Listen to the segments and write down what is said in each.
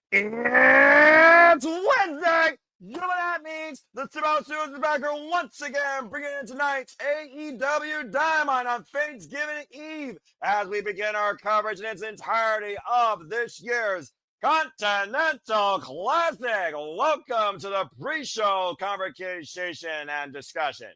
It's Wednesday! You know what that means? The Super Studios is back here once again, bringing in tonight's AEW Dynamite on Thanksgiving Eve as we begin our coverage in its entirety of this year's Continental Classic. Welcome to the pre-show conversation and discussion.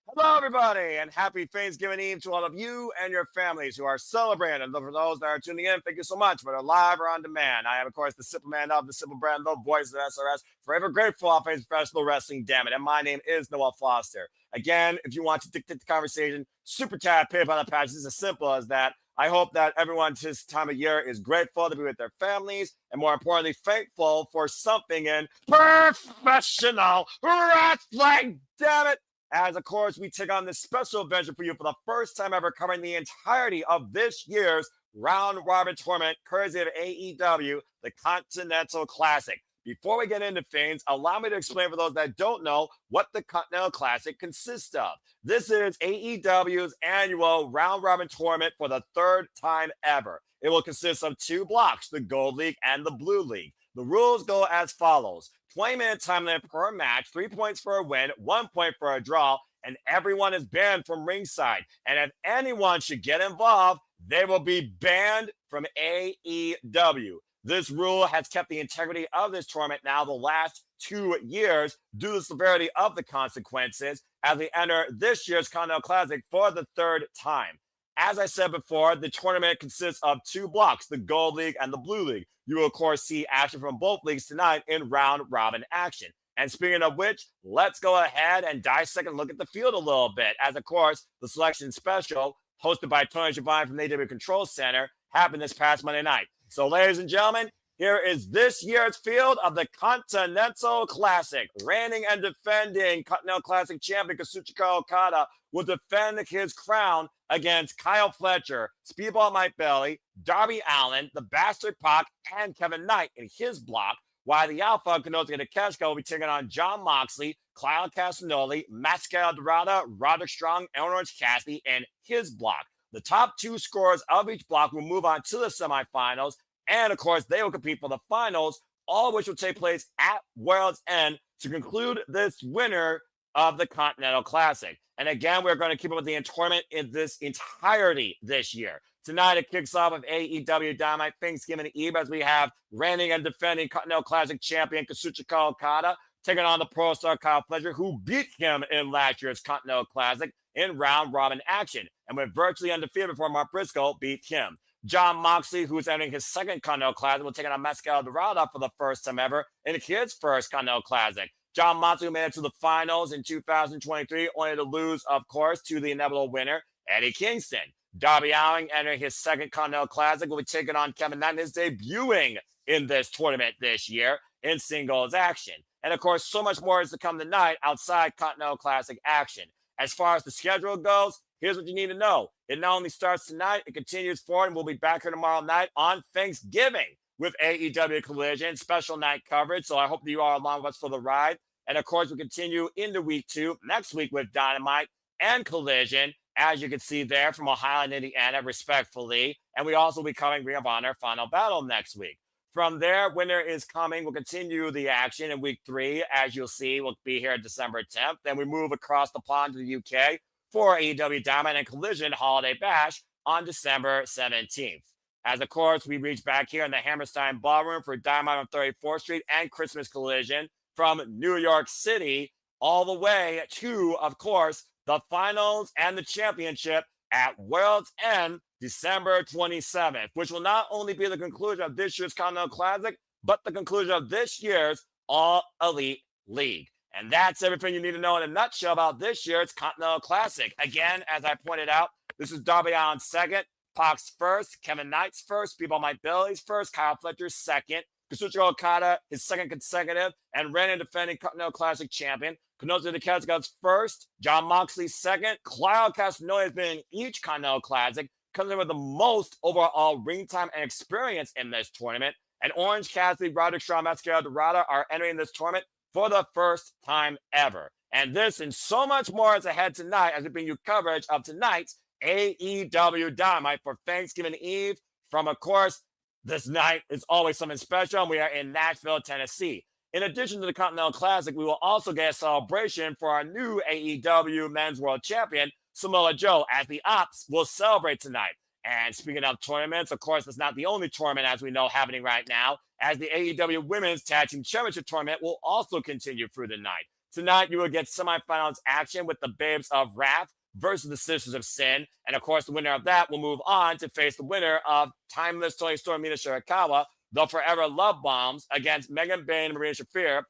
Hello, everybody, and happy Thanksgiving Eve to all of you and your families who are celebrating. And for those that are tuning in, thank you so much, whether live or on demand. I am, of course, the Simple Man of the Simple Brand, the voice of SRS, forever grateful off professional wrestling, damn it. And my name is Noel Foster. Again, if you want to dictate the conversation, super chat, PayPal, the patch. It's as simple as that. I hope that everyone this time of year is grateful to be with their families and, more importantly, thankful for something in professional wrestling, damn it. As, of course, we take on this special adventure for you for the first time ever, covering the entirety of this year's round robin tournament, courtesy of AEW, the Continental Classic. Before we get into things, allow me to explain for those that don't know what the Continental Classic consists of. This is AEW's annual round robin tournament for the third time ever. It will consist of two blocks, the Gold League and the Blue League. The rules go as follows. 20-minute time limit per match, 3 points for a win, 1 point for a draw, and everyone is banned from ringside. And if anyone should get involved, they will be banned from AEW. This rule has kept the integrity of this tournament now the last 2 years due to the severity of the consequences as we enter this year's Continental Classic for the third time. As I said before, the tournament consists of two blocks, the Gold League and the Blue League. You will, of course, see action from both leagues tonight in round-robin action. And speaking of which, let's go ahead and dissect and look at the field a little bit. As, of course, the selection special, hosted by Tony Schiavone from the AEW Control Center, happened this past Monday night. So, ladies and gentlemen, here is this year's field of the Continental Classic. Reigning and defending Continental Classic champion Kazuchika Okada will defend his crown against Kyle Fletcher, Speedball Mike Bailey, Darby Allin, the Bastard Pac, and Kevin Knight in his block, while the Alpha Konosuke Takeshita will be taking on Jon Moxley, Claudio Castagnoli, Mascara Dorada, Roderick Strong, and Orange Cassidy in his block. The top two scorers of each block will move on to the semifinals, and, of course, they will compete for the finals, all of which will take place at World's End to conclude this winner of the Continental Classic. And again, we're going to keep up with the tournament in this entirety this year. Tonight, it kicks off with AEW Dynamite Thanksgiving Eve as we have reigning and defending Continental Classic champion Kazuchika Okada taking on the Pro Star Kyle Fletcher, who beat him in last year's Continental Classic in round-robin action and went virtually undefeated before Mark Briscoe beat him. Jon Moxley, who is entering his second Continental Classic, will take on Mascara Dorada for the first time ever in his first Continental Classic. Jon Moxley made it to the finals in 2023, only to lose, of course, to the inevitable winner, Eddie Kingston. Darby Allin, entering his second Continental Classic, will be taking on Kevin Knight, his debuting in this tournament this year in singles action. And, of course, so much more is to come tonight outside Continental Classic action. As far as the schedule goes, here's what you need to know. It not only starts tonight, it continues forward, and we'll be back here tomorrow night on Thanksgiving with AEW Collision, special night coverage. So I hope that you are along with us for the ride. And, of course, we continue into week 2 next week with Dynamite and Collision, as you can see there from Ohio and Indiana, respectfully. And we also will be covering Ring of Honor Final Battle next week. From there, winter is coming. We'll continue the action in week 3. As you'll see, we'll be here December 10th. Then we move across the pond to the UK for AEW Dynamite and Collision Holiday Bash on December 17th. As, of course, we reach back here in the Hammerstein Ballroom for Dynamite on 34th Street and Christmas Collision from New York City all the way to, of course, the finals and the championship at World's End December 27th, which will not only be the conclusion of this year's Continental Classic, but the conclusion of this year's All Elite League. And that's everything you need to know in a nutshell about this year's Continental Classic. Again, as I pointed out, this is Darby Allin's second, Pac's first, Kevin Knight's first, Speedball Mike Bailey's first, Kyle Fletcher's second, Kazuchika Okada his second consecutive, and reigning defending Continental Classic champion. Konosuke Takeshita's first, Jon Moxley's second, Claudio Castagnoli has been in each Continental Classic, comes in with the most overall ring time and experience in this tournament. And Orange Cassidy, Roderick Strong, Mascara Dorada are entering this tournament for the first time ever. And this and so much more is ahead tonight as we bring you coverage of tonight's AEW Dynamite for Thanksgiving Eve from, of course, This night is always something special, and we are in Nashville, Tennessee. In addition to the Continental Classic, we will also get a celebration for our new AEW Men's World Champion, Samoa Joe, as the Ops will celebrate tonight. And speaking of tournaments, of course, that's not the only tournament, as we know, happening right now, as the AEW Women's Tag Team Championship Tournament will also continue through the night. Tonight, you will get semifinals action with the Babes of Wrath versus the Sisters of Sin. And of course, the winner of that will move on to face the winner of Timeless Tony Storm, Mina Shirakawa, the Forever Love Bombs, against Megan Bayne and Maria Shafir.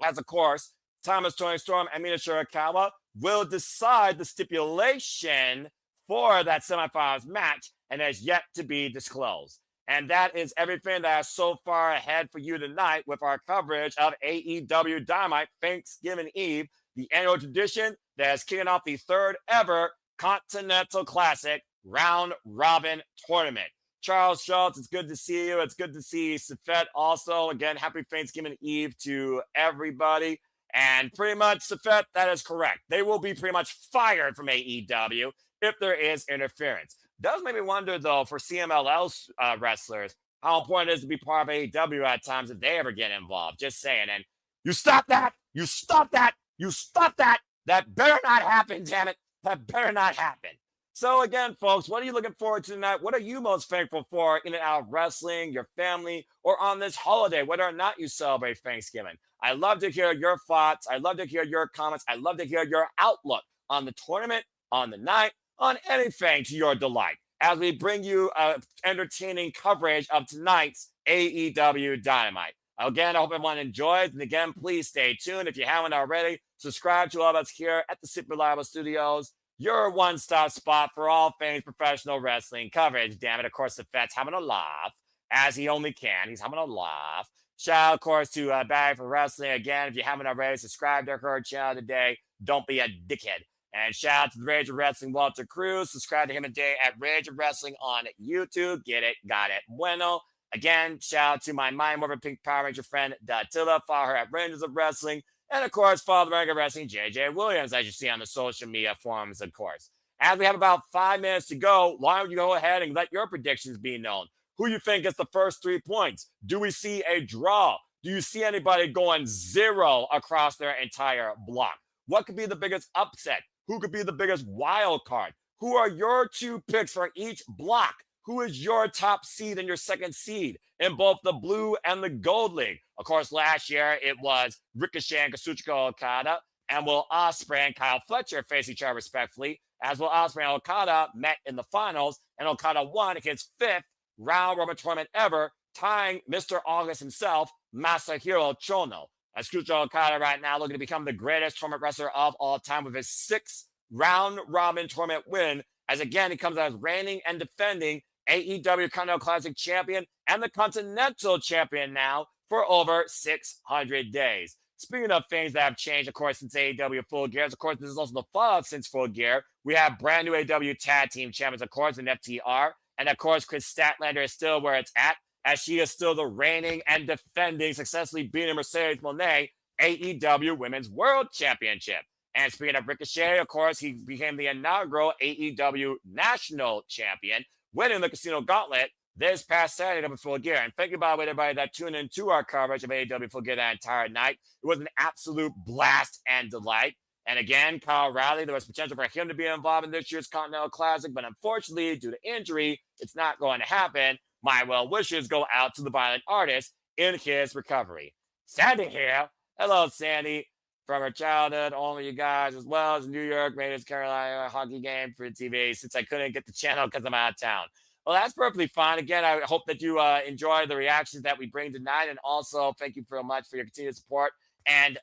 As of course, Timeless Tony Storm and Mina Shirakawa will decide the stipulation for that semifinals match, and has yet to be disclosed. And that is everything that is so far ahead for you tonight with our coverage of AEW Dynamite Thanksgiving Eve, the annual tradition that is kicking off the third ever Continental Classic Round Robin Tournament. Charles Schultz, it's good to see you. It's good to see Safet also. Again, happy Thanksgiving Eve to everybody. And pretty much, Safet, that is correct. They will be pretty much fired from AEW if there is interference. Does make me wonder, though, for CMLL wrestlers, how important it is to be part of AEW at times if they ever get involved. Just saying. And you stop that! You stop that! You stop that! That better not happen, damn it! That better not happen. So again, folks, what are you looking forward to tonight? What are you most thankful for in and out of wrestling, your family, or on this holiday, whether or not you celebrate Thanksgiving? I love to hear your thoughts. I love to hear your comments. I love to hear your outlook on the tournament, on the night, on anything to your delight, as we bring you entertaining coverage of tonight's AEW Dynamite. Again, I hope everyone enjoys. And again, please stay tuned. If you haven't already, subscribe to all of us here at the Super Reliable Studios, your one-stop spot for all things professional wrestling coverage. Damn it, of course, the Fed's having a laugh, as he only can. He's having a laugh. Shout out, of course, to Barry for Wrestling. Again, if you haven't already, subscribe to her channel today. Don't be a dickhead. And shout out to the Rage of Wrestling, Walter Cruz. Subscribe to him today at Rage of Wrestling on YouTube. Get it, got it, bueno. Again, shout out to my Mind Morphin Pink Power Ranger friend, Datilla. Follow her at Rangers of Wrestling. And, of course, follow the Ring of Wrestling, JJ Williams, as you see on the social media forums, of course. As we have about 5 minutes to go, why don't you go ahead and let your predictions be known? Who you think gets the first 3 points? Do we see a draw? Do you see anybody going 0 across their entire block? What could be the biggest upset? Who could be the biggest wild card? Who are your 2 picks for each block? Who is your top seed and your second seed in both the blue and the gold league? Of course, last year it was Ricochet and Kazuchika Okada, and Will Ospreay and Kyle Fletcher face each other respectfully, as Will Ospreay and Okada met in the finals, and Okada won his 5th round robin tournament ever, tying Mr. August himself, Masahiro Chono. As Kazuchika Okada right now looking to become the greatest tournament wrestler of all time with his 6th round robin tournament win, as again he comes out as reigning and defending AEW Continental Classic champion and the Continental champion now for over 600 days. Speaking of things that have changed, of course, since AEW Full Gear, of course, this is also the follow-up since Full Gear. We have brand new AEW Tag Team Champions, of course, in FTR. And, of course, Chris Statlander is still where it's at, as she is still the reigning and defending, successfully beating Mercedes Moné, AEW Women's World Championship. And speaking of Ricochet, of course, he became the inaugural AEW National Champion, winning the Casino Gauntlet this past Saturday up at Full Gear. And thank you, by the way, to everybody that tuned into our coverage of AEW Full Gear that entire night. It was an absolute blast and delight. And again, Kyle Riley, there was potential for him to be involved in this year's Continental Classic, but unfortunately, due to injury, it's not going to happen. My well wishes go out to the Violent Artist in his recovery. Sandy here. Hello, Sandy. From her childhood, all of you guys, as well as New York Raiders Carolina hockey game for TV, since I couldn't get the channel because I'm out of town. Well, that's perfectly fine. Again, I hope that you enjoy the reactions that we bring tonight. And also, thank you very much for your continued support and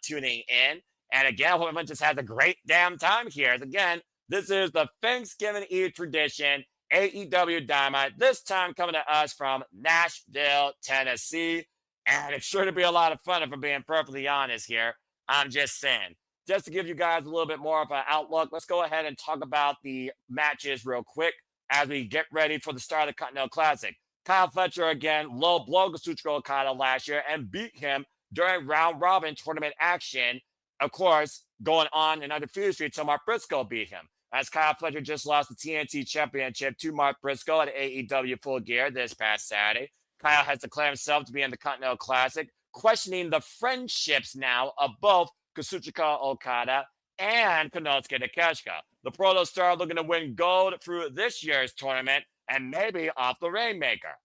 tuning in. And again, I hope everyone just has a great damn time here. As again, this is the Thanksgiving Eve tradition, AEW Dynamite, this time coming to us from Nashville, Tennessee. And it's sure to be a lot of fun, if I'm being perfectly honest here. I'm just saying. Just to give you guys a little bit more of an outlook, let's go ahead and talk about the matches real quick as we get ready for the start of the Continental Classic. Kyle Fletcher, again, low blow Kazuchika Okada last year and beat him during round-robin tournament action. Of course, going on in undefeated street until Mark Briscoe beat him. as Kyle Fletcher just lost the TNT Championship to Mark Briscoe at AEW Full Gear this past Saturday. Kyle has declared himself to be in the Continental Classic, questioning the friendships now of both Kazuchika Okada and Konosuke Takeshita. The Proto Star looking to win gold through this year's tournament and maybe off the Rainmaker.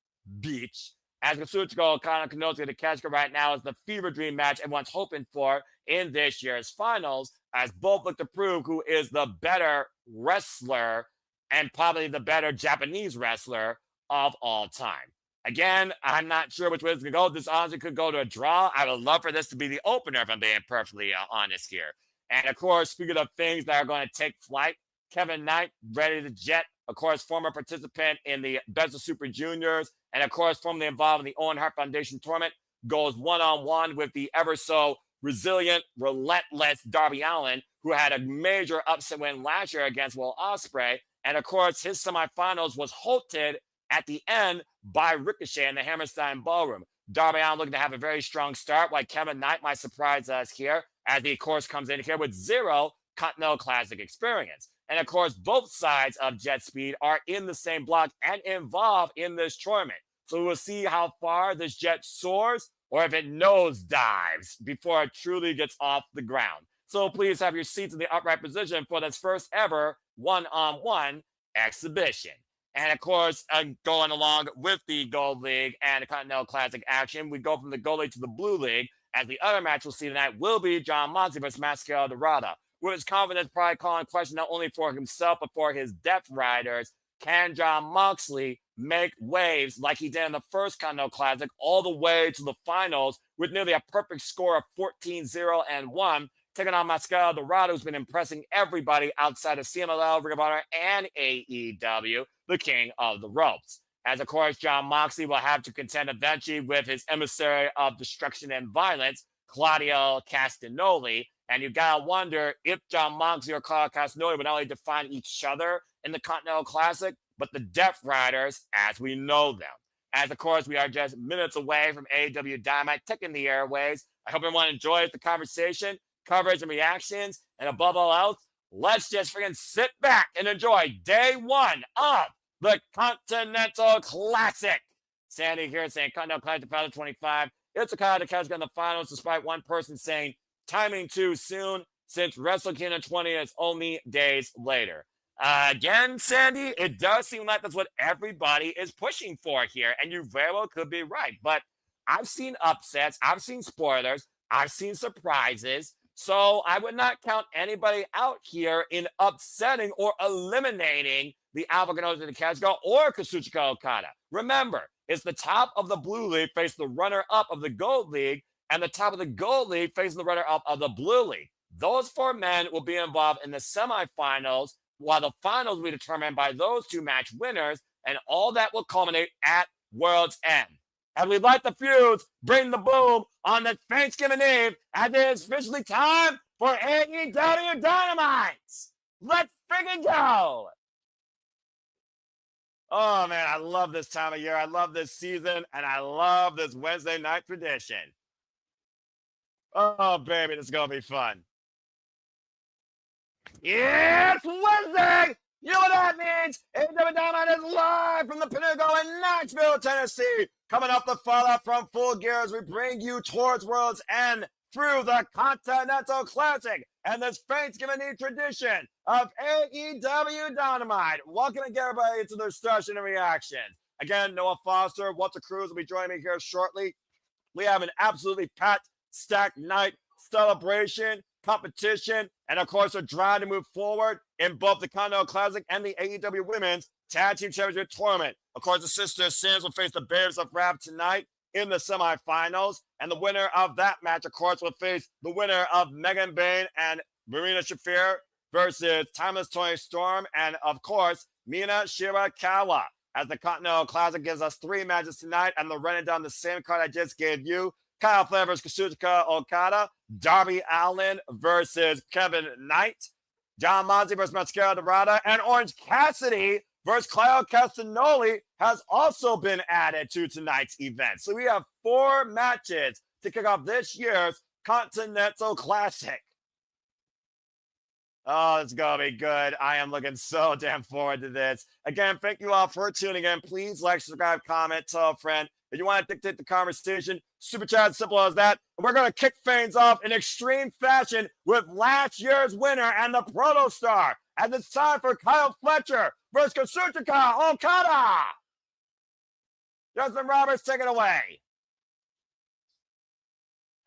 Beach. As Kazuchika Okada and Konosuke Takeshita right now is the fever dream match everyone's hoping for in this year's finals, as both look to prove who is the better wrestler and probably the better Japanese wrestler of all time. Again, I'm not sure which way it's going to go. This honestly could go to a draw. I would love for this to be the opener, if I'm being perfectly honest here. And of course, speaking of things that are going to take flight, Kevin Knight ready to jet. Of course, former participant in the Best of Super Juniors, and of course, formerly involved in the Owen Hart Foundation tournament, goes one-on-one with the ever so resilient, relentless Darby Allin, who had a major upset win last year against Will Ospreay. And of course, his semifinals was halted at the end by Ricochet in the Hammerstein Ballroom. Darby Allin looking to have a very strong start, while Kevin Knight might surprise us here, as he, of course, comes in here with zero Continental Classic experience. And of course, both sides of Jet Speed are in the same block and involved in this tournament. So we'll see how far this jet soars or if it nosedives before it truly gets off the ground. So please have your seats in the upright position for this first ever one-on-one exhibition. And of course, going along with the Gold League and the Continental Classic action, we go from the Gold League to the Blue League, as the other match we'll see tonight will be Jon Moxley versus Mascara Dorada. With his confidence probably calling question not only for himself, but for his Death Riders, can Jon Moxley make waves like he did in the first Continental Classic all the way to the finals with nearly a perfect score of 14-0-1, taking on Mascara Dorada, who's been impressing everybody outside of CMLL, Ring of Honor, and AEW, the king of the ropes. As, of course, Jon Moxley will have to contend eventually with his emissary of destruction and violence, Claudio Castagnoli. And you gotta wonder if Jon Moxley or Claudio Castagnoli would not only define each other in the Continental Classic, but the Death Riders as we know them. As, of course, we are just minutes away from AEW Dynamite taking the airways. I hope everyone enjoys the conversation, coverage, and reactions. And above all else, let's just freaking sit back and enjoy day one of the Continental Classic. Sandy here saying Continental Classic 2025. It's Okada Takeshita in the finals, despite one person saying timing too soon, since Wrestle Kingdom 20 is only days later. Again, Sandy, it does seem like that's what everybody is pushing for here, and you very well could be right. But I've seen upsets, I've seen spoilers, I've seen surprises, so I would not count anybody out here in upsetting or eliminating the Alpha Konosuke Takeshita or Kazuchika Okada. Remember, it's the top of the Blue League face the runner-up of the Gold League, and the top of the Gold League facing the runner-up of the Blue League. Those four men will be involved in the semifinals, while the finals will be determined by those two match winners, and all that will culminate at World's End. As we light the fuse, bring the boom on this Thanksgiving Eve, as it is officially time for AEW Dynamite. Let's freaking go! Oh, man, I love this time of year. I love this season, and I love this Wednesday night tradition. Oh, baby, this is going to be fun. It's Wednesday! You know what that means? AEW Dynamite is live from the Pinnacle in Nashville, Tennessee. Coming up the fallout from Full Gear as we bring you towards World's End through the Continental Classic and this Thanksgiving Eve tradition of AEW Dynamite. Welcome to get everybody into their discussion and reaction. Again, Noah Foster, Walter Cruz will be joining me here shortly. We have an absolutely packed, stacked night, celebration, competition, and of course, a drive to move forward in both the Continental Classic and the AEW Women's Tag Team Championship Tournament. Of course, the Sisters Sins will face the Babes of Wrath tonight in the semifinals, and the winner of that match, of course, will face the winner of Megan Bayne and Marina Shafir versus Timeless Toni Storm, and of course, Mina Shirakawa. As the Continental Classic gives us three matches tonight, and they're running down the same card I just gave you. Kyle Fletcher versus Kazuchika Okada, Darby Allin versus Kevin Knight, Jon Moxley versus Mascara Dorada, and Orange Cassidy versus Claudio Castagnoli has also been added to tonight's event. So we have four matches to kick off this year's Continental Classic. Oh, it's going to be good. I am looking so damn forward to this. Again, thank you all for tuning in. Please like, subscribe, comment, tell a friend. If you want to dictate the conversation, super chat, simple as that. And we're going to kick things off in extreme fashion with last year's winner and the Proto Star. And it's time for Kyle Fletcher versus Kazuchika Okada. Justin Roberts, take it away.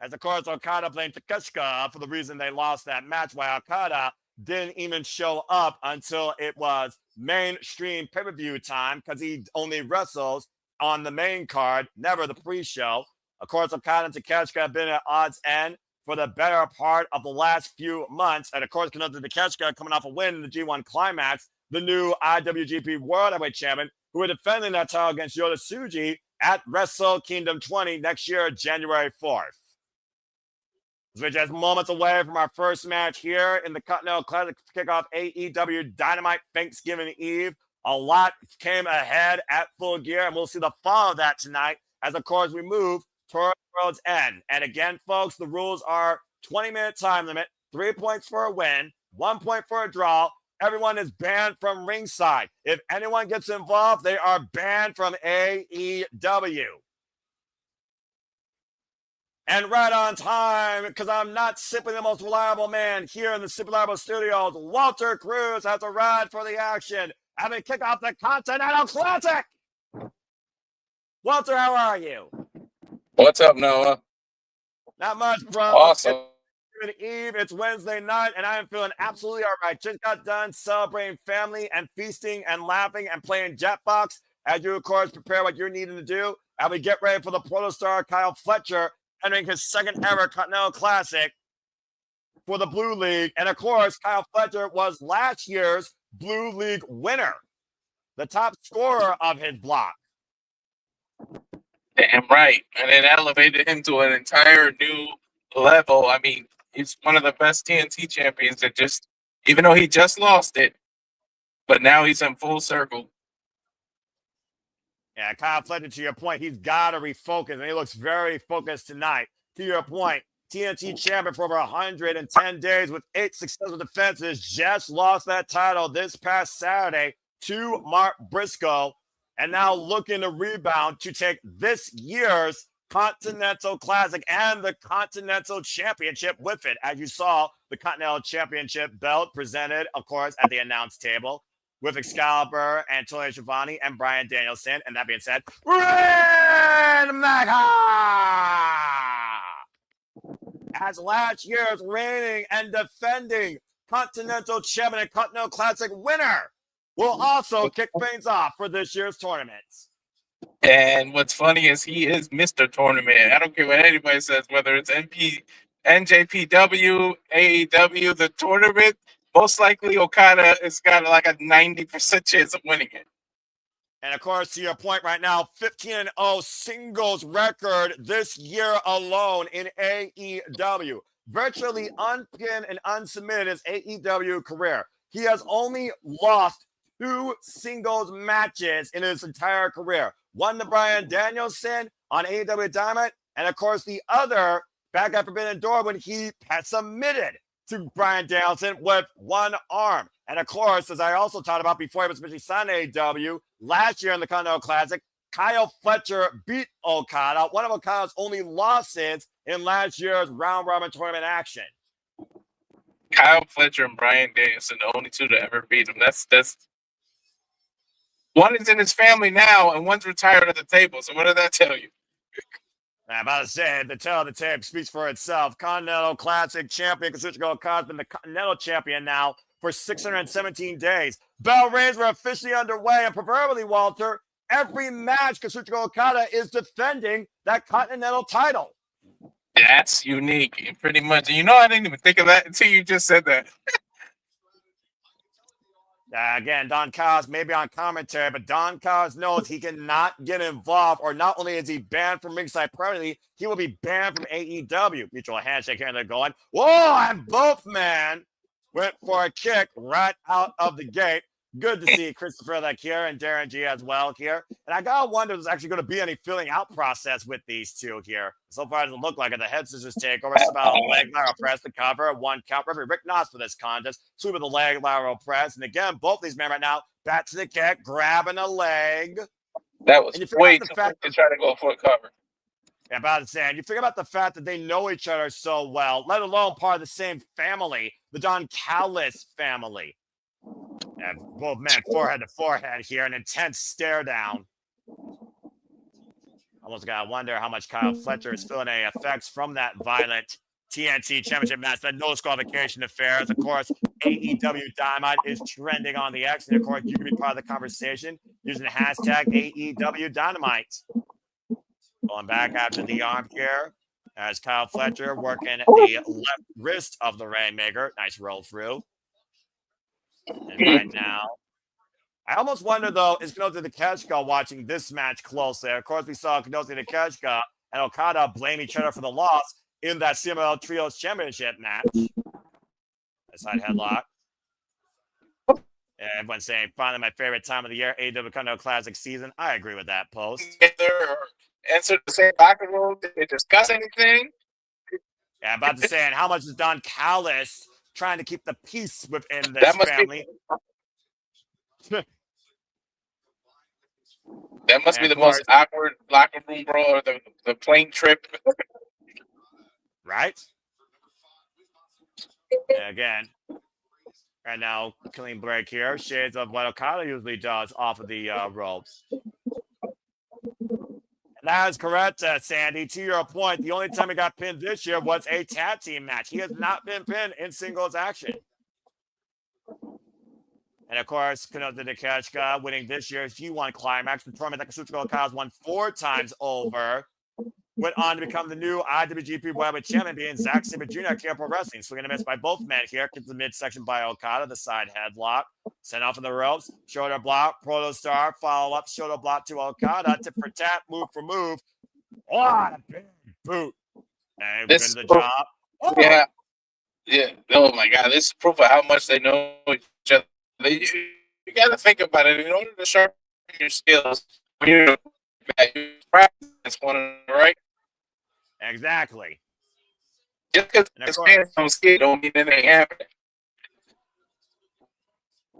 As of course, Okada blamed Takeshita for the reason they lost that match, while Okada didn't even show up until it was mainstream pay-per-view time because he only wrestles on the main card, never the pre-show. Of course, Okada and Takeshita have been at odds end for the better part of the last few months. And of course, Kazuchika Takeshita coming off a win in the G1 Climax, the new IWGP World Heavyweight Champion, who are defending that title against Yota Tsuji at Wrestle Kingdom 20 next year, January 4th. We're just moments away from our first match here in the Continental Classic to kick off AEW Dynamite Thanksgiving Eve. A lot came ahead at Full Gear, and we'll see the fall of that tonight as, of course, we move toward World's End. And again, folks, the rules are 20-minute time limit, 3 points for a win, 1 point for a draw. Everyone is banned from ringside. If anyone gets involved, they are banned from AEW. And right on time, because I'm not simply the most reliable man here in the Super Reliable Studios, Walter Cruz has arrived for the action, having kick off the Continental Classic. Walter, how are you? What's up, Noah? Not much, bro. Awesome. Eve, it's Wednesday night, and I am feeling absolutely all right. Just got done celebrating family and feasting and laughing and playing Jetbox as you, of course, prepare what you're needing to do. And we get ready for the Proto Star Kyle Fletcher entering his second ever Continental Classic for the Blue League. And of course, Kyle Fletcher was last year's Blue League winner, the top scorer of his block. Damn right. And it elevated him to an entire new level. I mean, he's one of the best TNT champions that just, even though he just lost it, but now he's in full circle. Yeah, Kyle Fletcher, to your point, he's got to refocus, and he looks very focused tonight. To your point, TNT champion for over 110 days with 8 successful defenses, just lost that title this past Saturday to Mark Briscoe, and now looking to rebound to take this year's Continental Classic and the Continental Championship with it. As you saw, the Continental Championship belt presented, of course, at the announce table, with Excalibur and Tony Schiavone and Bryan Danielson. And that being said, Ren Mecca as last year's reigning and defending Continental Champion and Continental Classic winner will also kick things off for this year's tournament. And what's funny is he is Mr. Tournament. I don't care what anybody says, whether it's NJPW, AEW, the tournament. Most likely, Okada has got like a 90% chance of winning it. And of course, to your point right now, 15-0 singles record this year alone in AEW. Virtually unpinned and unsubmitted his AEW career. He has only lost 2 singles matches in his entire career. One to Bryan Danielson on AEW Dynamite, and of course, the other back at Forbidden Door when he had submitted to Bryan Danielson with one arm. And of course, as I also talked about before he was officially signed to AEW, last year in the Continental Classic, Kyle Fletcher beat Okada, one of Okada's only losses in last year's round robin tournament action. Kyle Fletcher and Bryan Danielson, the only two to ever beat him. That's one is in his family now, and one's retired at the table. So what did that tell you? I'm about to say, the tale of the tape speaks for itself. Continental Classic champion Kazuchika Okada has been the Continental champion now for 617 days. Bell reigns were officially underway, and proverbially, Walter, every match Kazuchika Okada is defending that Continental title. That's unique, pretty much. You know, I didn't even think of that until you just said that. Again, Don Callis may be on commentary, but Don Callis knows he cannot get involved, or not only is he banned from ringside permanently, he will be banned from AEW. Mutual handshake here, and they're going, whoa, and both men went for a kick right out of the gate. Good to see Christopher like here and Darren G as well here. And I gotta wonder if there's actually going to be any filling out process with these two here. So far, it doesn't look like it. The head scissors takeover, about leg lateral press, the cover, 1 count. Referee Rick Knox for this contest. Sweep with the leg lateral press. And again, both these men right now, back to the kick, grabbing a leg. That was way too quick to try to go for a cover. Yeah, about to say, and you figure about the fact that they know each other so well, let alone part of the same family, the Don Callis family. And both men forehead to forehead here, an intense stare down. Almost gotta wonder how much Kyle Fletcher is feeling any effects from that violent TNT Championship match, that no disqualification affair. Of course, AEW Dynamite is trending on the X, and of course, you can be part of the conversation using the hashtag AEW Dynamite. Going back after the arm here, as Kyle Fletcher working the left wrist of the Rainmaker. Nice roll through. And right now, I almost wonder, though, is Kenosi Takeshita watching this match closely? Of course, we saw Kenosi Takeshita and Okada blame each other for the loss in that CMLL Trios Championship match. A side headlock. And everyone's saying, finally my favorite time of the year, AEW Continental Classic season. I agree with that post. Answer the same locker room. Did they discuss anything? Yeah, I'm about to say, and how much is Don Callis trying to keep the peace within this family? That must be the most awkward locker room brawl, or the plane trip. Right? And again, right now, clean break here. Shades of what Okada usually does off of the ropes. And that is correct, Sandy. To your point, the only time he got pinned this year was a tag team match. He has not been pinned in singles action. And of course, Kenosi Takeshita winning this year's G1 Climax. The tournament that Kazuchika Okada's won 4 times over. Went on to become the new IWGP World Champion, being Zack Sabre Jr. at Pro Wrestling. Swinging a miss by both men here. Gets the midsection by Okada, the side headlock. Sent off in the ropes. Shoulder block, Protostar. Follow up, shoulder block to Okada. Tip for tap, move for move. What a big boot. And this the job. Oh. Yeah. Yeah. Oh my God. This is proof of how much they know each other. You got to think about it. In order to sharpen your skills, when you're practice one, right? Exactly. Just because fans don't see it don't mean it ain't happening.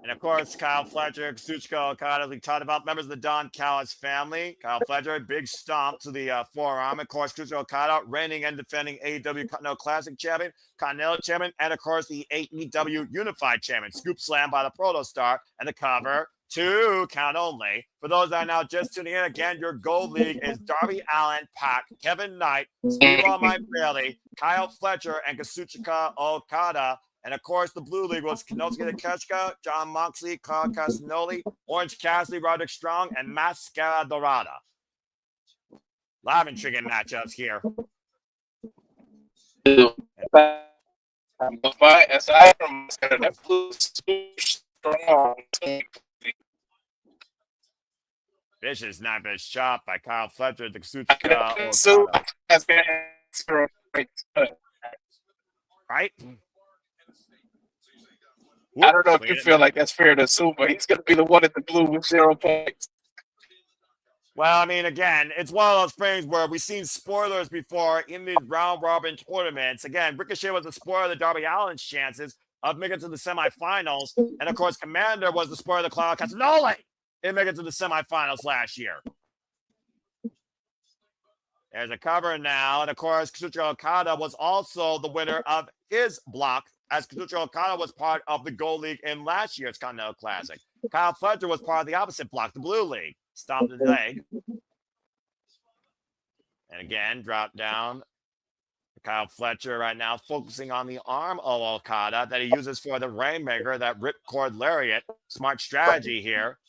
And of course, Kyle Fletcher, Kazuchika Okada, we talked about members of the Don Callis family. Kyle Fletcher, big stomp to the forearm. Of course, Kazuchika Okada, reigning and defending AEW Continental Classic Champion, Continental Champion, and of course, the AEW Unified Champion. Scoop slam by the Protostar and the cover. 2 count only. For those that are now just tuning in, again, your Gold League is Darby Allin, Pac, Kevin Knight, Steve-O Mike Bailey, Kyle Fletcher, and Kazuchika Okada. And of course, the Blue League was Kenosuke Takeshita, John Moxley, Carl Castagnoli, Orange Cassidy, Roderick Strong, and Mascara Dorada. A lot of intriguing matchups here. Aside from that blue strong. Vicious Nightmare shot by Kyle Fletcher, the Kazuchika Okada. Right? I don't know if you feel like that's fair to assume, but he's going to be the one at the blue with 0 points. Well, I mean, again, it's one of those things where we've seen spoilers before in these round-robin tournaments. Again, Ricochet was the spoiler of the Darby Allin's chances of making it to the semifinals. And, of course, Commander was the spoiler of the Claudio Castagnoli in making it to the semifinals last year. There's a cover now. And, of course, Kazuchika Okada was also the winner of his block, as Kazuchika Okada was part of the Gold League in last year's Continental Classic. Kyle Fletcher was part of the opposite block, the Blue League. Stomped the leg. And again, drop down. Kyle Fletcher right now focusing on the arm of Okada that he uses for the Rainmaker, that ripcord lariat. Smart strategy here.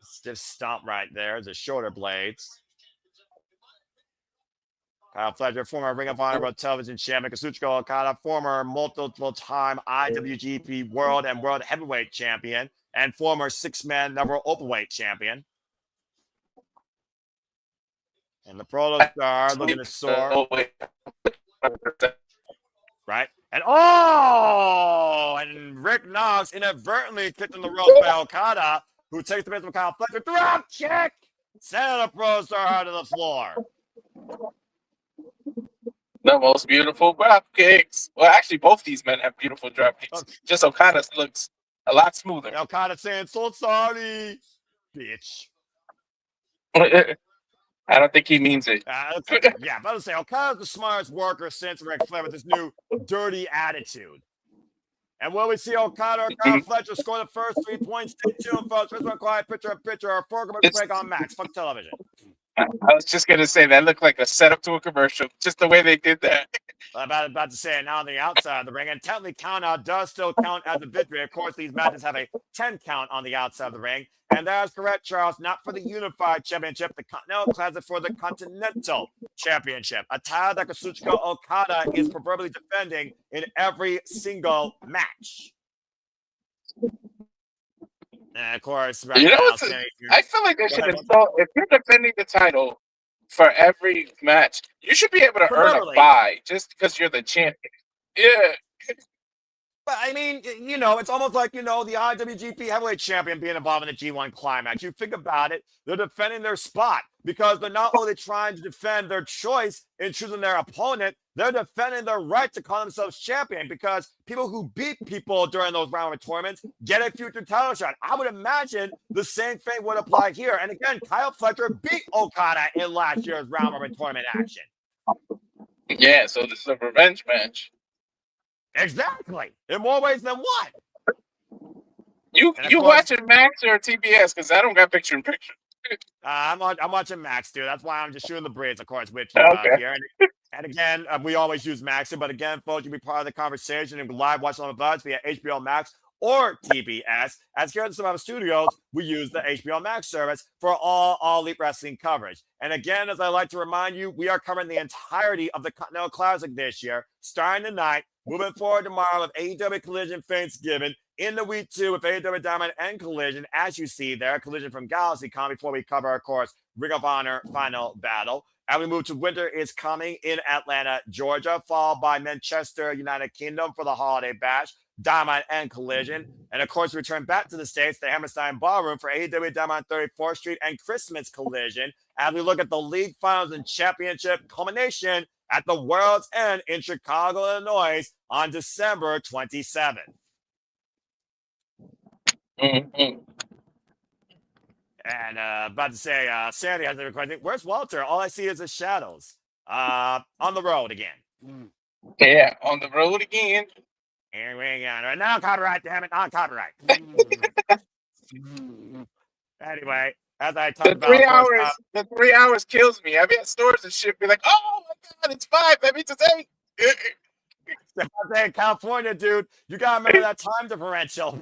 Stiff stomp right there, the shoulder blades. Kyle Fletcher, former Ring of Honor World Television Champion. Kazuchika Okada, former multiple-time IWGP World and World Heavyweight Champion, and former 6-man number openweight champion. And the Protostar looking to soar. Right? And Rick Knox inadvertently kicked in the ropes by Okada, who takes the base of Kyle Fletcher. Drop kick! Sending the Pro Star to the floor. The most beautiful drop kicks. Well, actually, both these men have beautiful drop kicks. Just Okada's looks a lot smoother. Okada saying, so sorry, bitch. I don't think he means it. Yeah, but I was say Okada's the smartest worker since Ric Flair with this new dirty attitude. And will we see Okada or Kyle Fletcher score the first 3 points? Stay tuned, folks. First one, quiet picture or 4 commercial break on Max. Fuck television. I was just going to say that looked like a setup to a commercial, just the way they did that. I'm about to say it now on the outside of the ring. And technically, count out does still count as a victory. Of course, these matches have a 10 count on the outside of the ring. And that is correct, Charles. Not for the Unified Championship, the Continental Classic for the Continental Championship. A title that Kazuchika Okada is proverbially defending in every single match. And of course, right you know now, I feel like they should install, if you're defending the title for every match, you should be able to earn a bye just because you're the champion. Yeah. But I mean, you know, it's almost like, you know, the IWGP Heavyweight Champion being involved in the G1 Climax. You think about it, they're defending their spot because they're not only trying to defend their choice in choosing their opponent, they're defending their right to call themselves champion because people who beat people during those round robin tournaments get a future title shot. I would imagine the same thing would apply here. And again, Kyle Fletcher beat Okada in last year's round robin tournament action. Yeah, so this is a revenge match. Exactly. In more ways than one. You watching Max or TBS? Because I don't got picture in picture. I'm watching Max, dude. That's why I'm just shooting the breeze, of course, with you here. And again, we always use Max. But again, folks, you can be part of the conversation and live watch on the buzz via HBO Max or TBS. As here at the Survivor Studios, we use the HBO Max service for all Elite Wrestling coverage. And again, as I like to remind you, we are covering the entirety of the Continental Classic this year, starting tonight, moving forward tomorrow with AEW Collision Thanksgiving, in the week 2 with AEW Dynamite and Collision, as you see there, Collision from GalaxyCon, before we cover, of course, Ring of Honor Final Battle. And we move to Winter is Coming in Atlanta, Georgia, followed by Manchester, United Kingdom for the Holiday Bash, Dynamite and Collision. And of course, we return back to the States, the Hammerstein Ballroom for AEW Dynamite 34th Street and Christmas Collision, as we look at the League Finals and Championship culmination at the World's End in Chicago, Illinois on December 27th. Mm-hmm. And about to say, Sandy has a question. Where's Walter? All I see is his shadows. On the road again. Yeah, on the road again. Here we go. Non-copyright, damn it. Non-copyright. Anyway, as I talked about... The 3 hours kills me. I be at stores and shit be like, oh my God, it's 5. That means it's 8. In California, dude, you gotta remember that time differential.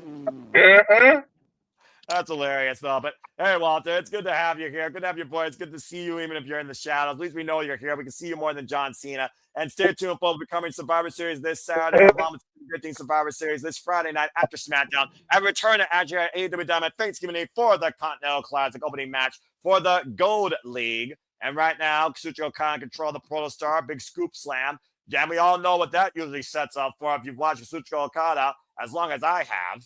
That's hilarious, though. But hey, Walter, it's good to have you here. Good to have you, boy. It's good to see you, even if you're in the shadows. At least we know you're here. We can see you more than John Cena. And stay tuned for becoming Survivor Series this Saturday, along with the 15 Survivor Series this Friday night after SmackDown. And return to AEW Dynamite Thanksgiving Day for the Continental Classic opening match for the Gold League. And right now, Kazuchika Okada control the Protostar, big scoop slam. Yeah, and we all know what that usually sets up for if you've watched Kazuchika Okada, as long as I have.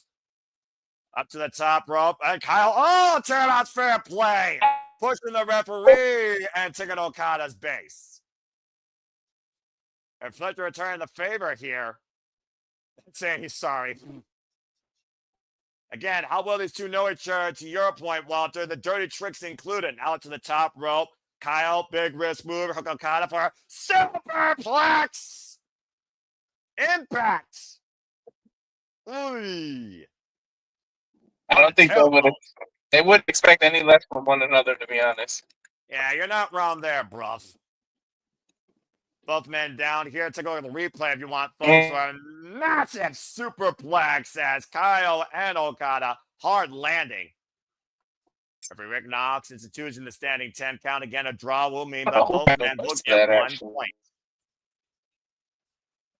Up to the top rope, and Kyle, turnout's fair play. Pushing the referee and taking Okada's base. And Fletcher returning the favor here, saying he's sorry. Again, how well these two know each other, to your point, Walter, the dirty tricks included. Now to the top rope, Kyle, big wrist move, hook Okada for a superplex. Impact. Ooh. I don't think they wouldn't expect any less from one another, to be honest. Yeah, you're not wrong there, bruv. Both men down here. Take a look at the replay if you want, folks. For a massive superplex as Kyle and Okada hard landing. Every Rick Knox institutes in the standing 10 count. Again, a draw will mean that both men will get 1 point.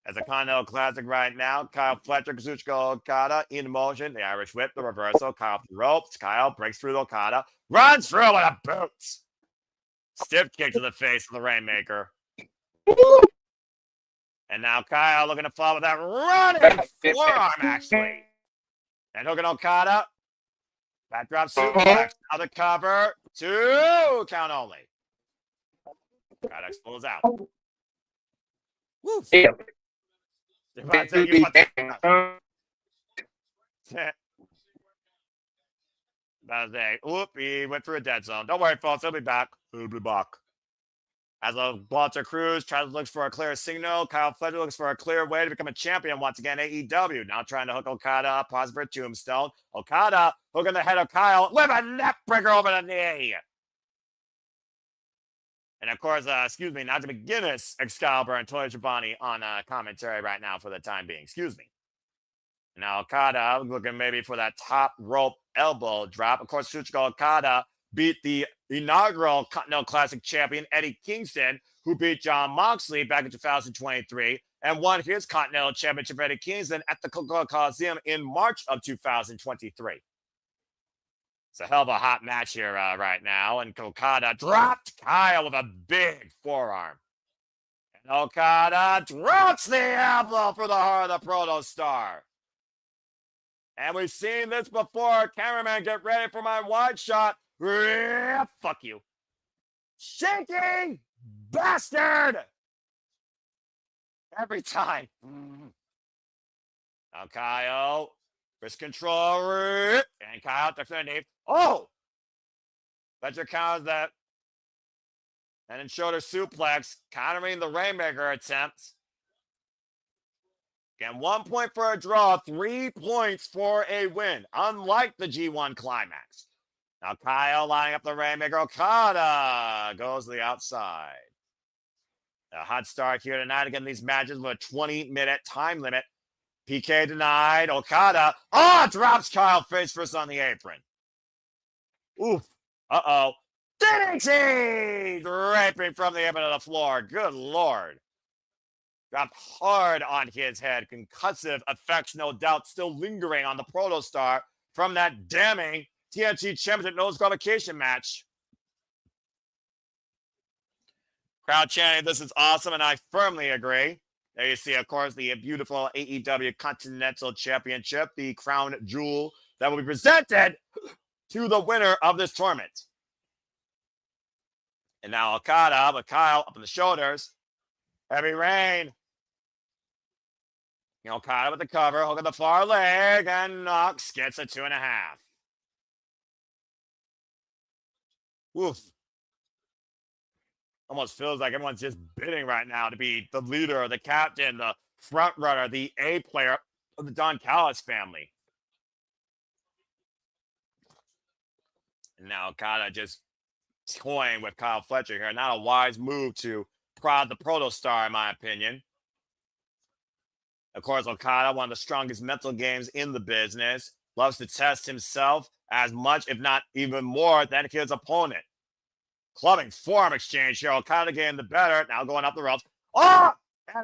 As a Continental Classic right now, Kyle Fletcher, Kazuchika Okada in motion. The Irish whip, the reversal. Kyle off the ropes. Kyle breaks through the Okada. Runs through with a boot. Stiff kick to the face of the Rainmaker. And now Kyle looking to follow with that running forearm, actually. And hooking Okada. Backdrop suplex. Now the cover. 2 count only. Okada pulls out. Woof. Yeah. Oop, he went through a dead zone. Don't worry, folks. He'll be back. He'll be back. As Walter Cruz tries to look for a clear signal, Kyle Fletcher looks for a clear way to become a champion once again. AEW now trying to hook Okada up, pause for a tombstone. Okada hooking the head of Kyle with a neck breaker over the knee. And of course, excuse me, Najee McGuinness, Excalibur, and Tony Schiavone on commentary right now for the time being. Excuse me. Now Okada looking maybe for that top rope elbow drop. Of course, Shuchika Okada beat the inaugural Continental Classic champion, Eddie Kingston, who beat Jon Moxley back in 2023 and won his Continental Championship, Eddie Kingston, at the Coca-Cola Coliseum in March of 2023. It's a hell of a hot match here right now. And Okada dropped Kyle with a big forearm. And Okada drops the elbow for the heart of the Proto Star. And we've seen this before. Cameraman, get ready for my wide shot. Fuck you. Shaking bastard. Every time. Now Kyle. Wrist control. And Kyle ducks underneath. Oh! Fletcher counters that. And then shoulder suplex. Countering the Rainmaker attempt. Again, 1 point for a draw, 3 points for a win, unlike the G1 Climax. Now Kyle lining up the Rainmaker. Okada goes to the outside. A hot start here tonight. Again, these matches with a 20-minute time limit. PK denied. Okada. Drops Kyle face first on the apron. Oof. Uh-oh. DDT! Draping from the apron to the floor. Good Lord. Dropped hard on his head. Concussive effects, no doubt, still lingering on the Proto Star from that damning TNT Championship no disqualification match. Crowd chanting, this is awesome, and I firmly agree. There you see, of course, the beautiful AEW Continental Championship, the crown jewel that will be presented to the winner of this tournament. And now Okada with Kyle up on the shoulders. Heavy rain. Okada with the cover, hook at the far leg, and Knox gets a 2.5. Woof. Almost feels like everyone's just bidding right now to be the leader, the captain, the front runner, the A player of the Don Callis family. And now Okada just toying with Kyle Fletcher here. Not a wise move to prod the Proto Star, in my opinion. Of course, Okada, one of the strongest mental games in the business, loves to test himself as much, if not even more, than his opponent. Clubbing forearm exchange here. Okada getting the better. Now going up the ropes. And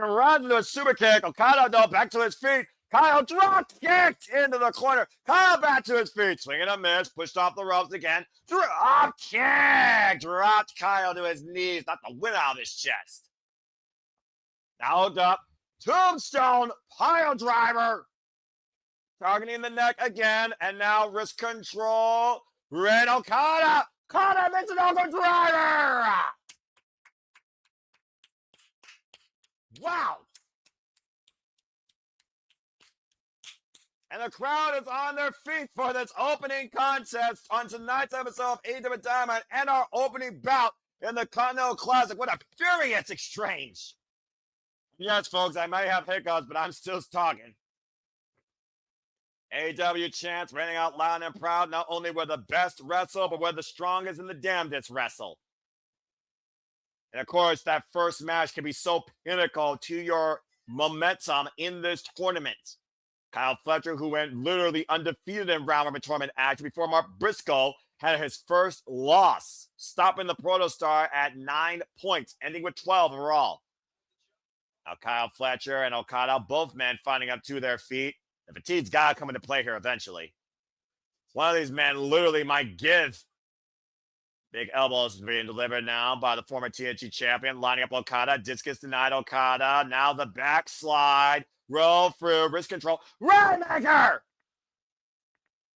runs into a super kick. Okada, though, back to his feet. Kyle drop kicked into the corner. Kyle back to his feet. Swinging a miss. Pushed off the ropes again. Drop kick. Dropped Kyle to his knees. Not the win out of his chest. Now hooked up. Tombstone pile driver. Targeting the neck again. And now wrist control. Red Okada. Okada makes an over driver. Wow. And the crowd is on their feet for this opening contest on tonight's episode of AEW Dynamite and our opening bout in the Continental Classic. What a furious exchange. Yes, folks, I might have hiccups, but I'm still talking. AEW chants raining out loud and proud. Not only were the best wrestle, but were the strongest and the damnedest wrestle. And of course, that first match can be so pinnacle to your momentum in this tournament. Kyle Fletcher, who went literally undefeated in round robin tournament action before Mark Briscoe had his first loss, stopping the Proto Star at 9 points, ending with 12 overall. Now Kyle Fletcher and Okada, both men finding up to their feet. The fatigue's got to come into play here eventually. One of these men literally might give Big elbows being delivered now by the former TNT champion, lining up Okada. Discus denied Okada. Now the backslide. Roll through. Wrist control. Rainmaker!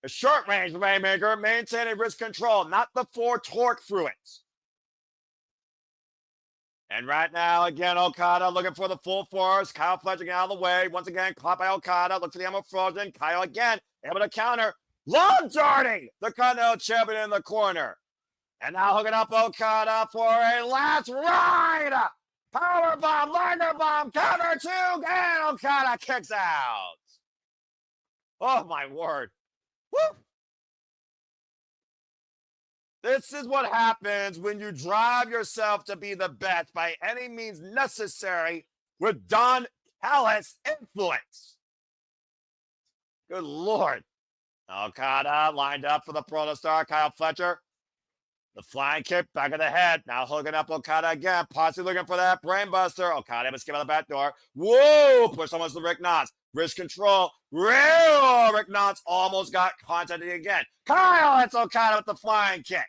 A short range Rainmaker maintaining wrist control, not the 4 torque through it. And right now, again, Okada looking for the full force. Kyle Fletcher getting out of the way. Once again, caught by Okada. Look for the Emerald Frozen. Kyle again, able to counter. Long darting the Continental Champion in the corner. And now hooking up Okada for a last ride. Power bomb, liner bomb, counter 2, and Okada kicks out. Oh, my word. Woo! This is what happens when you drive yourself to be the best by any means necessary with Don Callis influence. Good Lord. Okada lined up for the protostar, Kyle Fletcher. The flying kick, back of the head. Now hooking up Okada again. Possibly looking for that brainbuster. Okada must skip out the back door. Whoa! Push almost to Rick Knox. Wrist control. Real Rick Knox almost got contacted again. Kyle hits Okada with the flying kick.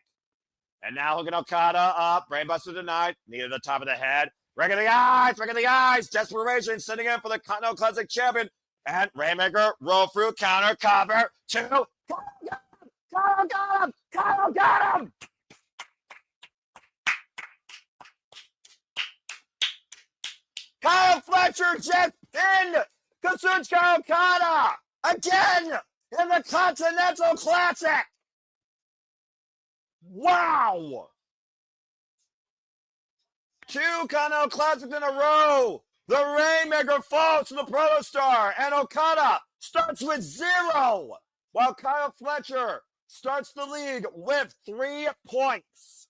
And now hooking Okada up. Brainbuster denied. Knee to the top of the head. Ring of the eyes. Ring of the eyes. Desperation sitting in for the Continental Classic champion. And Rainmaker roll through counter cover. 2. Kyle got him. Kyle got him. Kyle Fletcher just pinned Kazuchika Okada again in the Continental Classic. Wow! 2 Continental Classics in a row. The Rainmaker falls to the Protostar, and Okada starts with 0, while Kyle Fletcher starts the league with 3 points.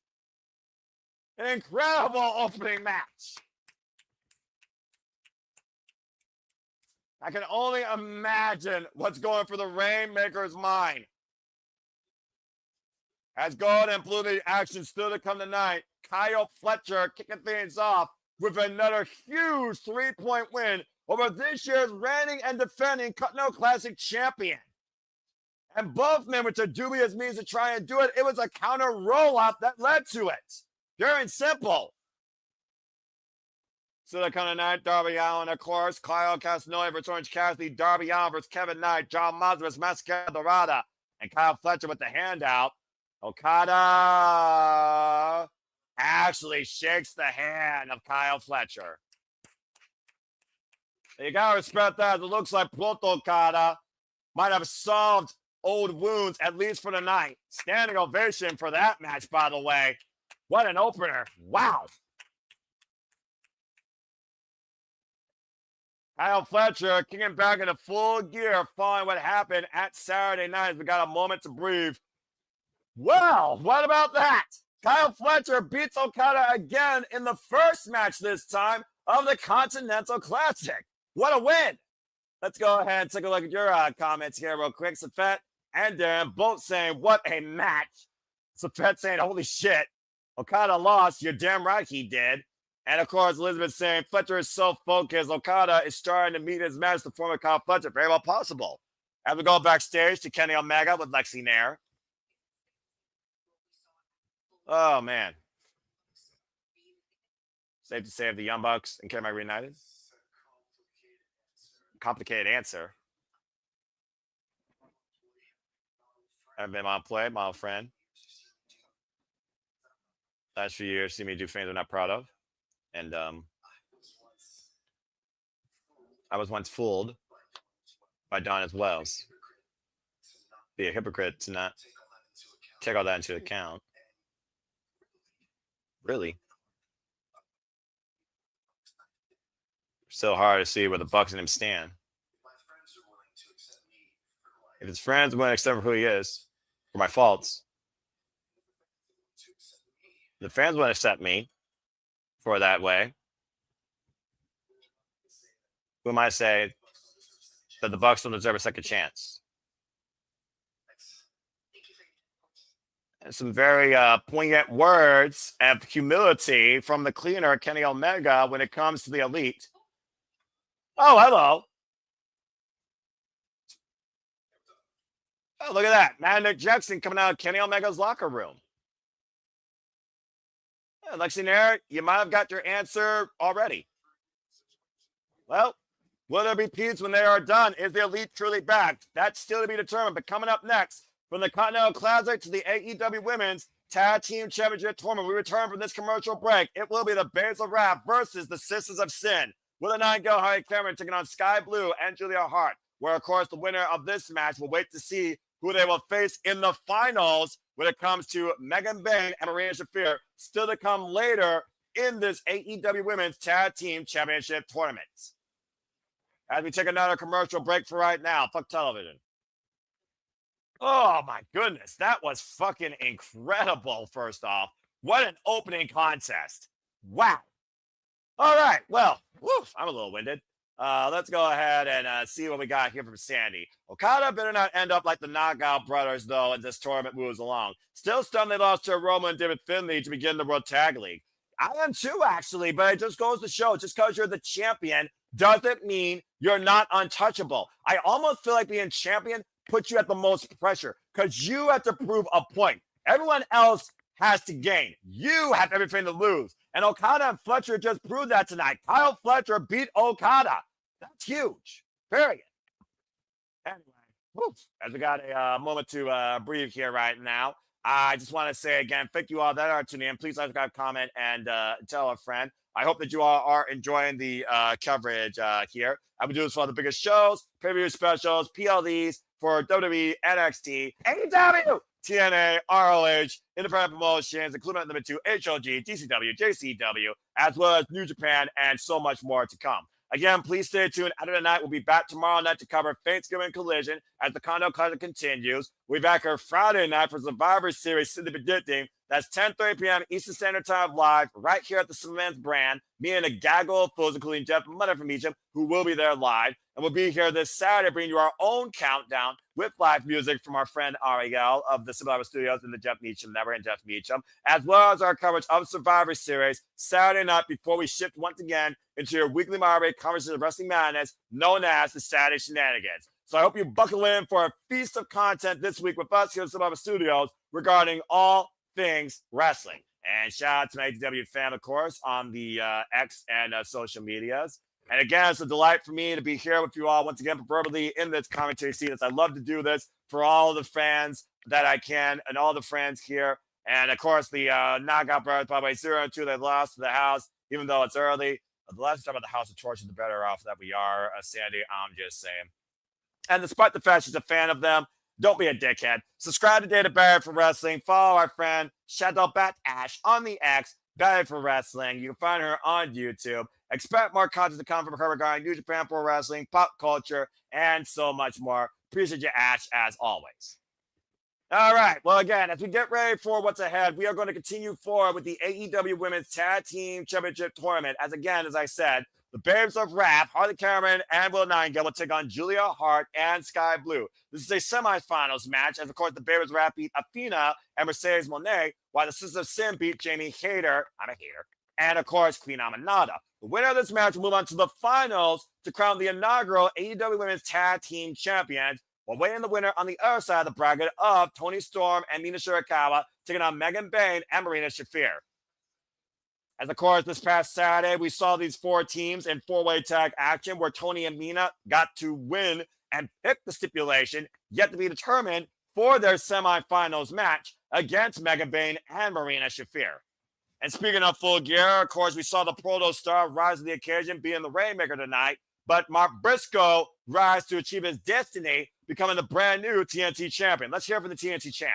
An incredible opening match. I can only imagine what's going through the Rainmaker's mind. As gold and blue the action still to come tonight, Kyle Fletcher kicking things off with another huge 3-point win over this year's reigning and defending Continental Classic champion. And both men with a dubious means to try and do it, it was a counter roll-up that led to it. Pure and simple. So they're coming tonight, Darby Allin, of course, Kyle Casanova versus Orange Cassidy, Darby Allin versus Kevin Knight, John Moss versus Mascara Dorada, and Kyle Fletcher with the handout. Okada actually shakes the hand of Kyle Fletcher. You gotta respect that. It looks like Proto Okada might have solved old wounds, at least for the night. Standing ovation for that match, by the way. What an opener. Wow. Kyle Fletcher kicking back into full gear following what happened at Saturday night. We got a moment to breathe. Well, what about that? Kyle Fletcher beats Okada again in the first match this time of the Continental Classic. What a win. Let's go ahead and take a look at your comments here real quick. Safet and Darren both saying, what a match. Safet saying, holy shit. Okada lost. You're damn right he did. And of course, Elizabeth saying, Fletcher is so focused. Okada is starting to meet his match to former Kyle Fletcher. Very well possible. As we go backstage to Kenny Omega with Lexi Nair. Oh, man. Safe to say the Young Bucks and Kenny Omega reunited. Complicated answer. Haven't been on play, my old friend. Last few years, see me do things I'm not proud of. And I was once fooled by Don as well. Be a hypocrite to not take all that into account. Really? Still hard to see where the Bucks and him stand. If his friends wouldn't accept for who he is, for my faults, the fans wouldn't accept me for that way. Who might say that the Bucks don't deserve a second chance? And some very poignant words of humility from the cleaner Kenny Omega when it comes to the elite. Oh, hello. Oh, look at that. Mad Nick Jackson coming out of Kenny Omega's locker room. Lexinair, you might have got your answer already. Well, will there be peace when they are done? Is the Elite truly back? That's still to be determined. But coming up next, from the Continental Classic to the AEW Women's Tag Team Championship Tournament, we return from this commercial break. It will be the Babes of Wrath versus the Sisters of Sin. Will the 9-go Harley Cameron taking on Sky Blue and Julia Hart, where, of course, the winner of this match will wait to see who they will face in the finals when it comes to Megan Bayne and Marina Shafir, still to come later in this AEW Women's Tag Team Championship Tournament. As we take another commercial break for right now. Fuck television. Oh, my goodness. That was fucking incredible, first off. What an opening contest. Wow. All right. Well, I'm a little winded. Let's go ahead and see what we got here from Sandy. Okada better not end up like the Knockout Brothers, though, as this tournament moves along. Still stunned they lost to Roman and David Finlay to begin the World Tag League. I am too, actually, but it just goes to show, just because you're the champion doesn't mean you're not untouchable. I almost feel like being champion puts you at the most pressure because you have to prove a point. Everyone else has to gain. You have everything to lose. And Okada and Fletcher just proved that tonight. Kyle Fletcher beat Okada. That's huge. Period. Anyway, as we got a moment to breathe here right now, I just want to say again, thank you all that are tuning in. Please like, comment, and tell a friend. I hope that you all are enjoying the coverage here. I've been doing this for all the biggest shows, pay-per-view specials, PLDs for WWE, NXT, AEW, TNA, ROH, independent promotions, including number 2, HOG, DCW, JCW, as well as New Japan, and so much more to come. Again, please stay tuned. Out of the night, we'll be back tomorrow night to cover Thanksgiving Collision as the Condo Classic continues. We'll be back here Friday night for Survivor Series City Predicting. That's 10:30 p.m. Eastern Standard Time live right here at the Cements brand. Me and a gaggle of fools, including Jeff Mudder from Egypt, who will be there live. And we'll be here this Saturday bringing you our own countdown with live music from our friend Ariel of the Survivor Studios and the Jeff Meacham Network and Jeff Meacham, as well as our coverage of Survivor Series Saturday night before we shift once again into your weekly moderate conversation of wrestling madness known as the Saturday Shenanigans. So I hope you buckle in for a feast of content this week with us here at Survivor Studios regarding all things wrestling. And shout out to my AEW fan, of course, on the X and social medias. And again, it's a delight for me to be here with you all once again, preferably in this commentary seat, as I love to do this for all the fans that I can and all the friends here. And of course, the Knockout Brothers, by the way, 0-2, they lost to the house, even though it's early. The less time about the House of Torture, the better off that we are, Sandy. I'm just saying. And despite the fact she's a fan of them, don't be a dickhead. Subscribe to Data Barrett for Wrestling. Follow our friend Shadowbat Ash on the X, Barrett for Wrestling. You can find her on YouTube. Expect more content to come from her regarding New Japan Pro Wrestling, pop culture, and so much more. Appreciate you, Ash, as always. All right. Well, again, as we get ready for what's ahead, we are going to continue forward with the AEW Women's Tag Team Championship Tournament. As I said, the Babes of Wrath, Harley Cameron, and Will Nightingale will take on Julia Hart and Sky Blue. This is a semifinals match, as of course the Babes of Wrath beat Athena and Mercedes Moné, while the Sisters of Sin beat Jamie Hayter, I'm a hater, and of course Queen Aminata. The winner of this match will move on to the finals to crown the inaugural AEW Women's Tag Team Champions, while waiting the winner on the other side of the bracket of Toni Storm and Mina Shirakawa taking on Megan Bayne and Marina Shafir. As of course, this past Saturday, we saw these 4 teams in 4-way tag action where Toni and Mina got to win and pick the stipulation yet to be determined for their semifinals match against Megan Bayne and Marina Shafir. And speaking of Full Gear, of course, we saw the Proto Star rise to the occasion, being the Rainmaker tonight, but Mark Briscoe rise to achieve his destiny, becoming the brand new TNT champion. Let's hear from the TNT champ.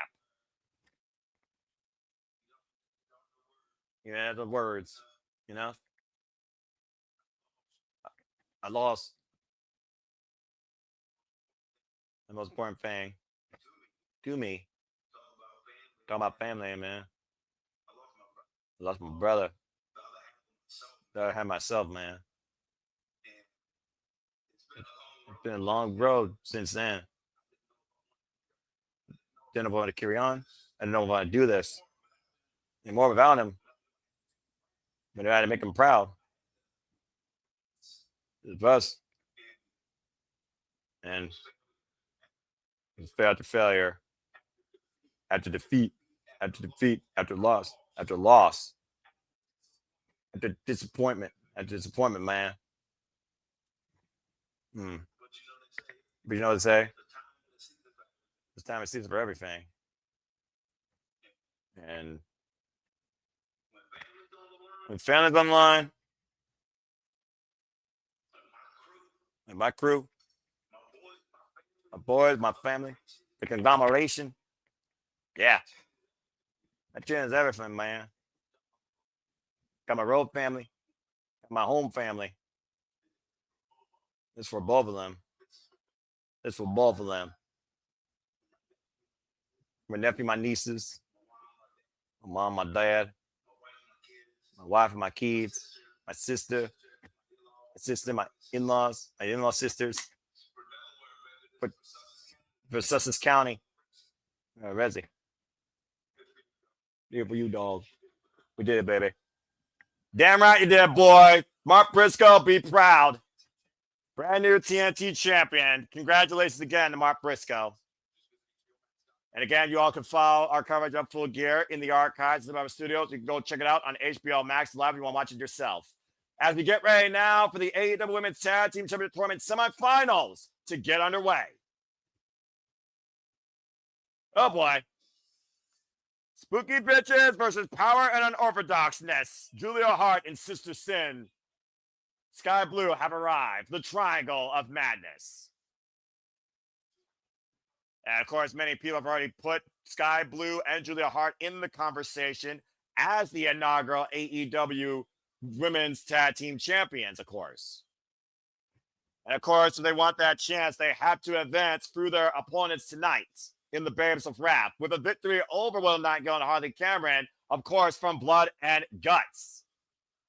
Yeah, the words, you know. I lost. The most important thing to me. Talking about family, man. I lost my brother. I had myself, man. It's been a long road since then. Didn't know if I want to carry on. I didn't know if I want to do this anymore without him. But I had to make him proud. It's us. And failure after failure, after defeat, after defeat, after loss, A disappointment. A disappointment, man. But you know what to say? This time of season for everything. And when family's online, and my crew, my boys, my family, the conglomeration, yeah. That changes everything, man. Got my road family, got my home family. This for both of them. This for both of them. My nephew, my nieces, my mom, my dad, my wife and my kids, my sister, my in-laws, my in-law sisters. For Sussex County, Resi. Here for you, dog. We did it, baby. Damn right you did, boy. Mark Briscoe, be proud. Brand new TNT champion. Congratulations again to Mark Briscoe. And again, you all can follow our coverage of Full Gear in the archives of our studios. You can go check it out on HBO Max Live if you want to watch it yourself. As we get ready now for the AEW Women's Tag Team Championship Tournament semifinals to get underway. Oh, boy. Spooky Bitches versus Power and Unorthodoxness. Julia Hart and Sister Sin. Sky Blue have arrived. The Triangle of Madness. And, of course, many people have already put Sky Blue and Julia Hart in the conversation as the inaugural AEW Women's Tag Team Champions, of course. And, of course, if they want that chance, they have to advance through their opponents tonight in the Babes of Wrath with a victory over Will Nightingale and Harley Cameron, of course, from Blood and Guts.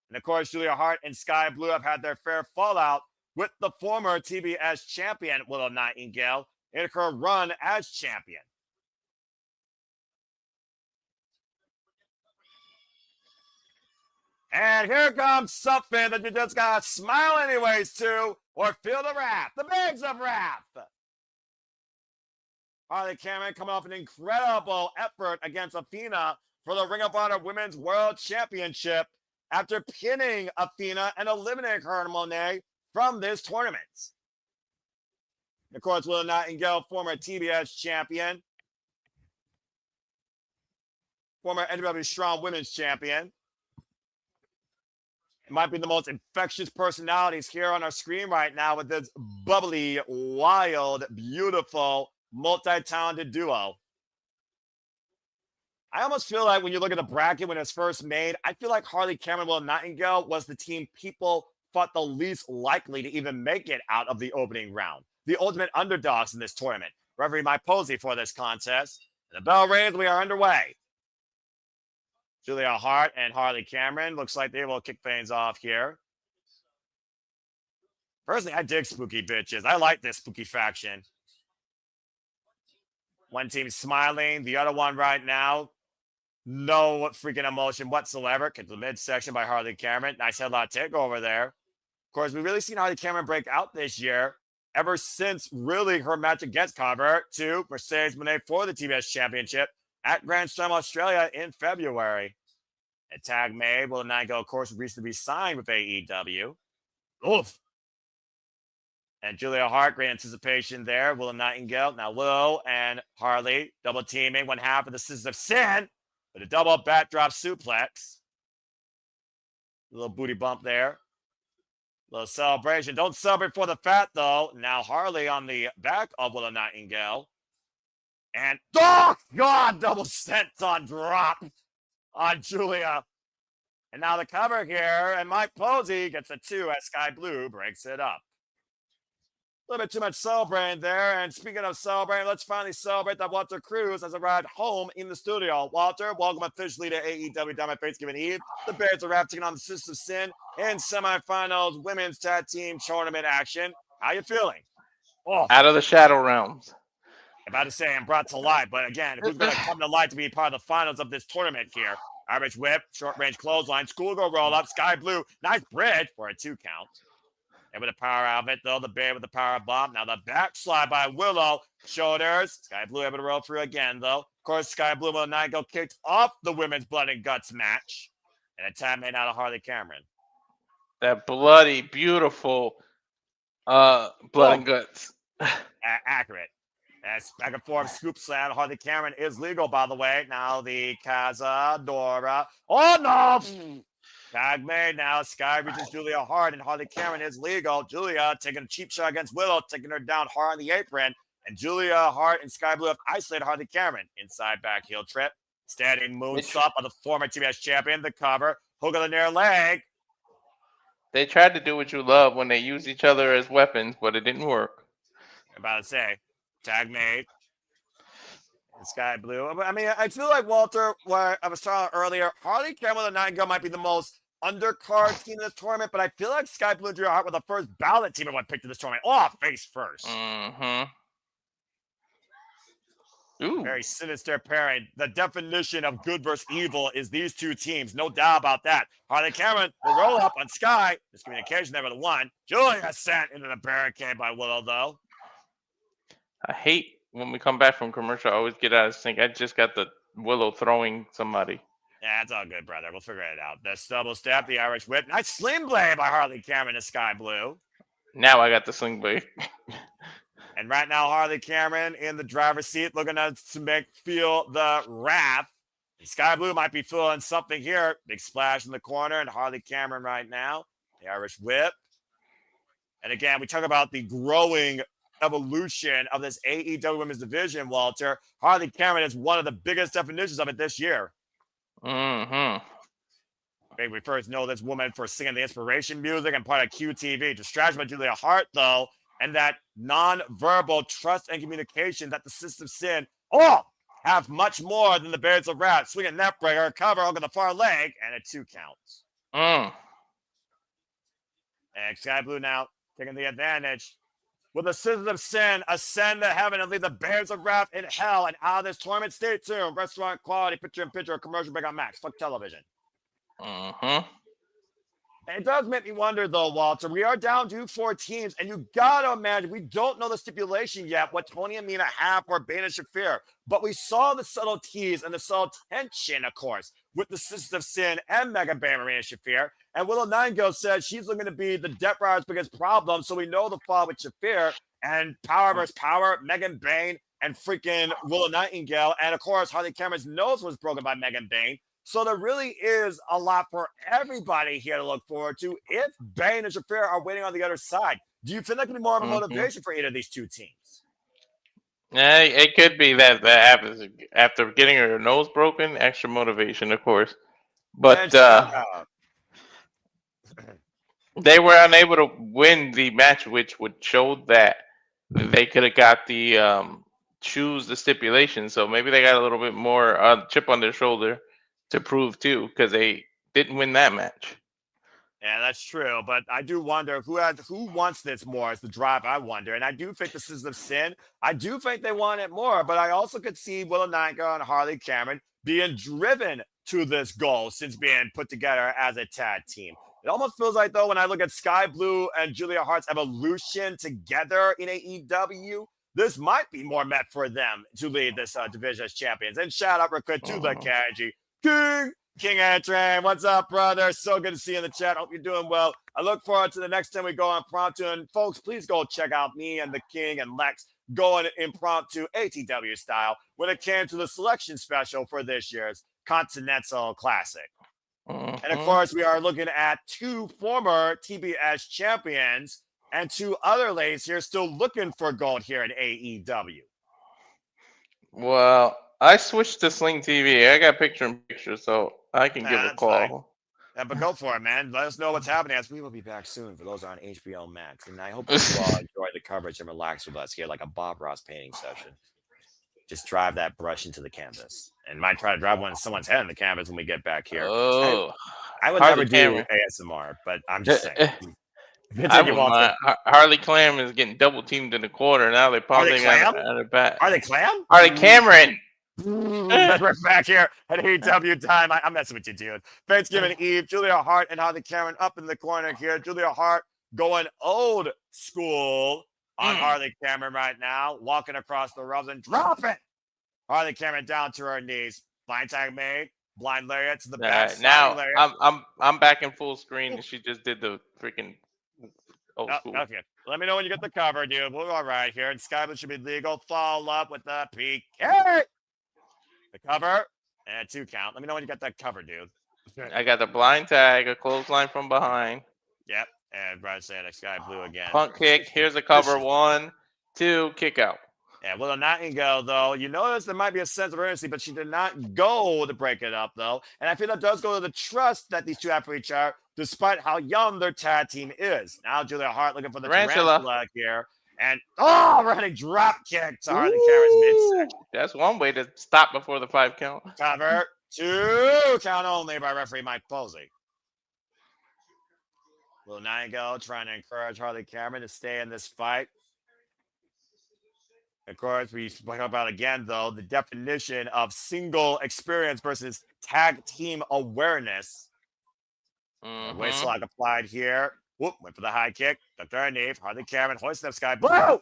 And, of course, Julia Hart and Sky Blue have had their fair fallout with the former TBS champion, Willow Nightingale, in her run as champion. And here comes something that you just got to smile anyways to or feel the wrath, the Babes of Wrath. Harley Cameron coming off an incredible effort against Athena for the Ring of Honor Women's World Championship after pinning Athena and eliminating her and Monet from this tournament. Of course, Willow Nightingale, former TBS champion, former NWA Strong Women's champion. It might be the most infectious personalities here on our screen right now with this bubbly, wild, beautiful, multi-talented duo. I almost feel like when you look at the bracket when it was first made, I feel like Harley Cameron, Willow Nightingale was the team people thought the least likely to even make it out of the opening round. The ultimate underdogs in this tournament. Referee Mike Posey for this contest. The bell rings, we are underway. Julia Hart and Harley Cameron. Looks like they will kick things off here. Personally, I dig Spooky Bitches. I like this spooky faction. One team smiling, the other one right now, no freaking emotion whatsoever. Get to the midsection by Harley Cameron. Nice headlock takeover there. Of course, we've really seen Harley Cameron break out this year ever since really her match against Carver to Mercedes Moné for the TBS Championship at Grand Slam Australia in February. A tag made. Willow Nightingale, of course, recently signed with AEW. Oof. And Julia Hart, great anticipation there. Willow Nightingale. Now Willow and Harley double teaming. One half of the Sisters of Sin with a double backdrop suplex. A little booty bump there. A little celebration. Don't celebrate for the fat, though. Now Harley on the back of Willow Nightingale. And, oh, God, double senton drop on Julia. And now the cover here. And Mike Posey gets a 2 as Sky Blue breaks it up. A little bit too much celebrating there. And speaking of celebrating, let's finally celebrate that Walter Cruz has arrived home in the studio. Walter, welcome officially to AEW Dynamite Thanksgiving Eve. The Bears are taking on the Sisters of Sin in semifinals women's tag team tournament action. How you feeling? Oh. Out of the Shadow Realms. About to say I'm brought to life, but again, who's going to come to life to be part of the finals of this tournament here? Irish whip, short range clothesline, schoolgirl roll up, Sky Blue, nice bridge for a 2 count. And with a power out of it, though, the Bear with the power bomb. Now the backslide by Willow. Shoulders. Sky Blue able to roll through again, though. Of course, Sky Blue will not go kicked off the women's Blood and Guts match. And a tag made out of Harley Cameron. That bloody, beautiful blood and guts. Accurate. As back and forth scoop slam. Harley Cameron is legal, by the way. Now the Cazadora. Oh, no! Tag made now. Sky reaches Julia Hart, and Harley Cameron is legal. Julia taking a cheap shot against Willow, taking her down hard on the apron. And Julia Hart and Sky Blue have isolated Harley Cameron. Inside back heel trip. Standing moonsault by the former TBS champion. The cover. Hook of the near leg. They tried to do what you love when they use each other as weapons, but it didn't work. I'm about to say. Tag made. And Sky Blue. I mean, I feel like, Walter, what I was talking about earlier, Harley Cameron and the Nightingale might be the most undercard team in this tournament, but I feel like Sky Blue and Julia Hart were the first ballot team everyone picked in this tournament. Oh, face first. Mm-hmm. Ooh. Very sinister pairing. The definition of good versus evil is these two teams. No doubt about that. Harley Cameron will roll up on Sky. Miscommunication there with the one. Julia sent into the barricade by Willow, though. I hate when we come back from commercial, I always get out of sync. I just got the Willow throwing somebody. Yeah, it's all good, brother. We'll figure it out. The double step, the Irish whip. Nice sling blade by Harley Cameron to Sky Blue. Now I got the sling blade. And right now, Harley Cameron in the driver's seat looking to feel the wrath. And Sky Blue might be feeling something here. Big splash in the corner, and Harley Cameron right now. The Irish whip. And again, we talk about the growing evolution of this AEW Women's Division, Walter. Harley Cameron is one of the biggest definitions of it this year. Mm-hmm. Maybe we first know this woman for singing the inspiration music and part of QTV. Distraction by Julia Hart, though, and that non-verbal trust and communication that the System of Sin have much more than the Bears of Wrath. Swinging neck breaker, cover over the far leg, and a 2 count. And Sky Blue now taking the advantage. Will the System of Sin ascend to heaven and leave the Bears of Wrath in hell and out of this tournament? Stay tuned. Restaurant quality, picture-in-picture, commercial break on Max. Fuck television. Mm-hmm. It does make me wonder, though, Walter. We are down to 4 teams, and you got to imagine we don't know the stipulation yet, what Tony and Mina have for Bane and Shafir. But we saw the subtleties and the subtle tension, of course, with the System of Sin and Mega Bane Marina Shafir. And Willow Nightingale said she's looking to be the Death Rider's biggest problem, so we know the fall with Shafir and power versus power, Megan Bane and freaking Willow Nightingale. And, of course, Harley Cameron's nose was broken by Megan Bane. So there really is a lot for everybody here to look forward to if Bane and Shafir are waiting on the other side. Do you feel that could be more of a motivation for either of these two teams? Yeah, it could be that after getting her nose broken, extra motivation, of course. But they were unable to win the match, which would show that they could have got the choose the stipulation. So maybe they got a little bit more chip on their shoulder to prove too, because they didn't win that match. Yeah, that's true. But I do wonder who wants this more as the drive, I wonder. And I do think the System of Sin, I do think they want it more, but I also could see Willow Nightingale and Harley Cameron being driven to this goal since being put together as a tag team. It almost feels like, though, when I look at Sky Blue and Julia Hart's evolution together in AEW, this might be more meant for them to lead this division as champions. And shout out real quick to the KG. King Antran, what's up, brother? So good to see you in the chat. Hope you're doing well. I look forward to the next time we go impromptu. And folks, please go check out me and the King and Lex going impromptu ATW style when it came to the selection special for this year's Continental Classic. And of course, we are looking at 2 former TBS champions and 2 other ladies here still looking for gold here in AEW. Well, I switched to Sling TV. I got picture-in-picture, so I can give a call. Yeah, but go for it, man. Let us know what's happening as we will be back soon for those on HBO Max. And I hope you all enjoy the coverage and relax with us here like a Bob Ross painting session. Just drive that brush into the canvas. And might try to drive someone's head in the canvas when we get back here. Oh, I would never do ASMR, but I'm just saying. Harley Clam is getting double teamed in the corner. Now they're pausing out of the back. Harley Clam? Harley Cameron. We're back here at AEW Time. I'm messing with you, dude. Thanksgiving Eve, Julia Hart and Harley Cameron up in the corner here. Julia Hart going old school on Harley Cameron right now, walking across the ropes and dropping Harley Cameron down to her knees. Flying tag made. Blind lariat to the back. Now Lariat. I'm back in full screen, and she just did the freaking old school. Okay. Let me know when you get the cover, dude. We're all right here. And Sky Blue should be legal. Follow up with the PK. The cover and 2 count. Let me know when you got that cover, dude. I got the blind tag, a clothesline from behind. Yep. And Brad saying Sky Blue again. Punt kick. Here's a cover. 1, 2, kick out. Yeah, Willow Nightingale, though, you notice there might be a sense of urgency, but she did not go to break it up, though. And I feel that does go to the trust that these two have for each other, despite how young their tag team is. Now Julia Hart looking for the tarantula here. And, running drop kick to Harley Cameron's midsection. That's one way to stop before the 5 count. Cover. 2 count only by referee Mike Posey. Willow Nightingale trying to encourage Harley Cameron to stay in this fight. Of course, we spoke about again, though, the definition of single experience versus tag team awareness. Waist lock applied here. Whoop, went for the high kick. The third knee. Harley Cameron hoisting up Sky Blue. Ow!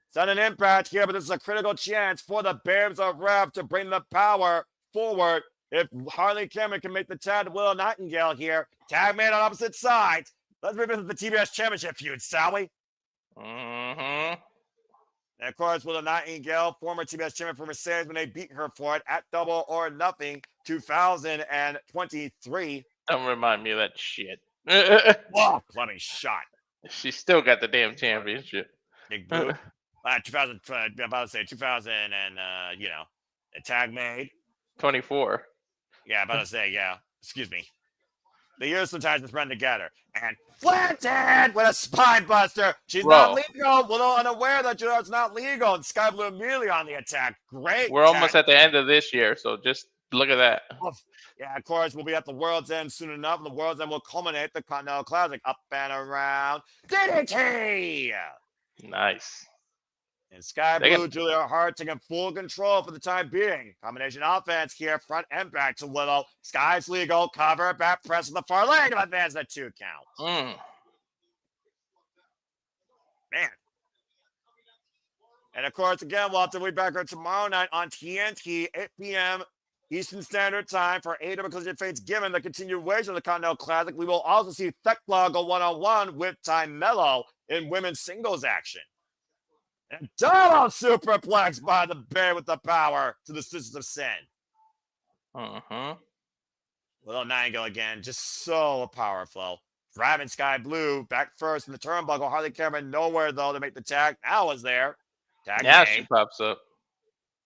It's not an impact here, but this is a critical chance for the Babes of Rev to bring the power forward. If Harley Cameron can make the tag to Willow Nightingale here, tag made on opposite sides. Let's revisit the TBS Championship feud, shall we? And of course, Willow Nightingale, former TBS champion for Mercedes, when they beat her for it at Double or Nothing 2023. Don't remind me of that shit. Whoa, bloody shot. She still got the damn championship. Big boot. 2000, I'm about to say 2000 and, a tag made. 24. Yeah, about to say, yeah. Excuse me. The years sometimes just run together. And planted with a spine buster. She's not legal. Willow unaware that it's not legal. And Sky Blue immediately on the attack. Great. We're almost at the end of this year, so just look at that. Yeah, of course, we'll be at the World's End soon enough. And the World's End will culminate the Continental Classic. Up and around. DDT! Nice. And Sky Blue, Julia Hart taking full control for the time being. Combination offense here, front and back to Willow. Sky's legal, cover, back press with the far leg to advance that 2 count. Man. And of course, again, we'll have to be back here tomorrow night on TNT, 8 p.m. Eastern Standard Time for AEW Collision Fates. Given the continuation of the Continental Classic, we will also see Thekla go one-on-one with Ty Mello in women's singles action. And double superplex by the Bear with the power to the Sisters of Sin. Willow Nightingale again, just so powerful. Driving Sky Blue back first in the turnbuckle. Harley Cameron nowhere, though, to make the tag. Now is there. Tag she pops up.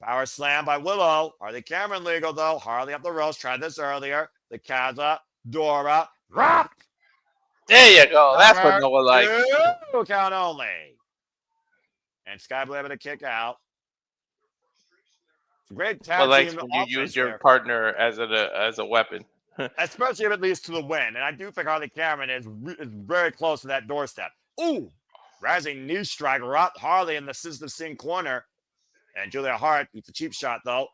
Power slam by Willow. Harley Cameron legal, though. Harley up the ropes. Tried this earlier. The Kaza, Dora, drop. There you go. That's what Noah likes. 2 count only. And Sky Blue able to kick out. It's a great tag team. When you use your partner as a weapon. Especially if it leads to the win. And I do think Harley Cameron is very close to that doorstep. Ooh! Rising knee strike. Harley in the Sisters of Sin corner. And Julia Hart eats a cheap shot, though.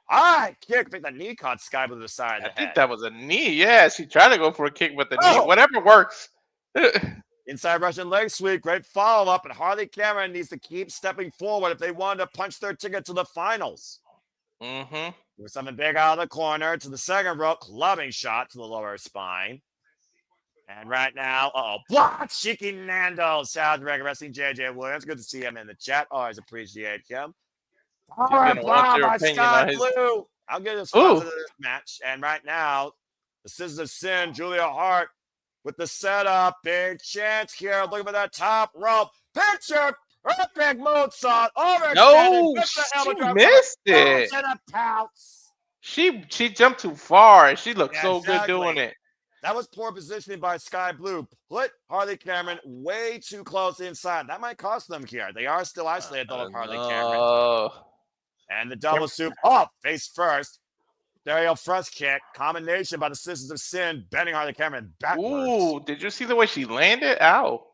Kick. I think the knee caught Sky Blue to the side of the head. I think that was a knee. Yeah, she tried to go for a kick, but the knee, whatever works. Inside Russian leg sweep, great follow-up, and Harley Cameron needs to keep stepping forward if they want to punch their ticket to the finals. With something big out of the corner to the second rope, clubbing shot to the lower spine. And right now, block Cheeky Nando, South Dragon Wrestling, JJ Williams. Good to see him in the chat. Always appreciate him. Power bomb by Sky Blue. I'll get his thoughts into this match. And right now, the Sisters of Sin, Julia Hart, with the setup, big chance here. Looking for that top rope. Picture perfect moonsault. No, she missed it. She jumped too far, and she looked so good doing it. That was poor positioning by Sky Blue. Put Harley Cameron way too close inside. That might cost them here. They are still isolated, though, with Harley Cameron. And the double soup face first. Stereo thrust kick, combination by the Sisters of Sin, bending Harley Cameron backwards. Ooh, did you see the way she landed? Ow.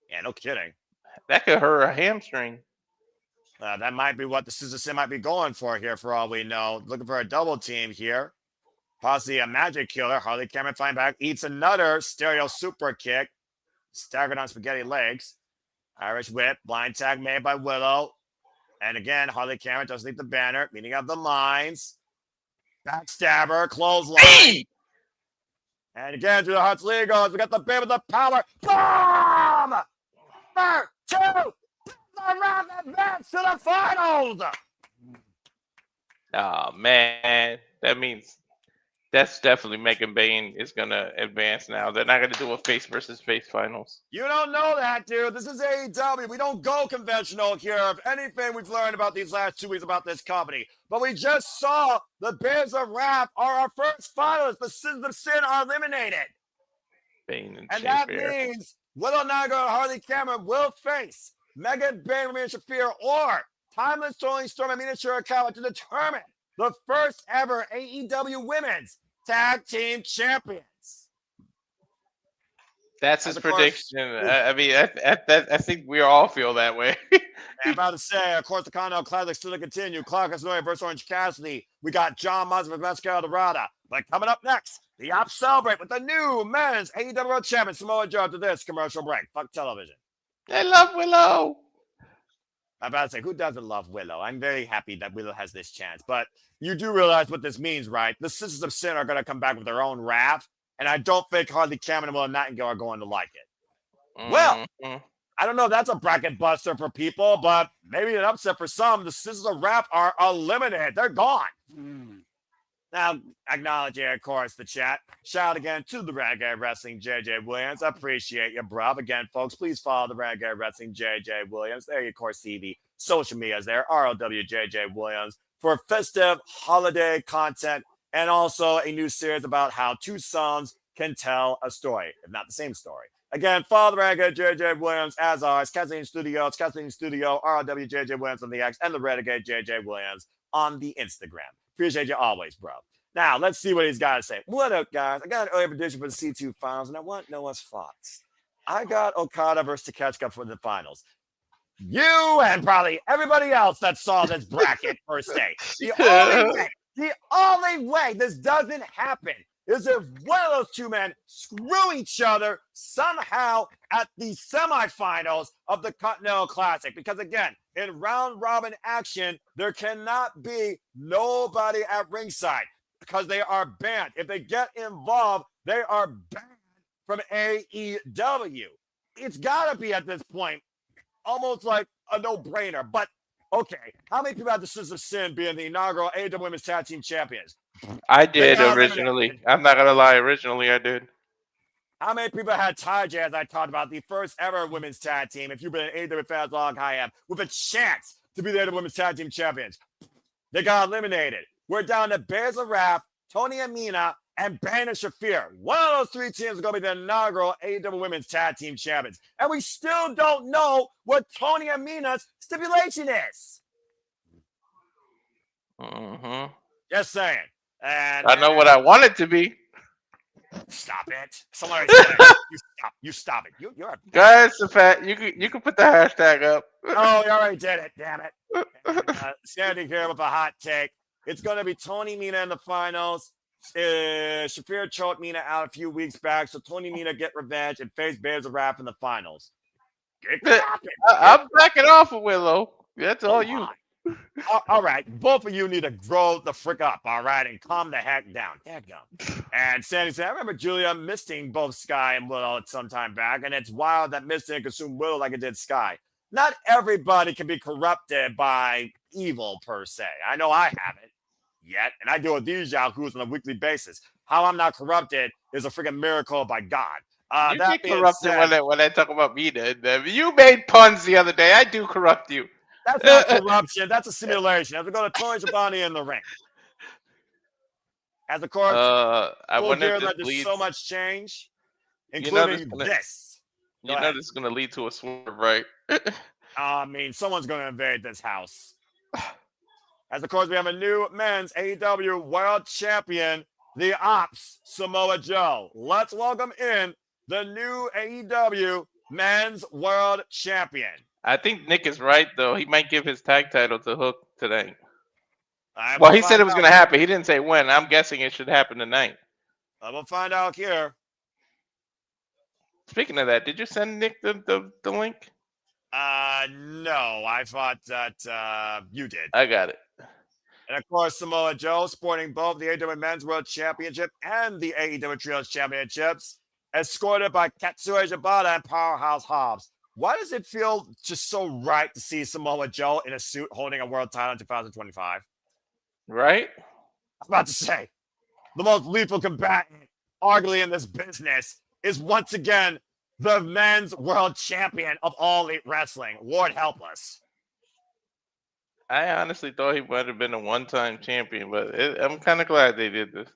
Yeah, no kidding. That could hurt her hamstring. That might be what the Sisters of Sin might be going for here, for all we know. Looking for a double team here. Possibly a magic killer. Harley Cameron flying back, eats another stereo super kick. Staggered on spaghetti legs. Irish whip, blind tag made by Willow. And again, Harley Cameron does leave the banner, meeting of the minds. Backstabber, clothesline. Hey! And again, through the Hearts League goes. We got the bit with the power. Bomb! 3, 2, the round advance to the finals. Oh man, that means that's definitely Megan Bane is gonna advance now. They're not gonna do a face versus face finals. You don't know that, dude. This is AEW. We don't go conventional here. If anything, we've learned about these last 2 weeks about this company. But we just saw the Bears of Wrath are our first finalists. The Sins of Sin are eliminated. Bane And that means Willow Niagara and Harley Cameron will face Megan Bane, Ramina Shafir, or Timeless Totally Storm and Mina Shirakawa to determine the first ever AEW Women's Tag Team Champions. That's his prediction. I mean, I think we all feel that way. I'm about to say, of course, the Continental Classic still to continue. Clark Casanova versus Orange Cassidy. We got John Moss versus Mascara Dorada. But coming up next, the Ops celebrate with the new men's AEW World Champion Samoa Joe after this commercial break. Fuck television. I love Willow. I'm about to say, who doesn't love Willow? I'm very happy that Willow has this chance. But you do realize what this means, right? The Sisters of Sin are going to come back with their own wrath. And I don't think Harley Cameron and Willow Nightingale are going to like it. Well, I don't know if that's a bracket buster for people, but maybe an upset for some. The Sisters of Wrath are eliminated. They're gone. Now, acknowledge here, of course, the chat. Shout out again to the Renegade Wrestling JJ Williams. I appreciate you, bruv. Again, folks, please follow the Renegade Wrestling JJ Williams. There you, of course, see the social medias there. ROWJJ Williams for festive holiday content and also a new series about how two sons can tell a story, if not the same story. Again, follow the Renegade JJ Williams as always. Casting Studio, it's Casting Studio, ROWJJ Williams on the X, and the Renegade JJ Williams on the Instagram. Appreciate you always, bro. Now, let's see what he's got to say. What up, guys? I got an early prediction for the C2 finals, and I want Noah's thoughts. I got Okada versus Takeshita for the finals. You and probably everybody else that saw this bracket, per se. The only way this doesn't happen is if one of those two men screw each other somehow at the semifinals of the Continental Classic. Because again, in round robin action, there cannot be nobody at ringside because they are banned. If they get involved, they are banned from AEW. It's got to be at this point almost like a no-brainer. But okay, how many people had the Sisters of Sin being the inaugural AEW Women's Tag Team Champions? I did originally. I'm not gonna lie. Originally, I did. How many people had Taiji, as I talked about, the first ever women's tag team, if you've been an AEW fan as long as I have, with a chance to be the AEW Women's Tag Team Champions? They got eliminated. We're down to Bears of Wrath, Tony Amina, and Bane and Shafir. One of those three teams is going to be the inaugural AEW Women's Tag Team Champions. And we still don't know what Tony Amina's stipulation is. Just saying. And I know what I want it to be. Stop it. Someone already said it. You stop it. You're a Guys, the fact you can put the hashtag up. Oh, you already did it. Damn it. And, standing here with a hot take. It's going to be Tony Mina in the finals. Shafir choked Mina out a few weeks back, so Tony Mina get revenge and face Bears of Wrath in the finals. I'm backing off of Willow. That's all you. All right, both of you need to grow the frick up, all right, and calm the heck down. Dadgum. And Sandy said, I remember Julia misting both Sky and Willow at some time back, and it's wild that misting consumed Willow like it did Sky. Not everybody can be corrupted by evil, per se. I know I haven't yet, and I deal with these yahoos on a weekly basis. How I'm not corrupted is a freaking miracle by God. You get corrupted when I talk about Mina. You made puns the other day. I do corrupt you. That's not corruption. That's a simulation. I have to go to Tony Schiavone in the ring. As of course, I wonder if there's so much change, including this. You know this is going to lead to a swerve, right? I mean, someone's going to invade this house. As of course, we have a new men's AEW World Champion, the Ops, Samoa Joe. Let's welcome in the new AEW Men's World Champion. I think Nick is right, though. He might give his tag title to Hook today. Well, he said it was going to happen. He didn't say when. I'm guessing it should happen tonight. I will find out here. Speaking of that, did you send Nick the link? No. I thought that you did. I got it. And of course, Samoa Joe sporting both the AEW Men's World Championship and the AEW Trios Championships, escorted by Katsuya Shibata and Powerhouse Hobbs. Why does it feel just so right to see Samoa Joe in a suit holding a world title in 2025? Right? I was about to say, the most lethal combatant, arguably in this business, is once again the men's world champion of All Elite Wrestling. Lord help us. I honestly thought he might have been a one-time champion, but I'm kind of glad they did this.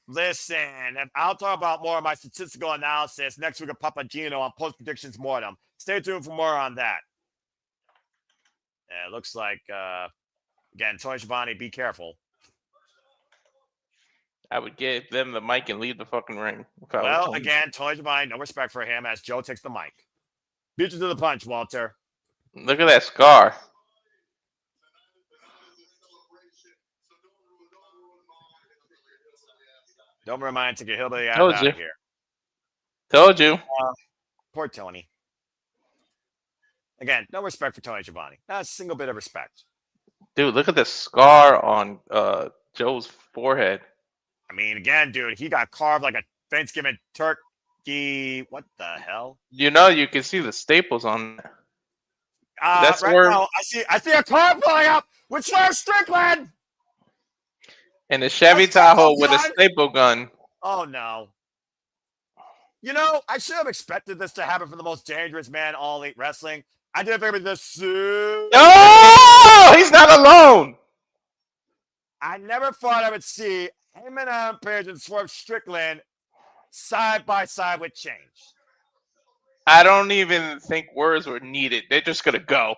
Listen, I'll talk about more of my statistical analysis next week of Papagino on Post Predictions Mortem. Stay tuned for more on that. Yeah, it looks like, again, Tony Schiavone, be careful. I would give them the mic and leave the fucking ring. If I was Well, Tony. again, Tony Schiavone, no respect for him as Joe takes the mic. Beat you to the punch, Walter. Look at that scar. Don't remind to get Hillbilly out Told of you. here. Told you. Poor Tony. Again, no respect for Tony Schiavone. Not a single bit of respect. Dude, look at the scar on Joe's forehead. I mean, again, dude, he got carved like a Thanksgiving turkey. What the hell? You know, you can see the staples on there. That's right where- now, I see a car pulling up with Swerve Strickland. And the Chevy That's Tahoe Tahoe with a gun? staple gun. Oh no. You know, I should have expected this to happen from the most dangerous man in All Elite Wrestling. I didn't think it was this soon. Oh, he's not alone. I never thought I would see Heyman Adam Page and Swerve Strickland side by side with change. I don't even think words were needed. They're just gonna go.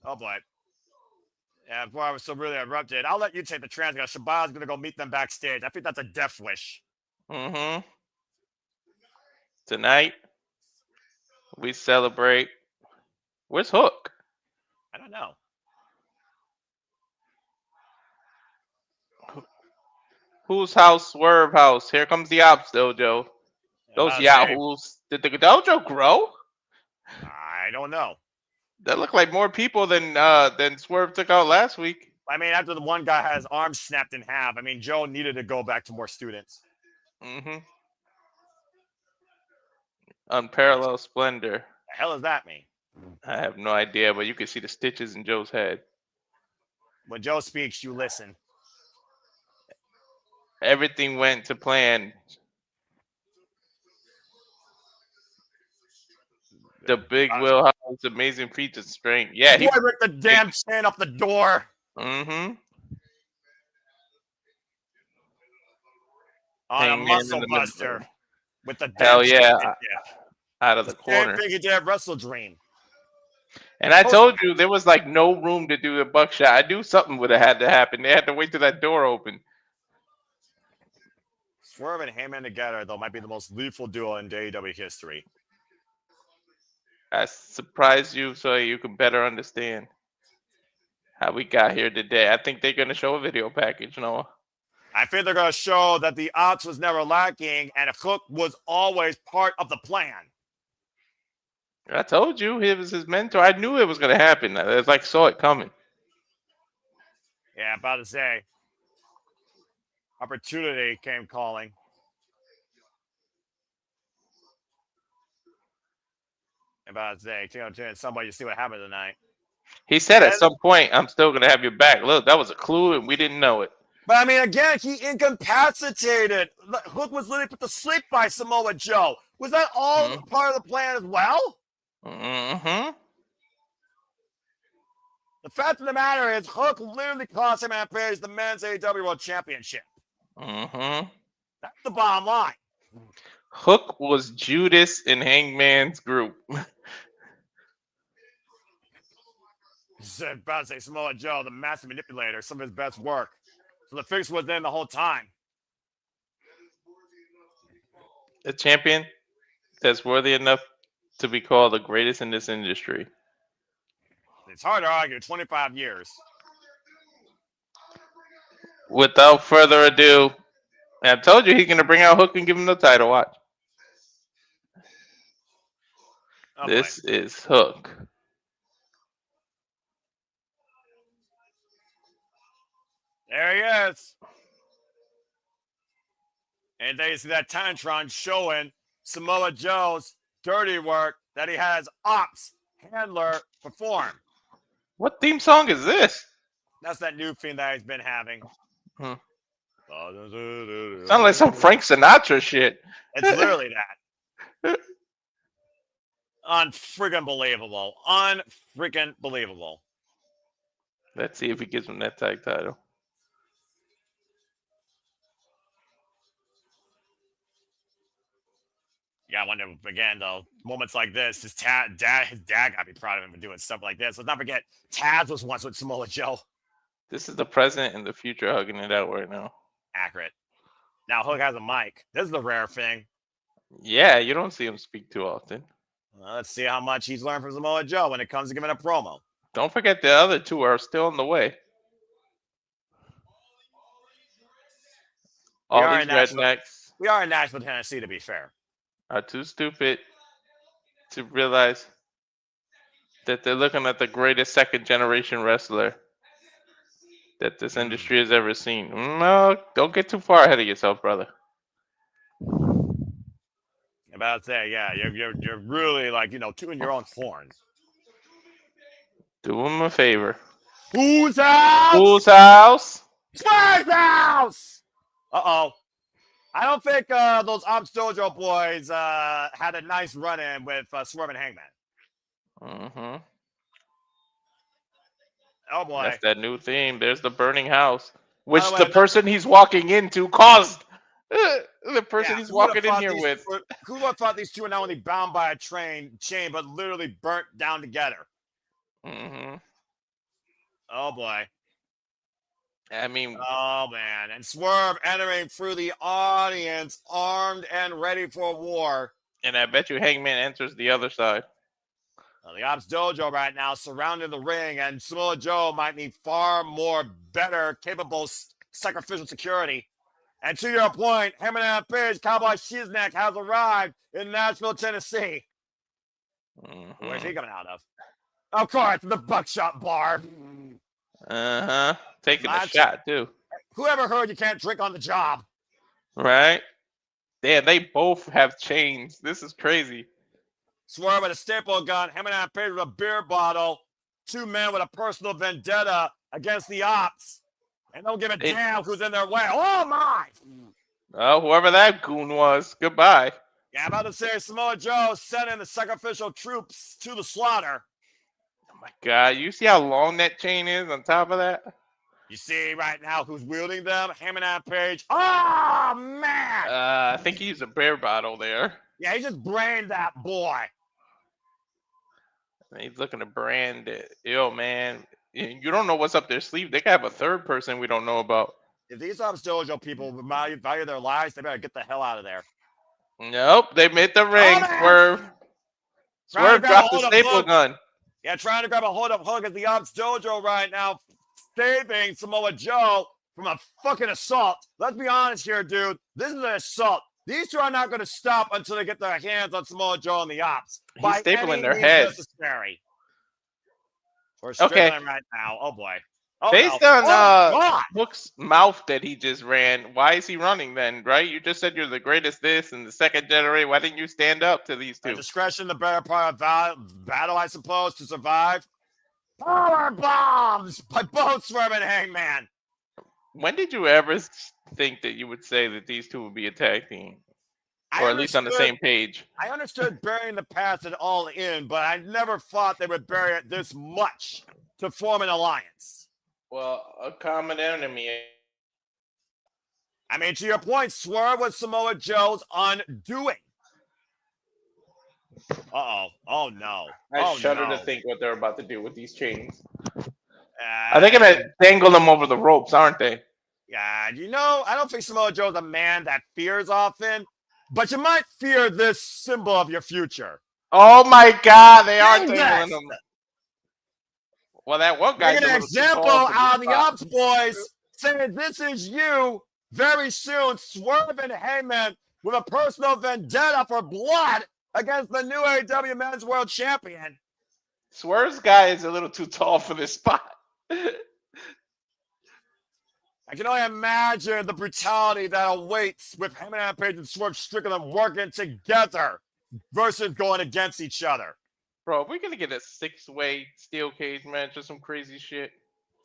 Oh boy. Yeah, before I was so really erupted, I'll let you take the transfer. Shabazz gonna go meet them backstage. I think that's a death wish. Mm-hmm. Tonight, we celebrate. Where's Hook? I don't know. Whose house? Swerve house. Here comes the Ops Dojo. Those yahoos. Did the dojo grow? I don't know. That looked like more people than Swerve took out last week. I mean, after the one guy had his arm snapped in half, I mean, Joe needed to go back to more students. Mm-hmm. Unparalleled splendor. The hell does that mean? I have no idea, but you can see the stitches in Joe's head. When Joe speaks, you listen. Everything went to plan. The big Will Hobbs, amazing feats of strength. Yeah, he Boy ripped the damn chain off the door. Mm-hmm. On a Hangman muscle in the buster middle. with the Hell damn yeah. championship. Out of the Can't corner. think he did at Wrestle Dream. And I told you there was like no room to do the buckshot. I knew something would have had to happen. They had to wait till that door opened. Swerve and Heyman together, though, might be the most lethal duo in AEW history. I surprised you so you can better understand how we got here today. I think they're going to show a video package, Noah. I think they're going to show that the odds was never lacking and Hook was always part of the plan. I told you he was his mentor. I knew it was going to happen. I like saw it coming. Yeah, about to say. Opportunity came calling. About to say, somebody to see what happened tonight. He said at some point, I'm still going to have your back. Look, that was a clue and we didn't know it. But I mean, again, he incapacitated. Hook was literally put to sleep by Samoa Joe. Was that all part of the plan as well? Mm-hmm. The fact of the matter is, Hook literally cost him and Page the men's AEW World Championship. Mm-hmm. That's the bottom line. Hook was Judas in Hangman's group. About to say Samoa Joe, the master manipulator, some of his best work. So the fix was in the whole time. A champion that's worthy enough to be called the greatest in this industry. It's hard to argue. 25 years. Without further ado, I told you he's going to bring out Hook and give him the title. Watch. Oh, this is Hook. There he is. And there you see that Tantron showing Samoa Joe's dirty work that he has Ops Handler perform. What theme song is this? That's that new theme that he's been having. Hmm. Sound like some Frank Sinatra shit. It's literally that. Unfreaking believable. Unfreaking believable. Let's see if he gives him that tag title. Yeah, I wonder again though. Moments like this, his dad gotta be proud of him for doing stuff like this. Let's not forget, Taz was once with Samoa Joe. This is the present and the future hugging it out right now. Accurate. Now Hook has a mic. This is the rare thing. Yeah, you don't see him speak too often. Well, let's see how much he's learned from Samoa Joe when it comes to giving a promo. Don't forget the other two are still in the way. All these rednecks We are in Nashville, Tennessee, to be fair. are too stupid to realize that they're looking at the greatest second generation wrestler that this industry has ever seen. No, don't get too far ahead of yourself, brother. About to say, yeah, you're really like, tooting your own horns. Do him a favor. Whose house? Whose house? Swerve's house! Uh-oh. I don't think those Ops Dojo boys had a nice run-in with Swerve and Hangman. Mm-hmm. Oh, boy. That's that new theme. There's the burning house, which way, the person he's walking into caused. The person he's walking in here with. Who would have thought these two are not only bound by a chain, but literally burnt down together? Mm-hmm. Oh, boy. I mean, oh, man. And Swerve entering through the audience, armed and ready for war. And I bet you Hangman enters the other side. Well, the Ops Dojo right now surrounding the ring, and Samoa Joe might need far more better, capable sacrificial security. And to your point, Hangman Page, Cowboy Shiznek has arrived in Nashville, Tennessee. Mm-hmm. Where's he coming out of? Of course, the Buckshot Bar. Uh-huh. Taking a shot, too. Whoever heard you can't drink on the job? Right? Yeah, they both have chains. This is crazy. Swerve with a staple gun, Hangman Page with a beer bottle, two men with a personal vendetta against the Ops. And don't give a damn who's in their way. Oh, my! Oh, whoever that goon was, goodbye. Yeah, I'm about to say Samoa Joe sending the sacrificial troops to the slaughter. Oh, my God. You see how long that chain is on top of that? You see right now who's wielding them? Hangman Page. Oh, man! I think he used a beer bottle there. Yeah, he just brained that boy. He's looking to brand it. Yo, man. You don't know what's up their sleeve. They could have a third person we don't know about. If these Ops Dojo people value their lives, they better get the hell out of there. Nope, they made the ring. Swerve dropped the staple gun. Yeah, trying to grab a hold of Hook at the Ops Dojo right now, saving Samoa Joe from a fucking assault. Let's be honest here, dude. This is an assault. These two are not going to stop until they get their hands on Samoa Joe and the Ops. He's stapling their heads. Necessary. We're stapling right now. Oh, boy. Oh, based on Hook's mouth that he just ran, why is he running then, right? You just said you're the greatest this and the second generation. Why didn't you stand up to these two? Discretion, the better part of battle, I suppose, to survive. Power bombs by both Swerve and Hangman. When did you ever think that you would say that these two would be a tag team? Or at least on the same page? I understood burying the past and all in, but I never thought they would bury it this much to form an alliance. Well, a common enemy. I mean, to your point, Swerve was Samoa Joe's undoing. Uh-oh. Oh, no. I shudder to think what they're about to do with these chains. Are they going to dangle them over the ropes, aren't they? Yeah, I don't think Samoa Joe's a man that fears often, but you might fear this symbol of your future. Oh, my God. They are dangling them. Well, that one guy. An example out of the Ops boys saying this is you very soon. Swerve and Heyman with a personal vendetta for blood against the new AEW Men's World Champion. Swerve's guy is a little too tall for this spot. I I can only imagine the brutality that awaits with Hangman Page and Swerve Strickland working together versus going against each other. Bro, we're gonna get a 6-way steel cage match or some crazy shit.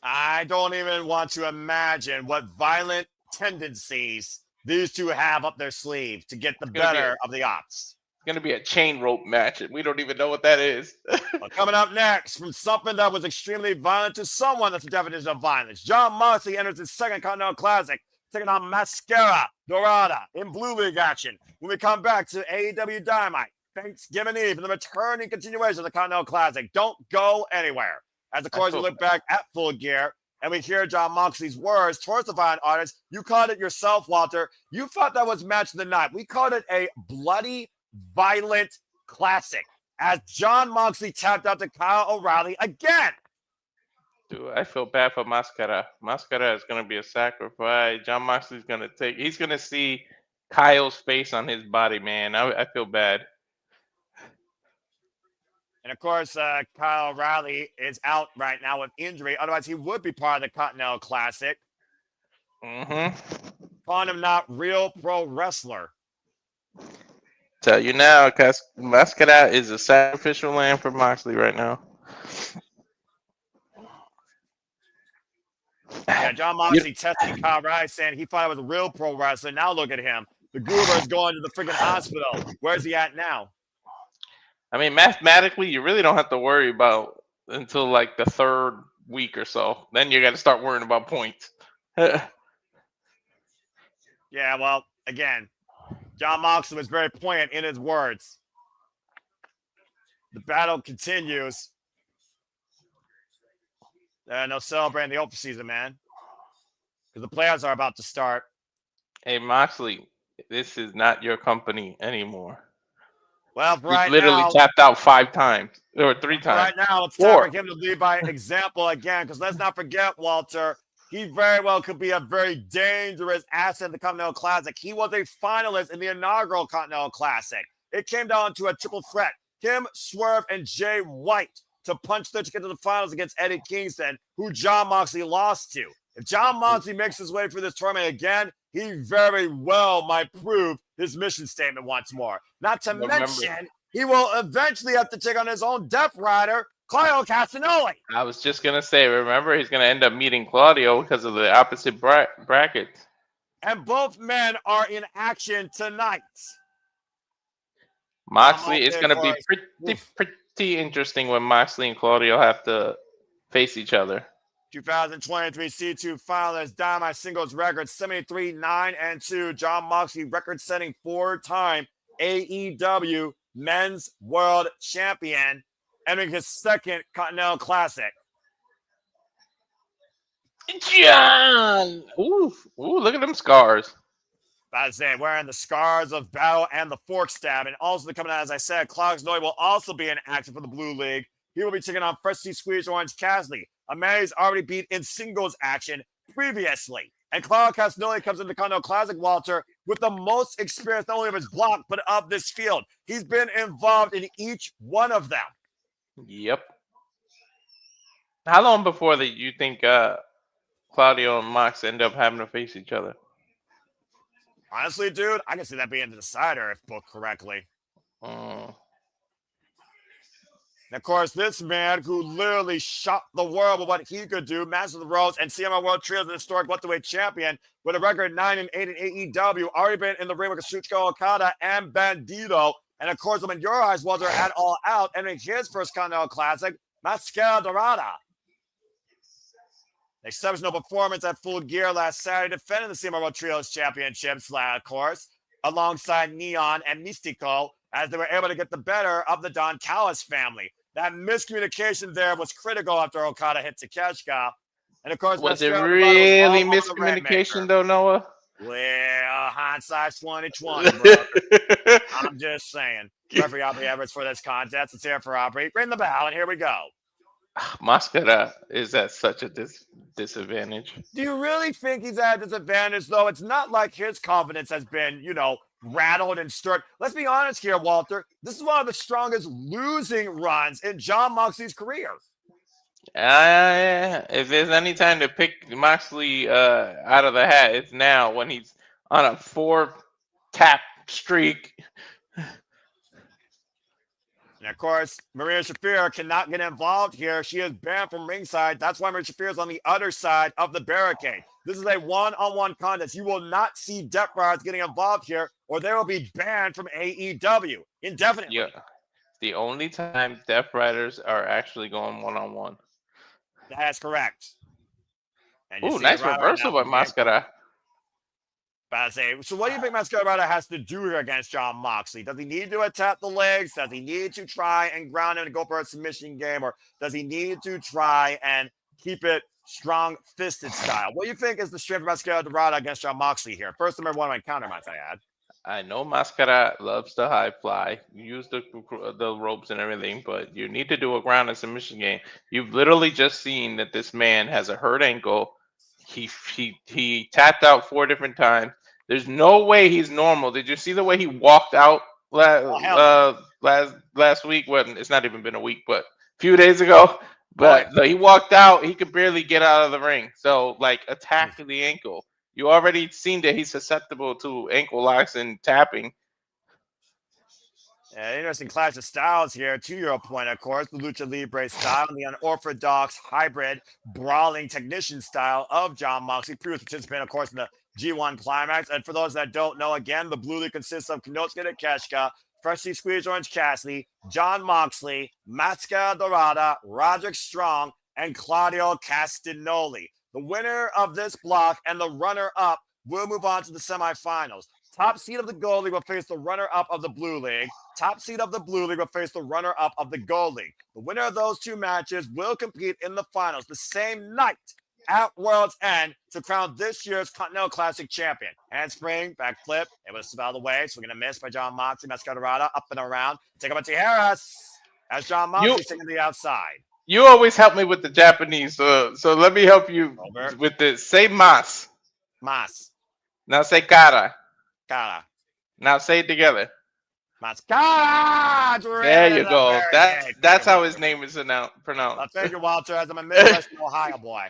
I don't even want to imagine what violent tendencies these two have up their sleeve to get the better of the odds. It's gonna be a chain rope match, and we don't even know what that is. Well, coming up next, from something that was extremely violent to someone that's the definition of violence, Jon Moxley enters his second Continental Classic, taking on Mascara Dorada in Blue League action. When we come back to AEW Dynamite, Thanksgiving Eve, and the return and continuation of the Continental Classic. Don't go anywhere. As of course, we look back at Full Gear, and we hear Jon Moxley's words towards the violent artist. You called it yourself, Walter. You thought that was match of the night. We called it a bloody, violent classic. As Jon Moxley tapped out to Kyle O'Reilly again. Dude, I feel bad for Mascara. Mascara is going to be a sacrifice. Jon Moxley's going to he's going to see Kyle's face on his body, man. I feel bad. And of course, Kyle O'Reilly is out right now with injury. Otherwise, he would be part of the Continental Classic. Calling him not real pro wrestler. Tell you now, Mascara is a sacrificial lamb for Moxley right now. Yeah, Jon Moxley testing Kyle O'Reilly, saying he thought it was a real pro wrestler. Now look at him. The goober is going to the freaking hospital. Where's he at now? I mean, mathematically, you really don't have to worry about until like the third week or so. Then you got to start worrying about points. Yeah, well, again, Jon Moxley was very poignant in his words. The battle continues. No celebrating the open season, man. Because the playoffs are about to start. Hey, Moxley, this is not your company anymore. Well, He's literally tapped out 5 times or 3 times. Right now, it's time for him to lead by example again. Because let's not forget, Walter, he very well could be a very dangerous asset in the Continental Classic. He was a finalist in the inaugural Continental Classic. It came down to a triple threat. Him, Swerve, and Jay White to punch through to get to the finals against Eddie Kingston, who Jon Moxley lost to. If Jon Moxley makes his way through this tournament again, he very well might prove his mission statement once more. Not to mention, he will eventually have to take on his own Death Rider, Claudio Castagnoli. I was just going to say, remember, he's going to end up meeting Claudio because of the opposite brackets. And both men are in action tonight. Moxley is going to be pretty interesting when Moxley and Claudio have to face each other. 2023 C2 finalist, Dynamite singles record 73-9-2. Jon Moxley, record-setting 4-time AEW Men's World Champion, entering his second Continental Classic. John! Ooh, look at them scars. I say, wearing the scars of battle and the fork stab. And also coming out, as I said, Castagnoli will also be in action for the Blue League. He will be taking on freshly squeezed Orange Cassidy, a man he's already beat in singles action previously. And Claudio Castagnoli comes into the Continental Classic, Walter, with the most experience, not only of his block, but of this field. He's been involved in each one of them. Yep. How long before that you think Claudio and Mox end up having to face each other? Honestly, dude, I can see that being the decider if booked correctly. And of course, this man who literally shocked the world with what he could do, Master of the Ropes and CMR World Trios and historic welterweight champion with a record 9-8 in AEW, already been in the ring with Kazuchika Okada and Bandito. And of course, I'm in your eyes, Walter, at All Out, entering his first Continental Classic, Mascara Dorada. Exceptional performance at Full Gear last Saturday, defending the CMR World Trios Championships, of course, alongside Neon and Mystico, as they were able to get the better of the Don Callis family. That miscommunication there was critical after Okada hit Takeshita. And of course, was it really miscommunication though, Noah? Well, hindsight 2020, brother. I'm just saying. Referee Aubrey Everett for this contest. It's here for Aubrey. Ring the bell, and here we go. Mascara is at such a disadvantage. Do you really think he's at a disadvantage, though? It's not like his confidence has been, rattled and stirred. Let's be honest here, Walter. This is one of the strongest losing runs in Jon Moxley's career. If there's any time to pick Moxley out of the hat, it's now when he's on a 4-tap streak. And of course, Maria Shafir cannot get involved here. She is banned from ringside. That's why Maria Shafir is on the other side of the barricade. This is a one-on-one contest. You will not see Death Riders getting involved here, or they will be banned from AEW indefinitely. Yeah, the only time Death Riders are actually going one-on-one. That is correct. And you Ooh, see nice it right reversal now. by Mascara. But I say, so what do you think Mascara has to do here against Jon Moxley? Does he need to attack the legs? Does he need to try and ground him and go for a submission game? Or does he need to try and keep it strong-fisted style? What do you think is the strength of Mascara against Jon Moxley here? First number one encounter, might I add. I know Mascara loves the high fly, use the ropes and everything, but you need to do a ground and submission game. You've literally just seen that this man has a hurt ankle. He tapped out 4 different times. There's no way he's normal. Did you see the way he walked out last week? Well, it's not even been a week, but a few days ago. But he walked out. He could barely get out of the ring. So, like, attack the ankle. You already seen that he's susceptible to ankle locks and tapping. Interesting clash of styles here. To your point, of course, the Lucha Libre style and the unorthodox hybrid brawling technician style of Jon Moxley. Previous participant, of course, in the G1 Climax. And for those that don't know, again, the Blue League consists of Konosuke Takeshita, Freshly Squeezed Orange Cassidy, Jon Moxley, Mascara Dorada, Roderick Strong, and Claudio Castagnoli. The winner of this block and the runner-up will move on to the semifinals. Top seed of the Gold League will face the runner-up of the Blue League. Top seed of the Blue League will face the runner-up of the Gold League. The winner of those 2 matches will compete in the finals the same night at World's End to crown this year's Continental Classic champion. Handspring, backflip, it was out of the way, so we're going to miss by Jon Moxley. Mascara up and around. Take up to Harris as Jon Moxley sitting to the outside. You always help me with the Japanese, so let me help you with the say mas. Mas. Now say cara. Cara. Now say it together. Mascara! There you go. That's how his name is pronounced. Thank you, Walter, as I'm a Midwestern Ohio boy.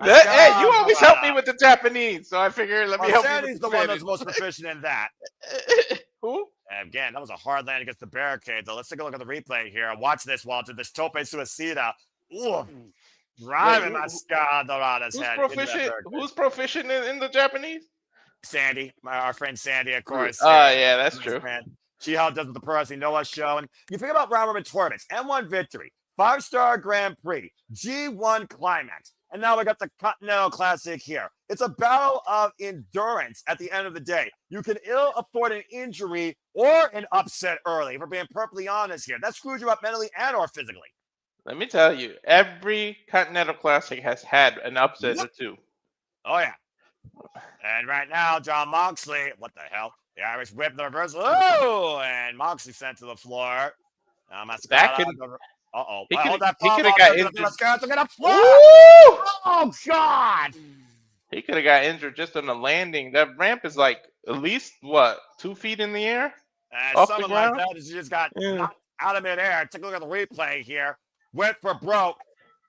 Hey, you always help me with the Japanese, so I figured let me help you. Sandy's the one that's most proficient in that. Who? And again, that was a hard land against the barricade, though. Let's take a look at the replay here. Watch this, Walter. This tope suicida. Ooh. Driving Mascara Dorada's head. Who's proficient in the Japanese? Sandy, our friend Sandy, of course. Yeah, that's true. She helped us with the Pro Wrestling Noah show. And you think about round robin tournaments, M1 victory, 5-star Grand Prix, G1 Climax, and now we got the Continental Classic here. It's a battle of endurance at the end of the day. You can ill afford an injury or an upset early, if we're being perfectly honest here. That screws you up mentally and or physically. Let me tell you, every Continental Classic has had an upset or 2. Oh, yeah. And right now, Jon Moxley, what the hell? The Irish whip, the reversal. Oh, and Moxley sent to the floor. Uh-oh. He could have got injured. Oh, God. He could have got injured just on the landing. That ramp is like at least, 2 feet in the air? Something like that. He just got knocked out of midair. Take a look at the replay here. Went for broke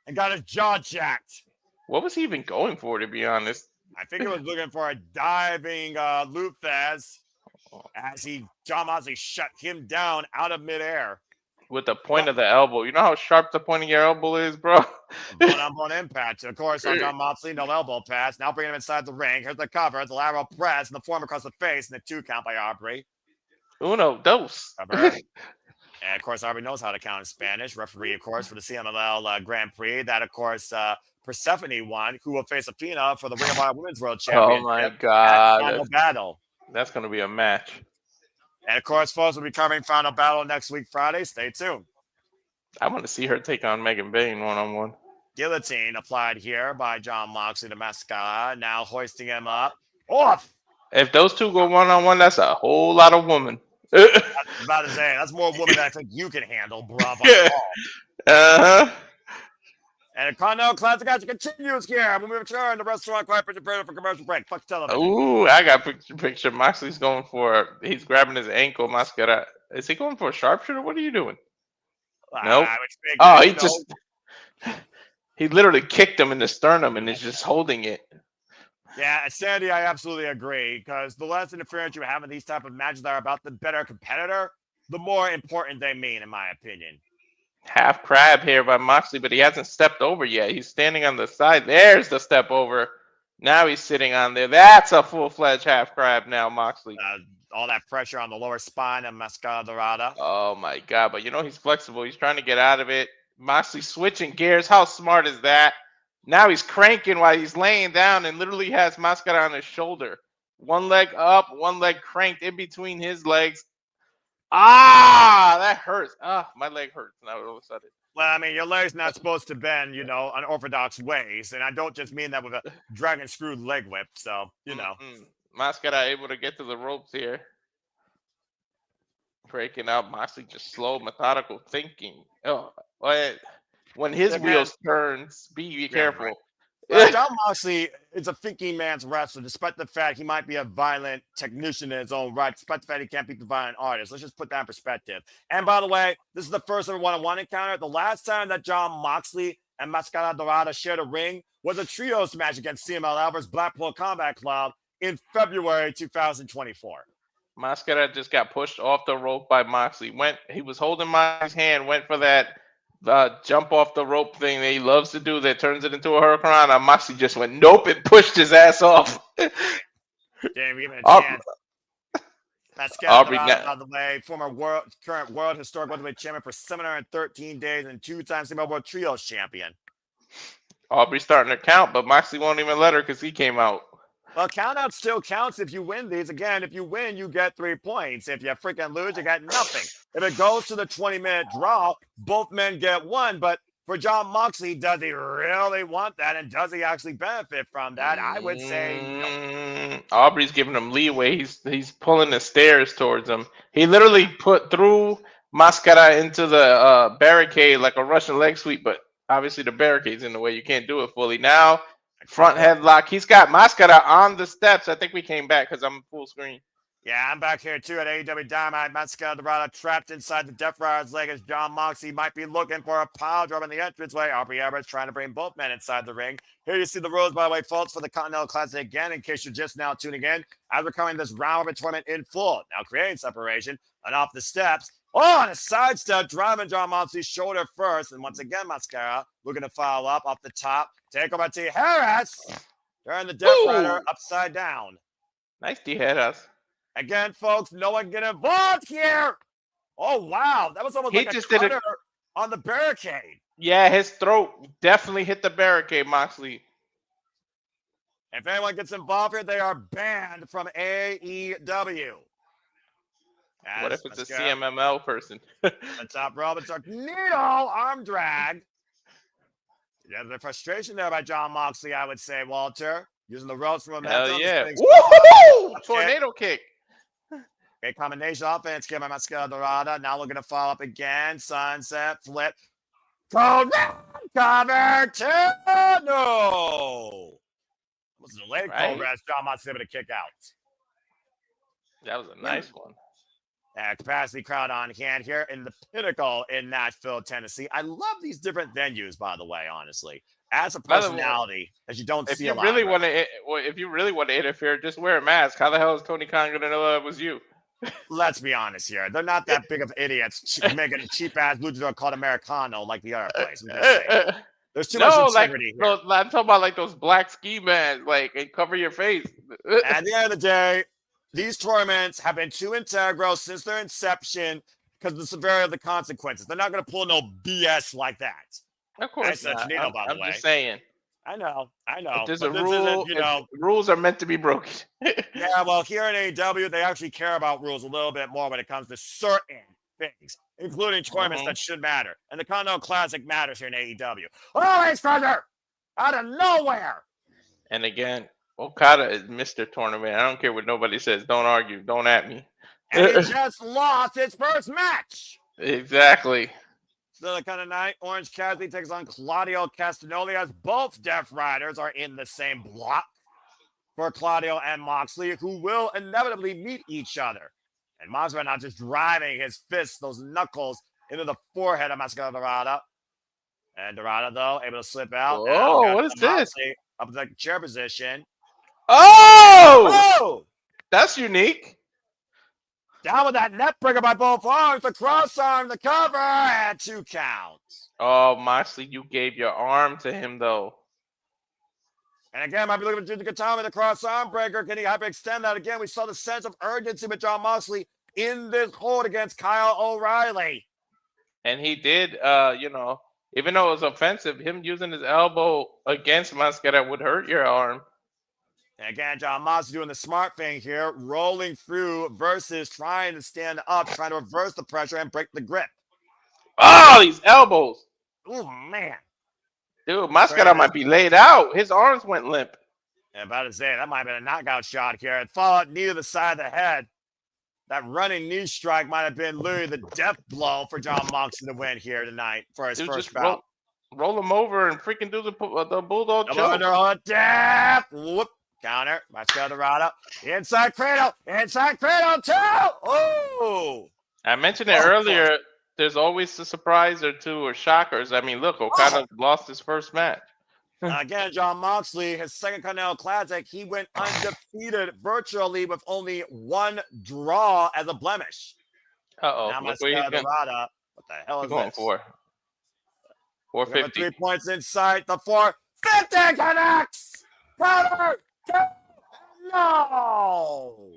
and got his jaw jacked. What was he even going for, to be honest? I think he was looking for a diving Luthez as Jon Moxley shut him down out of midair. With the point of the elbow. You know how sharp the point of your elbow is, bro? Bone impact. Of course, on Jon Moxley, no elbow pass. Now bringing him inside the ring. Here's the cover, the lateral press, and the form across the face, and the 2 count by Aubrey. Uno, dos. And, of course, Aubrey knows how to count in Spanish. Referee, of course, for the CMLL Grand Prix. That, of course, Persephone won, who will face Athena for the Ring of Honor Women's World Championship. Oh, my God. Final battle. That's going to be a match. And, of course, folks, will be covering Final Battle next week, Friday. Stay tuned. I want to see her take on Megan Bayne one-on-one. Guillotine applied here by Jon Moxley to Mascara. Now hoisting him up. Off! If those 2 go one-on-one, that's a whole lot of woman. I was about to say, that's more woman than I think you can handle, bravo. Uh-huh. And the Continental Classic action continues here. When we return, the restaurant quiet prepared for commercial break. Fuck television. Ooh, I got picture. Moxley's going he's grabbing his ankle. Mascara. Is he going for a sharpshooter? What are you doing? Nope. Oh, He literally kicked him in the sternum and is just holding it. Yeah, Sandy, I absolutely agree, because the less interference you have in these type of matches that are about the better competitor, the more important they mean, in my opinion. Half crab here by Moxley, but he hasn't stepped over yet. He's standing on the side. There's the step over. Now he's sitting on there. That's a full-fledged half crab now, Moxley. All that pressure on the lower spine of Mascara Dorada. Oh my God! But you know he's flexible. He's trying to get out of it. Moxley switching gears. How smart is that? Now he's cranking while he's laying down and literally has Mascara on his shoulder. One leg up, one leg cranked in between his legs. Ah, that hurts. Ah, my leg hurts now all of a sudden. Well, I mean, your leg's not supposed to bend, unorthodox ways. And I don't just mean that with a dragon screw leg whip. So, Mascara able to get to the ropes here. Breaking out. Moxley just slow, methodical thinking. Oh, when his wheels turns, be careful. Right. Well, John Moxley is a thinking man's wrestler, despite the fact he might be a violent technician in his own right, despite the fact he can't beat the violent artist. Let's just put that in perspective. And by the way, this is the first ever one-on-one encounter. The last time that John Moxley and Mascara Dorada shared a ring was a trios match against CML Alvarez Blackpool Combat Club in February 2024. Mascara just got pushed off the rope by Moxley. He was holding Moxley's hand, went for that jump off the rope thing that he loves to do that turns it into a hurricane. And Moxley just went nope and pushed his ass off. Damn, give him a chance. Mascara Dorada, by the way, current world historic welterweight champion for 713 days and 2-time CML World Trios champion. Aubrey's starting to count, but Moxley won't even let her because he came out. Well, count out still counts if you win these. Again, if you win, you get 3 points. If you freaking lose, you got nothing. If it goes to the 20-minute draw, both men get 1. But for John Moxley, does he really want that? And does he actually benefit from that? I would say no. Aubrey's giving him leeway. He's pulling the stairs towards him. He literally threw Mascara into the barricade like a Russian leg sweep, but obviously the barricade's in the way. You can't do it fully. Now, front headlock. He's got Mascara on the steps. I think we came back because I'm full screen. Yeah, I'm back here too at AEW Dynamite. Mascara Dorada trapped inside the Death Rider's leg as John Moxley might be looking for a pile driver in the entranceway. Aubrey Everett's trying to bring both men inside the ring. Here you see the rules, by the way, folks, for the Continental Classic again, in case you're just now tuning in. As we're covering this round robin tournament in full. Now creating separation and off the steps. Oh, and a sidestep, driving John Moxley's shoulder first. And once again, Mascara looking to follow up off the top. Take over to Harris. Turn the Death Rider upside down. Nice Tijeras. Again, folks, no one get involved here. Oh, wow. That was almost like a cutter on the barricade. Yeah, his throat definitely hit the barricade, Moxley. If anyone gets involved here, they are banned from AEW. What if it's a CMML person? The top rope, it's a needle arm drag. Yeah, the frustration there by John Moxley, I would say, Walter. Using the ropes for momentum. Hell yeah. Woo-hoo! Tornado kick. Great combination offense here by Mascara Dorada. Now looking to follow up again. Sunset flip. Cover 2. No. Was a leg Cobra as John Moxley able to kick out. That was a nice one. Capacity crowd on hand here in the Pinnacle in Nashville, Tennessee. I love these different venues, by the way, honestly. As a personality, as you don't see a lot. If you really want to interfere, just wear a mask. How the hell is Tony Khan going to know that was you? Let's be honest here. They're not that big of idiots making a cheap-ass luchador called Americano like the other place. There's too much integrity here. I'm talking about like those black ski masks, like, and cover your face. At the end of the day, these tournaments have been too integral since their inception because of the severity of the consequences. They're not going to pull no BS like that. Of course not. I'm just saying. I know. If there's a rule, rules are meant to be broken. Yeah, well, here in AEW, they actually care about rules a little bit more when it comes to certain things, including tournaments that should matter. And the Continental Classic matters here in AEW. Oh, Ace Crusher! Out of nowhere! And again, Okada is Mr. Tournament. I don't care what nobody says. Don't argue. Don't at me. And he just lost his first match. Exactly. Still the kind of night. Orange Cassidy takes on Claudio Castagnoli as both Death Riders are in the same block for Claudio and Moxley, who will inevitably meet each other. And Moxley not just driving his fists, those knuckles, into the forehead of Mascara Dorada. And Dorada, though, able to slip out. Oh, what is this? Moxley up in the chair position. Oh, Oh! that's unique. Down with that net breaker by both arms. The cross arm, the cover, and 2 counts. Oh, Moxley, you gave your arm to him, though. And again, might be looking to Katami, the cross arm breaker. Can he hyperextend that again? We saw the sense of urgency with Jon Moxley in this hold against Kyle O'Reilly. And he did, even though it was offensive, him using his elbow against Mascara would hurt your arm. And again, Jon Moxley doing the smart thing here, rolling through versus trying to stand up, trying to reverse the pressure and break the grip. Oh, these elbows. Oh, man. Dude, Mascara might be laid out. His arms went limp. Yeah, about to say, that might have been a knockout shot here. It followed knee to the side of the head. That running knee strike might have been literally the death blow for Jon Moxley to win here tonight for his first bout. Roll him over and freaking do the bulldog choke. Underhook death. Whoop. Counter. Mascara Dorada. Inside cradle. Inside cradle too. Oh. I mentioned it earlier. There's always a surprise or two or shockers. I mean, look, Okada lost his first match. Again, Jon Moxley, his second Continental Classic, he went undefeated virtually with only 1 draw as a blemish. Uh-oh. Now Mascara Dorada. What the hell is going this? For 450. 3 points inside the 450 connects. Counter. No.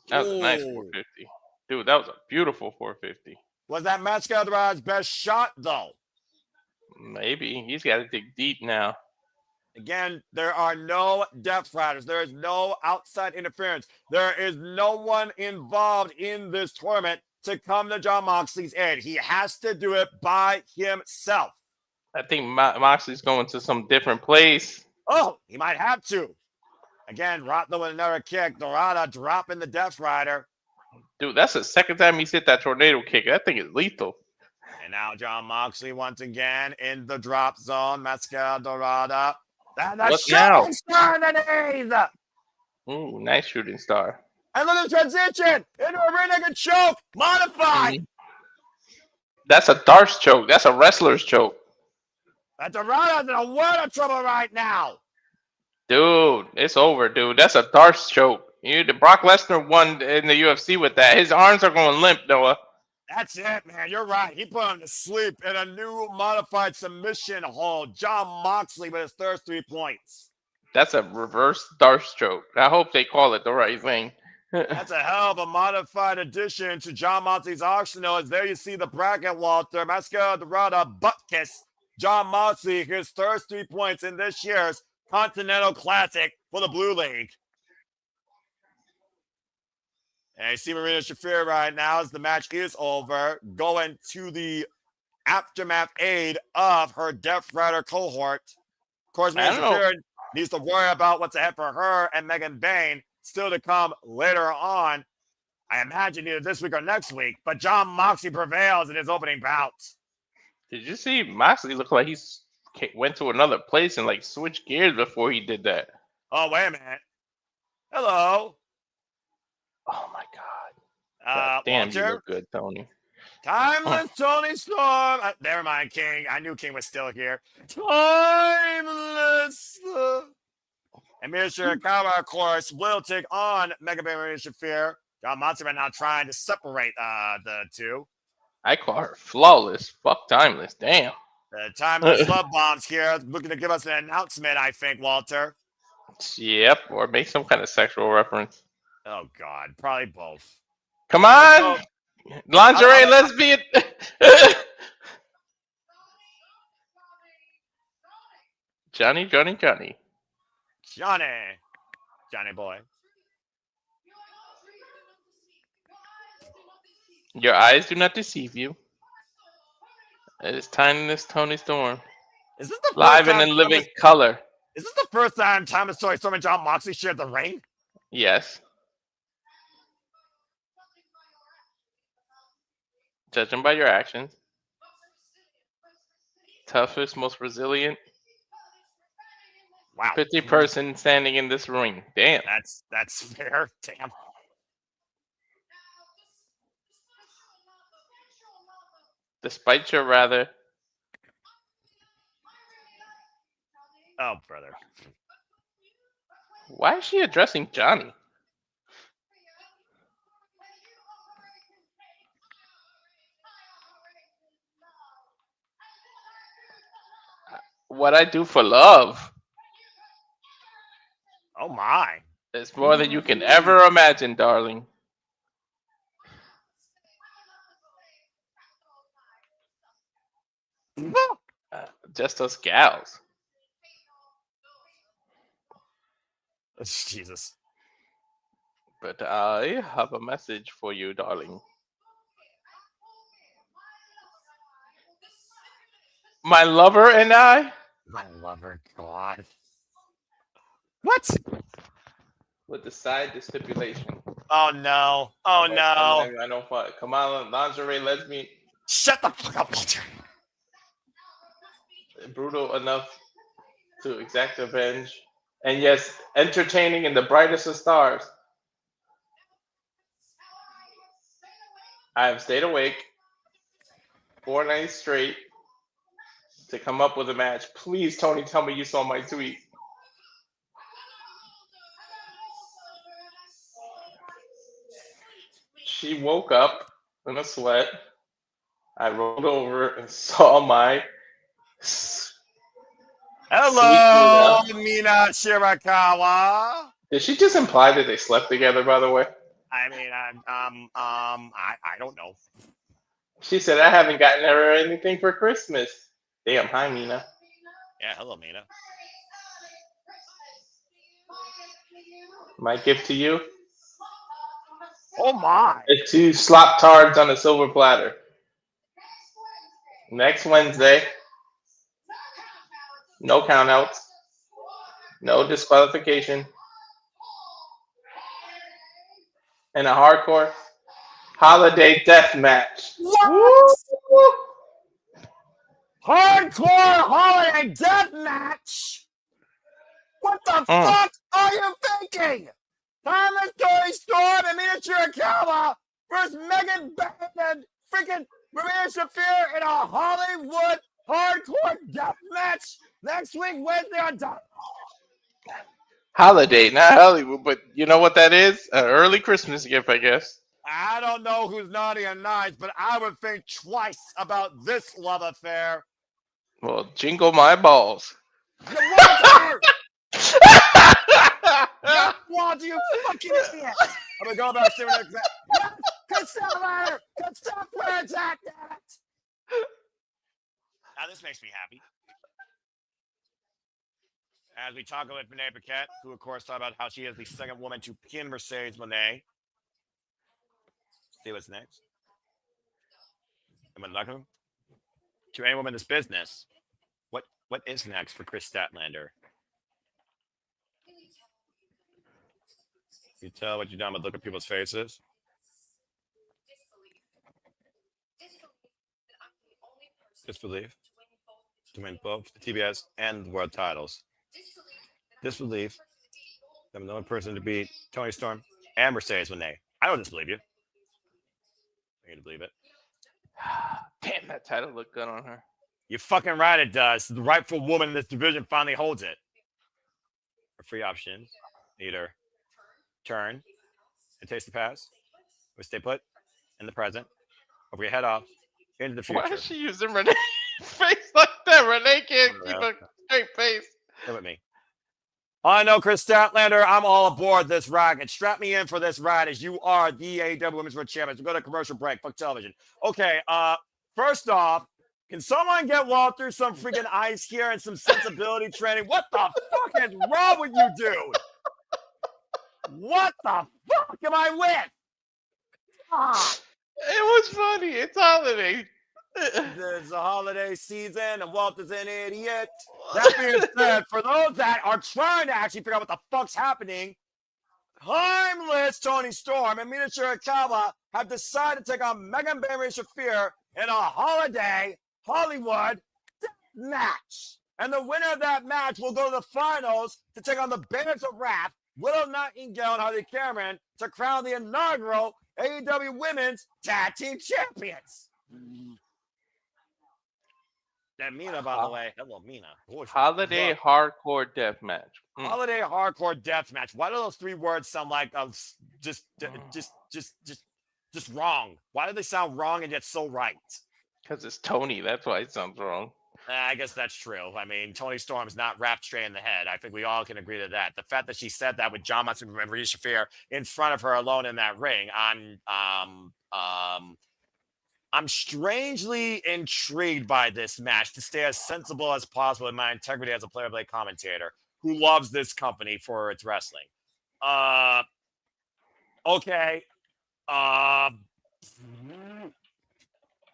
That was a nice 450. Dude, that was a beautiful 450. Was that Mascara Dorada's best shot, though? Maybe. He's got to dig deep now. Again, there are no depth riders. There is no outside interference. There is no one involved in this tournament to come to Jon Moxley's aid. He has to do it by himself. I think Moxley's going to some different place. Oh, he might have to. Again, Rotno with another kick. Dorada dropping the Death Rider. Dude, that's the second time he's hit that tornado kick. That thing is lethal. And now Jon Moxley once again in the drop zone. Mascara Dorada. And the shooting star in the knees. Ooh, nice shooting star. And look at the transition into a rear naked choke. Modified. Mm-hmm. That's a Darce choke. That's a wrestler's choke. That Dorada's in a world of trouble right now. Dude, it's over, dude. That's a Darce choke. Brock Lesnar won in the UFC with that. His arms are going limp, Noah. That's it, man. You're right. He put him to sleep in a new modified submission hold. Jon Moxley with his first 3 points. That's a reverse Darce choke. I hope they call it the right thing. That's a hell of a modified addition to Jon Moxley's arsenal. As there you see the bracket, Walter. Mascara Dorada, butt kiss. Jon Moxley, his first 3 points in this year's Continental Classic for the Blue League. And I see Marina Shafir right now as the match is over, going to the aftermath aid of her Death Rider cohort. Of course, Marina Shafir needs to worry about what's ahead for her and Megan Bain, still to come later on. I imagine either this week or next week, but Jon Moxley prevails in his opening bout. Did you see Moxley look like he went to another place and like switched gears before he did that? Oh, wait a minute. Hello. Oh my God. Damn, Walter? you look good, Tony. Timeless Tony Storm. Never mind, King. I knew King was still here. Timeless. And Mia Shirakawa, of course, will take on Mega Bain Marina Shafir. Jon Moxley right now trying to separate the two. I call her flawless. Fuck Timeless. Damn. The Timeless Love Bombs here, looking to give us an announcement, I think, Walter. Yep, or make some kind of sexual reference. Oh, God. Probably both. Come on! Lingerie lesbian! Johnny boy. Your eyes do not deceive you. It is Timeless Tony Storm. Is this the live and in living color? Is this the first time Timeless Tony Storm and Jon Moxley shared the ring? Yes. Judging by your actions. Toughest, most resilient. Wow. 50 person standing in this ring. Damn. That's fair. Damn. Despite your rather Oh, brother. Why is she addressing Johnny? What I do for love Oh, my. is more than you can ever imagine, darling. Just us gals. Jesus. But I have a message for you, darling. My lover and I My lover, God. What? would decide the stipulation. Oh, no. Oh, no. I don't fight. Kamala, lingerie, lesbian, Shut the fuck up, Walter. brutal enough to exact revenge, and yes, entertaining in the brightest of stars. I have stayed awake 4 nights straight to come up with a match. Please, Tony, tell me you saw my tweet. She woke up in a sweat. I rolled over and saw my Hello, Mina Shirakawa. Did she just imply that they slept together, by the way? I mean, I don't know. She said, I haven't gotten her anything for Christmas. Damn, hi, Mina. Yeah, hello, Mina. My gift to you Oh, my. is 2 slop tards on a silver platter. Next Wednesday, no countouts, no disqualification, and a hardcore holiday death match. What? Hardcore holiday death match? What the fuck are you thinking? Timeless Tori Storm and Mina Shirakawa versus Megan Band and freaking Maria Shafir in a Hollywood hardcore death match next week, Wednesday on Dynamite. Holiday, not Hollywood, but you know what that is? An early Christmas gift, I guess. I don't know who's naughty and nice, but I would think twice about this love affair. Well, jingle my balls. Walter! Walter, you fucking idiot! I'm gonna go back to the next. Yes! Good stuff, ladder! Good stuff, ladder attack, damn it! Now this makes me happy. As we talk about Renee Paquette, who of course talked about how she is the second woman to pin Mercedes Moné. See what's next. And when lucky to any woman in this business, what is next for Chris Statlander? You tell what you've done with look at people's faces. Disbelief to win both the TBS and the world titles. Disbelief that I'm the only person to beat Tony Storm and Mercedes Moné. I don't disbelieve you. I need to believe it. Damn, that title looked good on her. You're fucking right, it does. The rightful woman in this division finally holds it. For free options, either turn and taste the past, or stay put in the present, or we head off into the future. Why is she using Renee's face like that? Renee can't keep a straight face. Stay with me. I know, Chris Statlander, I'm all aboard this ride. And strap me in for this ride as you are the AEW Women's World Champions. We'll go to commercial break. Fuck television. Okay, first off, can someone get Walter some freaking ice here and some sensibility training? What the fuck is wrong with you, dude? What the fuck am I with? Ah. It was funny. It's holiday. It's a holiday season and Walter's an idiot. That being said, for those that are trying to actually figure out what the fuck's happening, timeless Tony Storm and Mina Shirakawa have decided to take on Megan Barry Shafir in a holiday Hollywood match. And the winner of that match will go to the finals to take on the Bears of Wrath, Willow Nightingale and Harley Cameron to crown the inaugural AEW Women's Tag Team Champions. And Mina, by the way. Hello, Mina. Holiday hardcore death match. Holiday hardcore death match. Why do those 3 words sound like just wrong? Why do they sound wrong and yet so right? Because it's Tony. That's why it sounds wrong. I guess that's true. I mean, Tony Storm's not wrapped straight in the head. I think we all can agree to that. The fact that she said that with John Moxley and Rhea Shafir in front of her alone in that ring, I'm strangely intrigued by this match to stay as sensible as possible in my integrity as a play-by-play commentator who loves this company for its wrestling. Okay.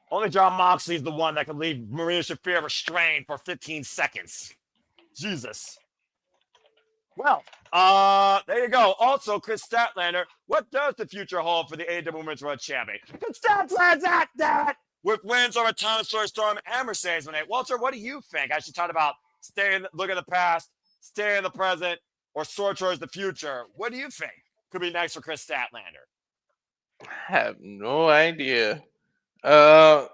Only John Moxley is the one that can leave Maria Shafir restrained for 15 seconds. Jesus. Well, there you go. Also, Chris Statlander, what does the future hold for the AEW Women's World Champion? Statlander's at that! With wins over Thomas Storm and Mercedes Moné. Walter, what do you think? I should talk about look at the past, stay in the present, or soar towards the future. What do you think could be next for Chris Statlander? I have no idea. But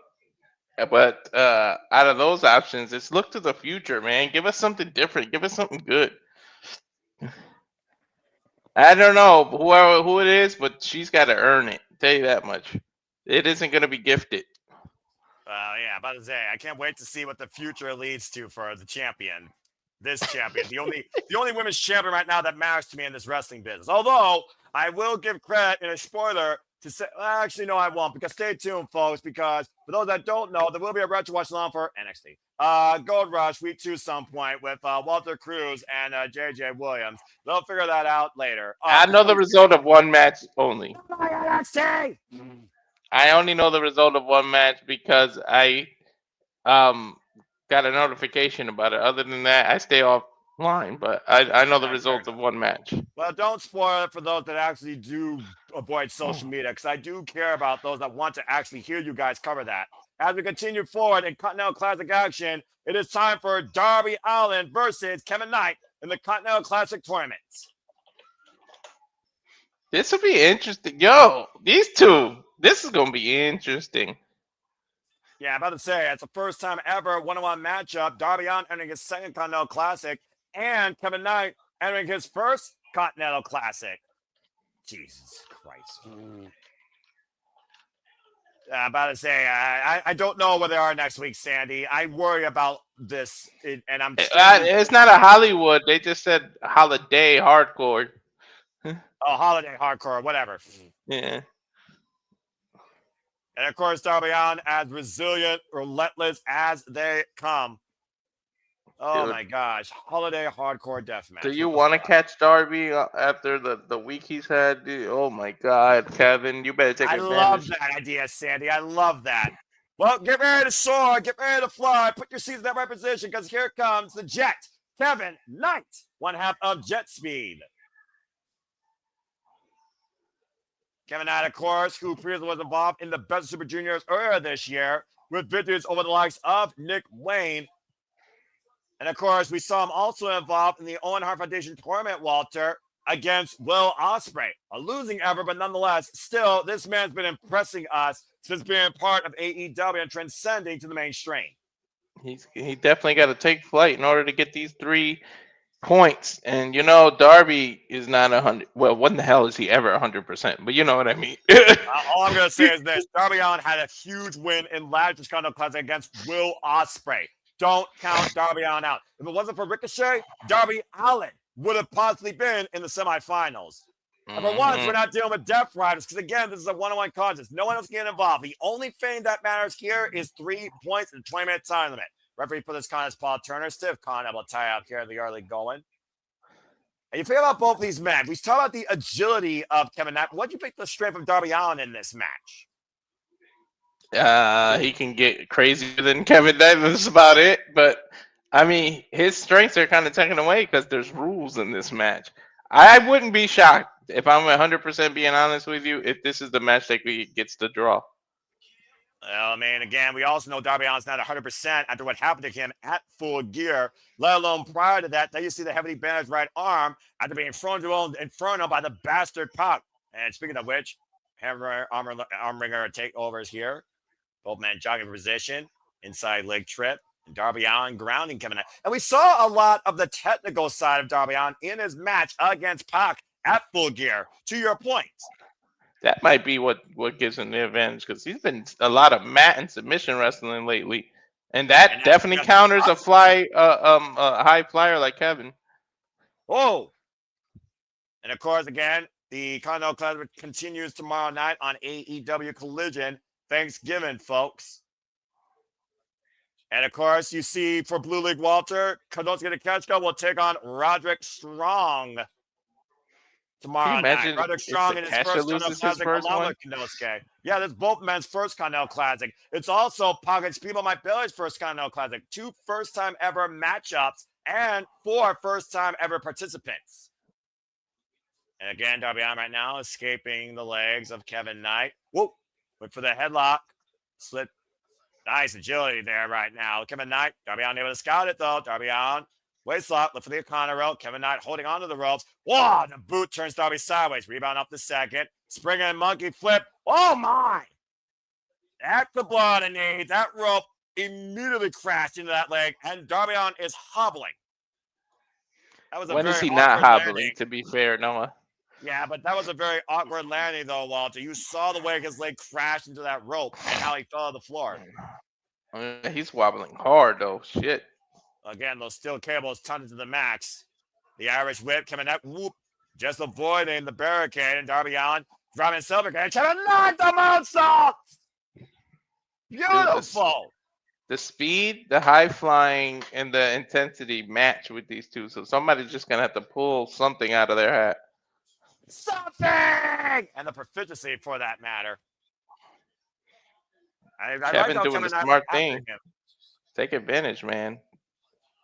out of those options, it's look to the future, man. Give us something different. Give us something good. I don't know who it is, but she's got to earn it. Tell you that much. It isn't going to be gifted. Yeah, about to say, I can't wait to see what the future leads to for the champion. This champion, the only women's champion right now that matters to me in this wrestling business. Although I will give credit in a spoiler to say, actually, no, I won't, because stay tuned, folks, because for those that don't know, there will be a retro watch along for NXT. Gold Rush Week 2 some point with Walter Cruz and JJ Williams. They'll figure that out later. I know the result of one match only. NXT! I only know the result of one match because I got a notification about it. Other than that, I stay offline, but I know the result of one match. Well, don't spoil it for those that actually do avoid social media, because I do care about those that want to actually hear you guys cover that. As we continue forward in Continental Classic action, it is time for Darby Allin versus Kevin Knight in the Continental Classic tournament. This will be interesting. Yo, these two. This is going to be interesting. Yeah, I'm about to say, it's the first time ever one-on-one matchup. Darby Allin entering his second Continental Classic, and Kevin Knight entering his first Continental Classic. Jesus Christ. I'm about to say, I don't know where they are next week, Sandy. I worry about this, and I'm... It's not a Hollywood. They just said holiday hardcore. Oh, holiday hardcore, whatever. Yeah. And of course, Darby Allin as resilient, relentless as they come. Oh, my gosh. Holiday hardcore deathmatch. Do you want to catch Darby after the week he's had? Oh, my God, Kevin. You better take advantage. I love that idea, Sandy. I love that. Well, get ready to soar. Get ready to fly. Put your seats in that right position, because here comes the Jet, Kevin Knight, one half of Jet Speed. Kevin Knight, of course, who previously was involved in the Best of Super Juniors earlier this year with victories over the likes of Nick Wayne. And, of course, we saw him also involved in the Owen Hart Foundation tournament, Walter, against Will Ospreay. A losing effort, but nonetheless, still, this man's been impressing us since being part of AEW and transcending to the mainstream. He definitely got to take flight in order to get these 3 points. And, Darby is not 100. Well, when the hell is he ever 100%? But you know what I mean. All I'm going to say is this. Darby Allin had a huge win in last year's Continental Classic against Will Ospreay. Don't count Darby Allin out. If it wasn't for Ricochet, Darby Allin would have possibly been in the semifinals. And for once, we're not dealing with Death Riders, because, again, this is a one-on-one contest. No one else can get involved. The only thing that matters here is 3 points in a 20-minute time limit. Referee for this contest, Paul Turner. Stiff con able to tie up here in the early going. And you think about both these men. We talk about the agility of Kevin Knight. What do you think the strength of Darby Allin in this match? He can get crazier than Kevin Knight. That's about it. But, I mean, his strengths are kind of taken away because there's rules in this match. I wouldn't be shocked, if I'm 100% being honest with you, if this is the match that gets the draw. Well, I mean, again, we also know Darby Allin's not 100% after what happened to him at Full Gear, let alone prior to that. There you see the heavily bandaged right arm after being thrown to Inferno by the bastard Pac. And speaking of which, arm ringer takeovers here. Both men jogging for position, inside leg trip. And Darby Allin grounding Kevin Knight. And we saw a lot of the technical side of Darby Allin in his match against Pac at Full Gear, to your point. That might be what gives him the advantage because he's been a lot of mat and submission wrestling lately, and that definitely counters a high flyer like Kevin. Oh, and of course, again, the Continental Classic continues tomorrow night on AEW Collision. Thanksgiving, folks. And of course, you see for Blue League Walter, Konosuke Takeshita will take on Roderick Strong tomorrow night. Roderick Strong in his first Continental Classic along with Konosuke. Yeah, that's both men's first Continental Classic. It's also Pockets People Mike Bailey's first Continental Classic. 2 first-time ever matchups and 4 first-time ever participants. And again, Darby Allin right now escaping the legs of Kevin Knight. Whoa, went for the headlock. Slip. Nice agility there right now. Kevin Knight, Darby Allin able to scout it though. Darby Allin, waist lock, look for the O'Connor rope. Kevin Knight holding onto the ropes. Whoa, the boot turns Darby sideways. Rebound up the second. Springer and monkey flip. Oh my! That's the blood and knee. That rope immediately crashed into that leg, and Darby Allin is hobbling. That was when is he not hobbling? Landing. To be fair, Noah. Yeah, but that was a very awkward landing, though, Walter. You saw the way his leg crashed into that rope and how he fell to the floor. He's wobbling hard, though. Shit. Again, those steel cables tuned to the max. The Irish whip, Kevin Knight, whoop, just avoiding the barricade, and Darby Allin driving silver again. Kevin Knight, the moonsault! Beautiful! Dude, the speed, the high flying, and the intensity match with these two. So somebody's just going to have to pull something out of their hat. Something! And the proficiency for that matter. Kevin doing the smart thing. Take advantage, man.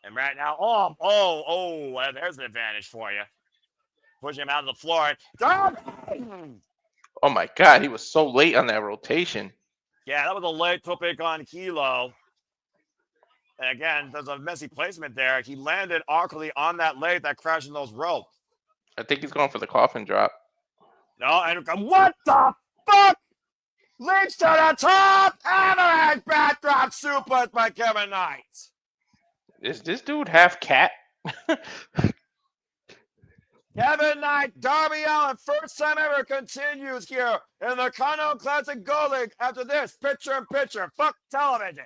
And right now, there's an advantage for you. Pushing him out of the floor. Oh my God, he was so late on that rotation. Yeah, that was a late tope con hilo. And again, there's a messy placement there. He landed awkwardly on that leg that crashed in those ropes. I think he's going for the coffin drop. No, and what the fuck? Leaps to the top. Avalanche backdrop suplex by Kevin Knight. Is this dude half cat? Kevin Knight, Darby Allin, first time ever continues here in the Continental Classic Gold League. After this, picture-in-picture, fuck television.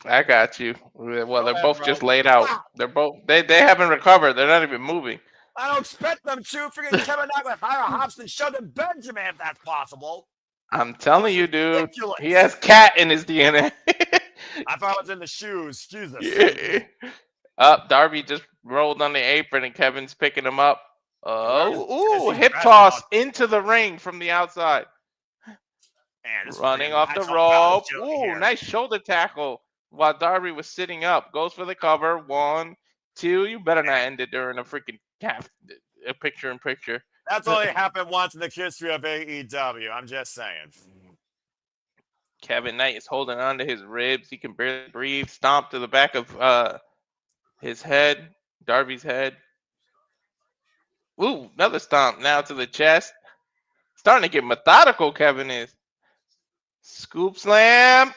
I got you. Well, they're both just laid out. They're both they haven't recovered. They're not even moving. I don't expect them to. Freaking Kevin Knight with higher hops than Sheldon Benjamin, if that's possible. I'm telling you, dude. Ridiculous. He has cat in his DNA. I thought it was in the shoes. Jesus. Yeah. Darby just rolled on the apron, and Kevin's picking him up. Hip toss into the ring from the outside. Man, running off the rope. Nice shoulder tackle while Darby was sitting up. Goes for the cover. 1, 2. You better not end it during a freaking picture-in-picture. That's only happened once in the history of AEW. I'm just saying. Kevin Knight is holding on to his ribs. He can barely breathe. Stomp to the back of his head, Darby's head. Ooh, another stomp now to the chest. Starting to get methodical, Kevin is. Scoop slam.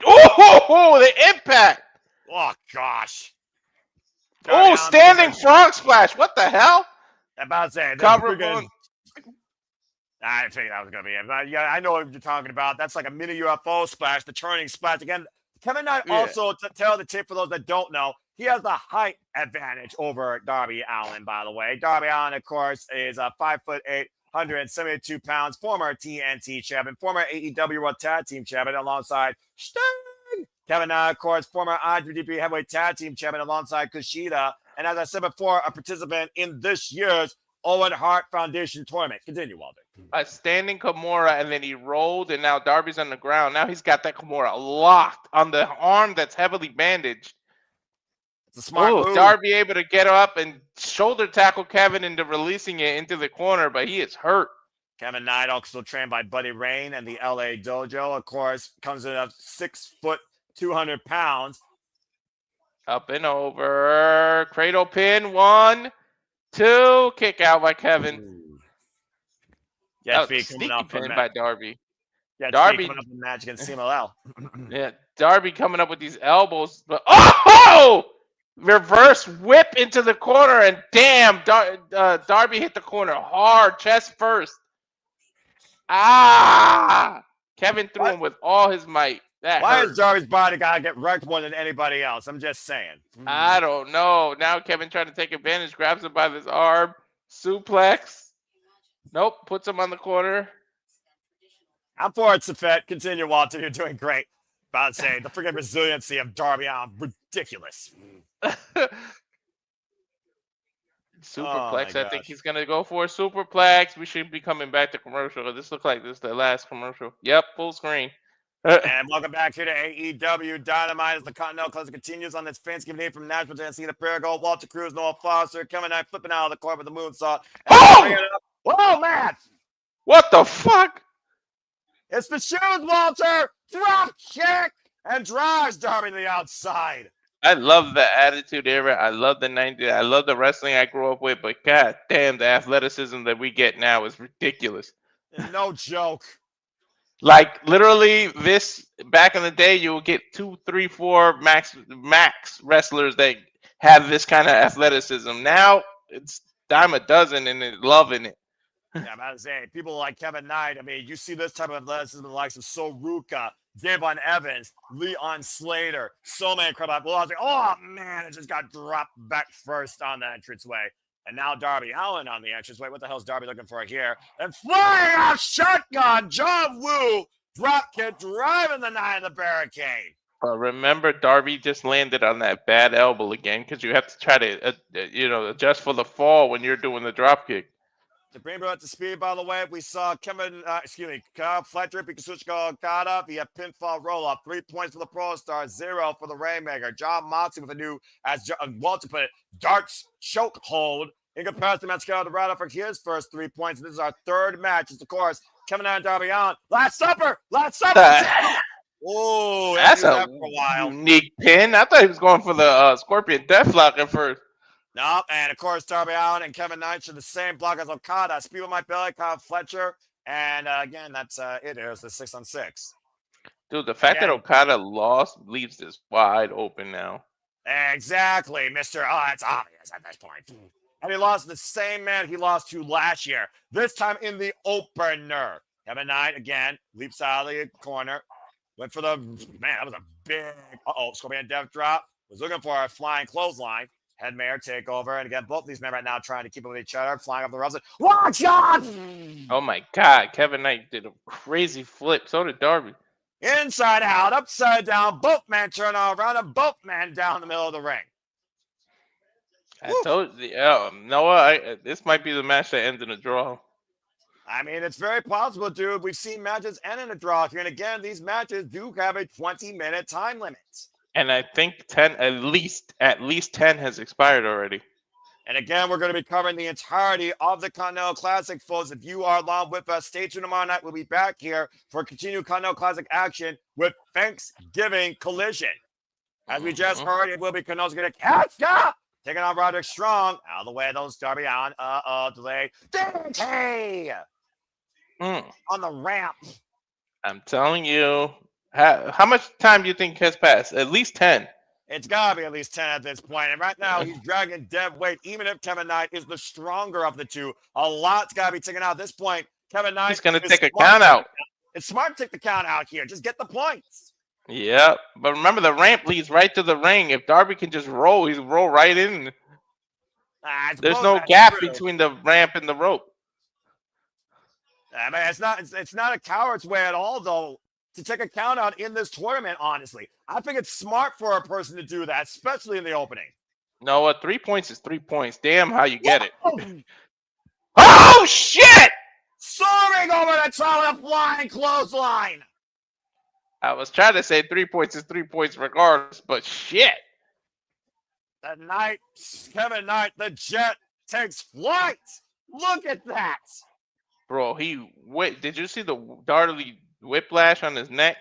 Oh, the impact. Oh, gosh. Standing frog splash. What the hell? I'm about to say. Cover I didn't think that was going to be it. Yeah, I know what you're talking about. That's like a mini UFO splash, the turning splash. Again, Kevin Knight also, to tell the tip for those that don't know, he has the height advantage over Darby Allin, by the way. Darby Allin, of course, is a 5'8", 172 pounds, former TNT champion, former AEW World Tag Team champion alongside Sting. Kevin Knight, of course, former IWGP Heavyweight Tag Team champion alongside Kushida. And as I said before, a participant in this year's Owen Hart Foundation tournament. Continue, Walter. A standing Kimura, and then he rolled, and now Darby's on the ground. Now he's got that Kimura locked on the arm that's heavily bandaged. It's a smart move. Darby able to get up and shoulder tackle Kevin into releasing it into the corner, but he is hurt. Kevin Knight, also trained by Buddy Rain and the LA Dojo, of course, comes in at 6 foot, 200 pounds. Up and over. Cradle pin. 1, 2. Kick out by Kevin. Yeah, sneaky pin by Darby. Yeah, Darby coming up in the match against CMLL. Yeah, Darby coming up with these elbows, but oh, reverse whip into the corner, and damn, Darby hit the corner hard, chest first. Ah, Kevin threw him with all his might. That Why hurt. is Darby's body gotta get wrecked more than anybody else? I'm just saying. I don't know. Now Kevin trying to take advantage, grabs him by his arm, suplex. Nope, puts him on the corner. I'm for it, Safet. Continue, Walter. You're doing great. About to say the freaking resiliency of Darby Allin, ridiculous. Superplex. Oh I think he's gonna go for a superplex. We should be coming back to commercial. This looks like this is the last commercial. Yep, full screen. And welcome back here to AEW Dynamite as the Continental Classic continues on this Thanksgiving Day from Nashville, Tennessee. The Pinnacle, Walter Cruz, Noah Foster, Kevin Knight flipping out of the court with the moonsault. Whoa, man! What the fuck? It's the shoes, Walter! Drop kick! And drives Darby to the outside. I love the Attitude Era. I love the 90s. I love the wrestling I grew up with, but god damn, the athleticism that we get now is ridiculous. No joke. Like literally, this back in the day, you would get 2, 3, 4 max wrestlers that have this kind of athleticism. Now it's dime a dozen and they're loving it. Yeah, I'm about to say, people like Kevin Knight, I mean, you see this type of athleticism in the likes of Soruka, Devon Evans, Leon Slater, so many incredible. Well, I was like, oh man, it just got dropped back first on the entranceway. And now Darby Allin on the entranceway. What the hell is Darby looking for here? And flying off shotgun, John Woo, drop kick, driving the Knight in the barricade. Remember, Darby just landed on that bad elbow again because you have to try to, adjust for the fall when you're doing the drop kick. To bring it up to speed, by the way, we saw Kyle Fletcher, Pikachuchka Okada via pinfall roll-up. 3 points for the Pro Star, 0 for the Rainmaker. John Moxley with a new, as Walter put it, darts choke hold. In comparison to Mascara Dorado for his first 3 points. This is our third match. It's, of course, Kevin and Darby Allin. Last Supper! Oh, that's a for a while. Unique pin. I thought he was going for the Scorpion Deathlock at first. Nope, and of course, Darby Allin and Kevin Knight should the same block as Okada. Speed with my belly, Kyle Fletcher. And again, that's it is the 6-on-6. Dude, the fact that Okada lost leaves this wide open now. Exactly, Mr. Oh, it's obvious at this point. And he lost the same man he lost to last year, this time in the opener. Kevin Knight, again, leaps out of the corner. Went for the, man, that was a big, Scorpion Death drop. Was looking for a flying clothesline. Headmayor takeover. And again, both these men right now trying to keep up with each other, flying up the ropes. Watch out! Oh my God, Kevin Knight did a crazy flip. So did Darby. Inside out, upside down, both men turn all around, and both men down the middle of the ring. I told you, Noah, this might be the match that ends in a draw. I mean, it's very possible, dude. We've seen matches end in a draw here. And again, these matches do have a 20-minute time limit. And I think at least 10 has expired already. And again, we're going to be covering the entirety of the Continental Classic, folks. If you are along with us, stay tuned tomorrow night. We'll be back here for continued Continental Classic action with Thanksgiving Collision. As we just heard, it will be Keno's going to catch up, taking on Roderick Strong. Out of the way, those Darby Allin. Delay. DDT! On the ramp. I'm telling you. How much time do you think has passed? At least 10. It's got to be at least 10 at this point. And right now, he's dragging dead weight. Even if Kevin Knight is the stronger of the two, a lot's got to be taken out at this point. Kevin Knight is going to take a count out. It's smart to take the count out here. Just get the points. Yeah, but remember, the ramp leads right to the ring. If Darby can just roll, he's roll right in. There's no gap between the ramp and the rope. I mean, it's not a coward's way at all, though, to take a count out in this tournament, honestly. I think it's smart for a person to do that, especially in the opening. No, 3 points is 3 points. Damn how you get it. Oh, shit! Soaring over the top of a flying clothesline. I was trying to say 3 points is 3 points regardless, but shit. Kevin Knight, the Jet, takes flight. Look at that. Bro, did you see the Darby whiplash on his neck?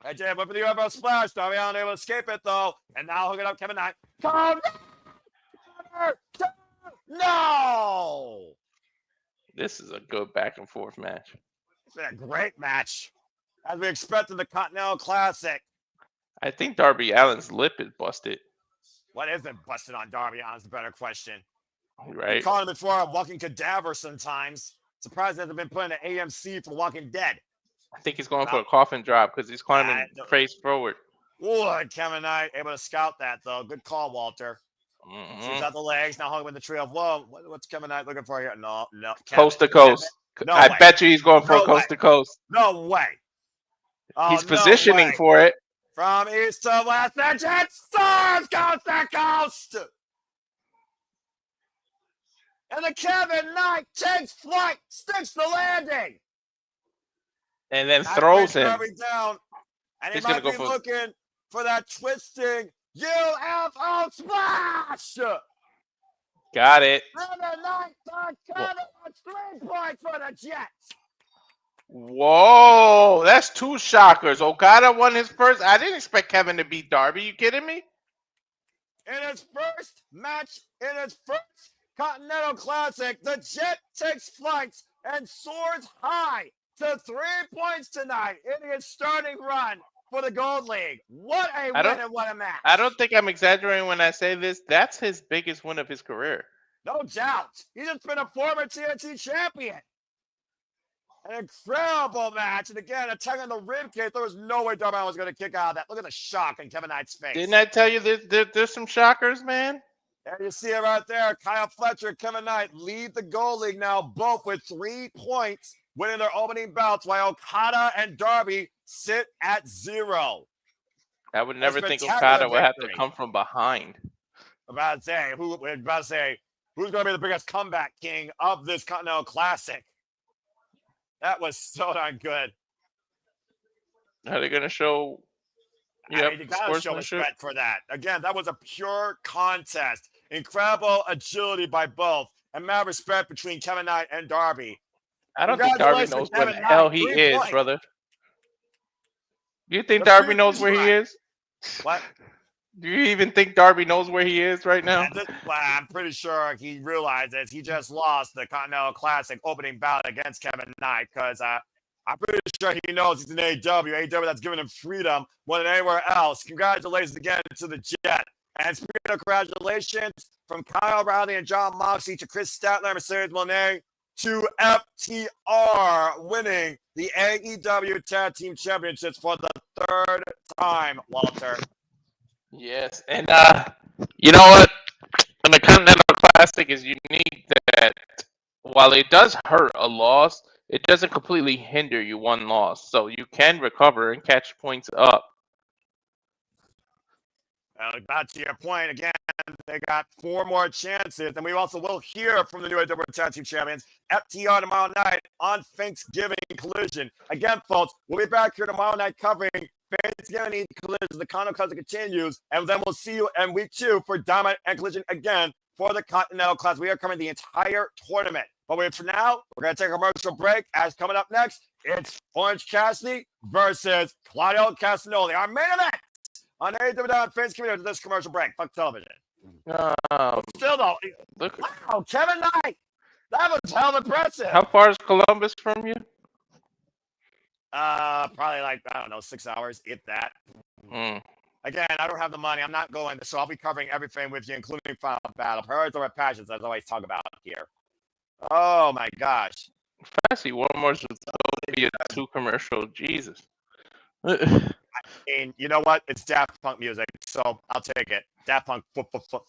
I did. Went for the UFO splash. Darby Allin able to escape it, though. And now hooking up Kevin Knight. No! This is a good back and forth match. It's been a great match. as we expect in the Continental Classic. I think Darby Allin's lip is busted. What isn't busted on Darby Allin's the better question. We Right. called him before a walking cadaver sometimes. Surprised that they've been putting an AMC for Walking Dead. I think he's going for a coffin drop because he's climbing face forward. Ooh, Kevin Knight able to scout that, though. Good call, Walter. Shoots out the legs. Now hung with the tree of whoa. What's Kevin Knight looking for here? No. Coast to coast. No I way. bet you he's going for coast to coast. No way. He's positioning for it. From east to west, the Jet Stars coast to coast. And the Kevin Knight takes flight, sticks the landing. And then throws him. Down, and he's he might gonna be go looking for that twisting UFO splash. Got it. Kevin Knight that's 3 points for the Jets. Whoa, that's 2 shockers. Okada won his first. I didn't expect Kevin to beat Darby. You kidding me? In his first match, in his first Continental Classic, the Jet takes flights and soars high to 3 points tonight in his starting run for the Gold League. What a win and what a match. I don't think I'm exaggerating when I say this. That's his biggest win of his career. No doubt. He's just been a former TNT champion. An incredible match. And again, attacking the rib cage. There was no way Darby Allin was going to kick out of that. Look at the shock in Kevin Knight's face. Didn't I tell you there's some shockers, man? There you see it right there. Kyle Fletcher, Kevin Knight lead the Gold League now, both with 3 points, winning their opening bouts, while Okada and Darby sit at 0. I would never think Okada would have to come from behind. I'm about to say, who's going to be the biggest comeback king of this Continental Classic? That was so darn good. Are they going to show? Yeah, you got to show respect for that. Again, that was a pure contest. Incredible agility by both, and mad respect between Kevin Knight and Darby. I don't think Darby knows where the hell he is, brother. Do you think Darby knows where he is? What? Do you even think Darby knows where he is right now? Well, I'm pretty sure he realizes he just lost the Continental Classic opening bout against Kevin Knight because I'm pretty sure he knows he's in AEW. AEW that's giving him freedom more than anywhere else. Congratulations again to the Jet. And speaking of congratulations, from Kyle O'Reilly and John Moxley to Chris Statler and Mercedes Moné to FTR winning the AEW Tag Team Championships for the 3rd time, Walter. Yes, and you know what? And the Continental Classic is unique that while it does hurt a loss, it doesn't completely hinder you one loss. So you can recover and catch points up. Back to your point again, they got 4 more chances, and we also will hear from the new AEW Tag Team Champions, FTR, tomorrow night on Thanksgiving Collision. Again, folks, we'll be back here tomorrow night covering Thanksgiving Collision. The Continental Classic continues, and then we'll see you in week 2 for Dynamite and Collision again for the Continental Classic. We are covering the entire tournament. But for now, we're going to take a commercial break. As coming up next, it's Orange Cassidy versus Claudio Castagnoli. Our main event on AEW Dynamite Thanksgiving to this commercial break. Fuck television. Still though, look. Wow, Kevin Knight. That was hell impressive. How far is Columbus from you? Probably like, I don't know, 6 hours, if that. Again, I don't have the money. I'm not going, so I'll be covering everything with you, including Final Battle. Priorities over passions, as I always talk about here. Oh my gosh. If I see one more Zootopia 2 commercial, Jesus. I mean, you know what? It's Daft Punk music, so I'll take it. Daft Punk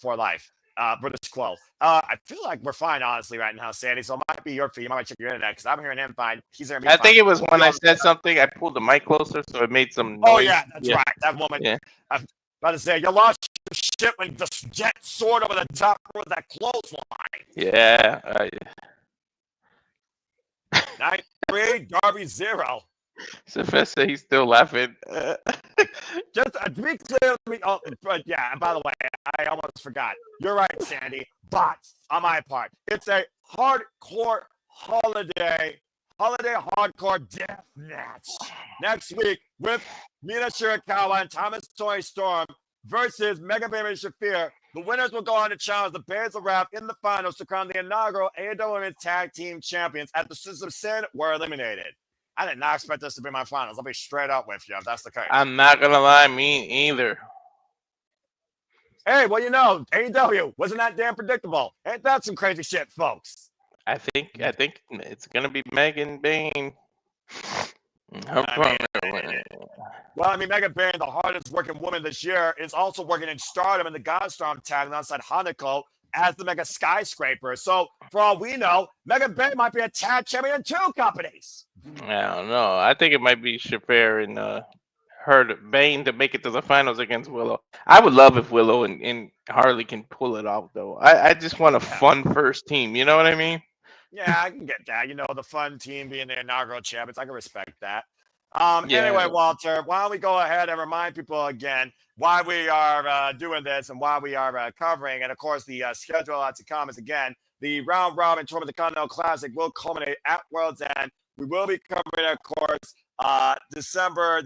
for life. British Quo. I feel like we're fine, honestly, right now, Sandy. So it might be your feed. You might check your internet because I'm hearing him fine. He's hearing me fine. I think it was when I said something, I pulled the mic closer, so it made some noise. Oh, yeah, that's right. That moment. Yeah. I'm about to say, you lost your shit when the Jet soared over the top of that clothesline. Yeah. 9-3, Darby 0. Sylvester, he's still laughing. Just to be clear, but yeah, and by the way, I almost forgot. You're right, Sandy. Bots on my part. It's a hardcore holiday hardcore death match next week with Mina Shirakawa and Thomas Toy Storm versus Mega Baby Shafir. The winners will go on to challenge the Bears of Rap in the finals to crown the inaugural AEW Women's Tag Team Champions. At the Sisters of Sin were eliminated. I did not expect this to be my finals. I'll be straight up with you if that's the case. I'm not gonna lie, me either. Hey, well, you know, AEW wasn't that damn predictable. Ain't that some crazy shit, folks? I think it's gonna be Megan Bain. I mean, Megan Bain, the hardest working woman this year, is also working in Stardom in the Godstorm tag alongside Hanako as the Mega Skyscraper. So, for all we know, Megan Bain might be a tag champion in 2 companies. I don't know. I think it might be Shafir and Bain to make it to the finals against Willow. I would love if Willow and Harley can pull it off, though. I just want a fun first team. You know what I mean? Yeah, I can get that. You know, the fun team being the inaugural champions. I can respect that. Yeah. Anyway, Walter, why don't we go ahead and remind people again why we are doing this and why we are covering. And, of course, the schedule to come is, again, the round robin tournament, the Continental Classic, will culminate at World's End. We will be covering, of course, December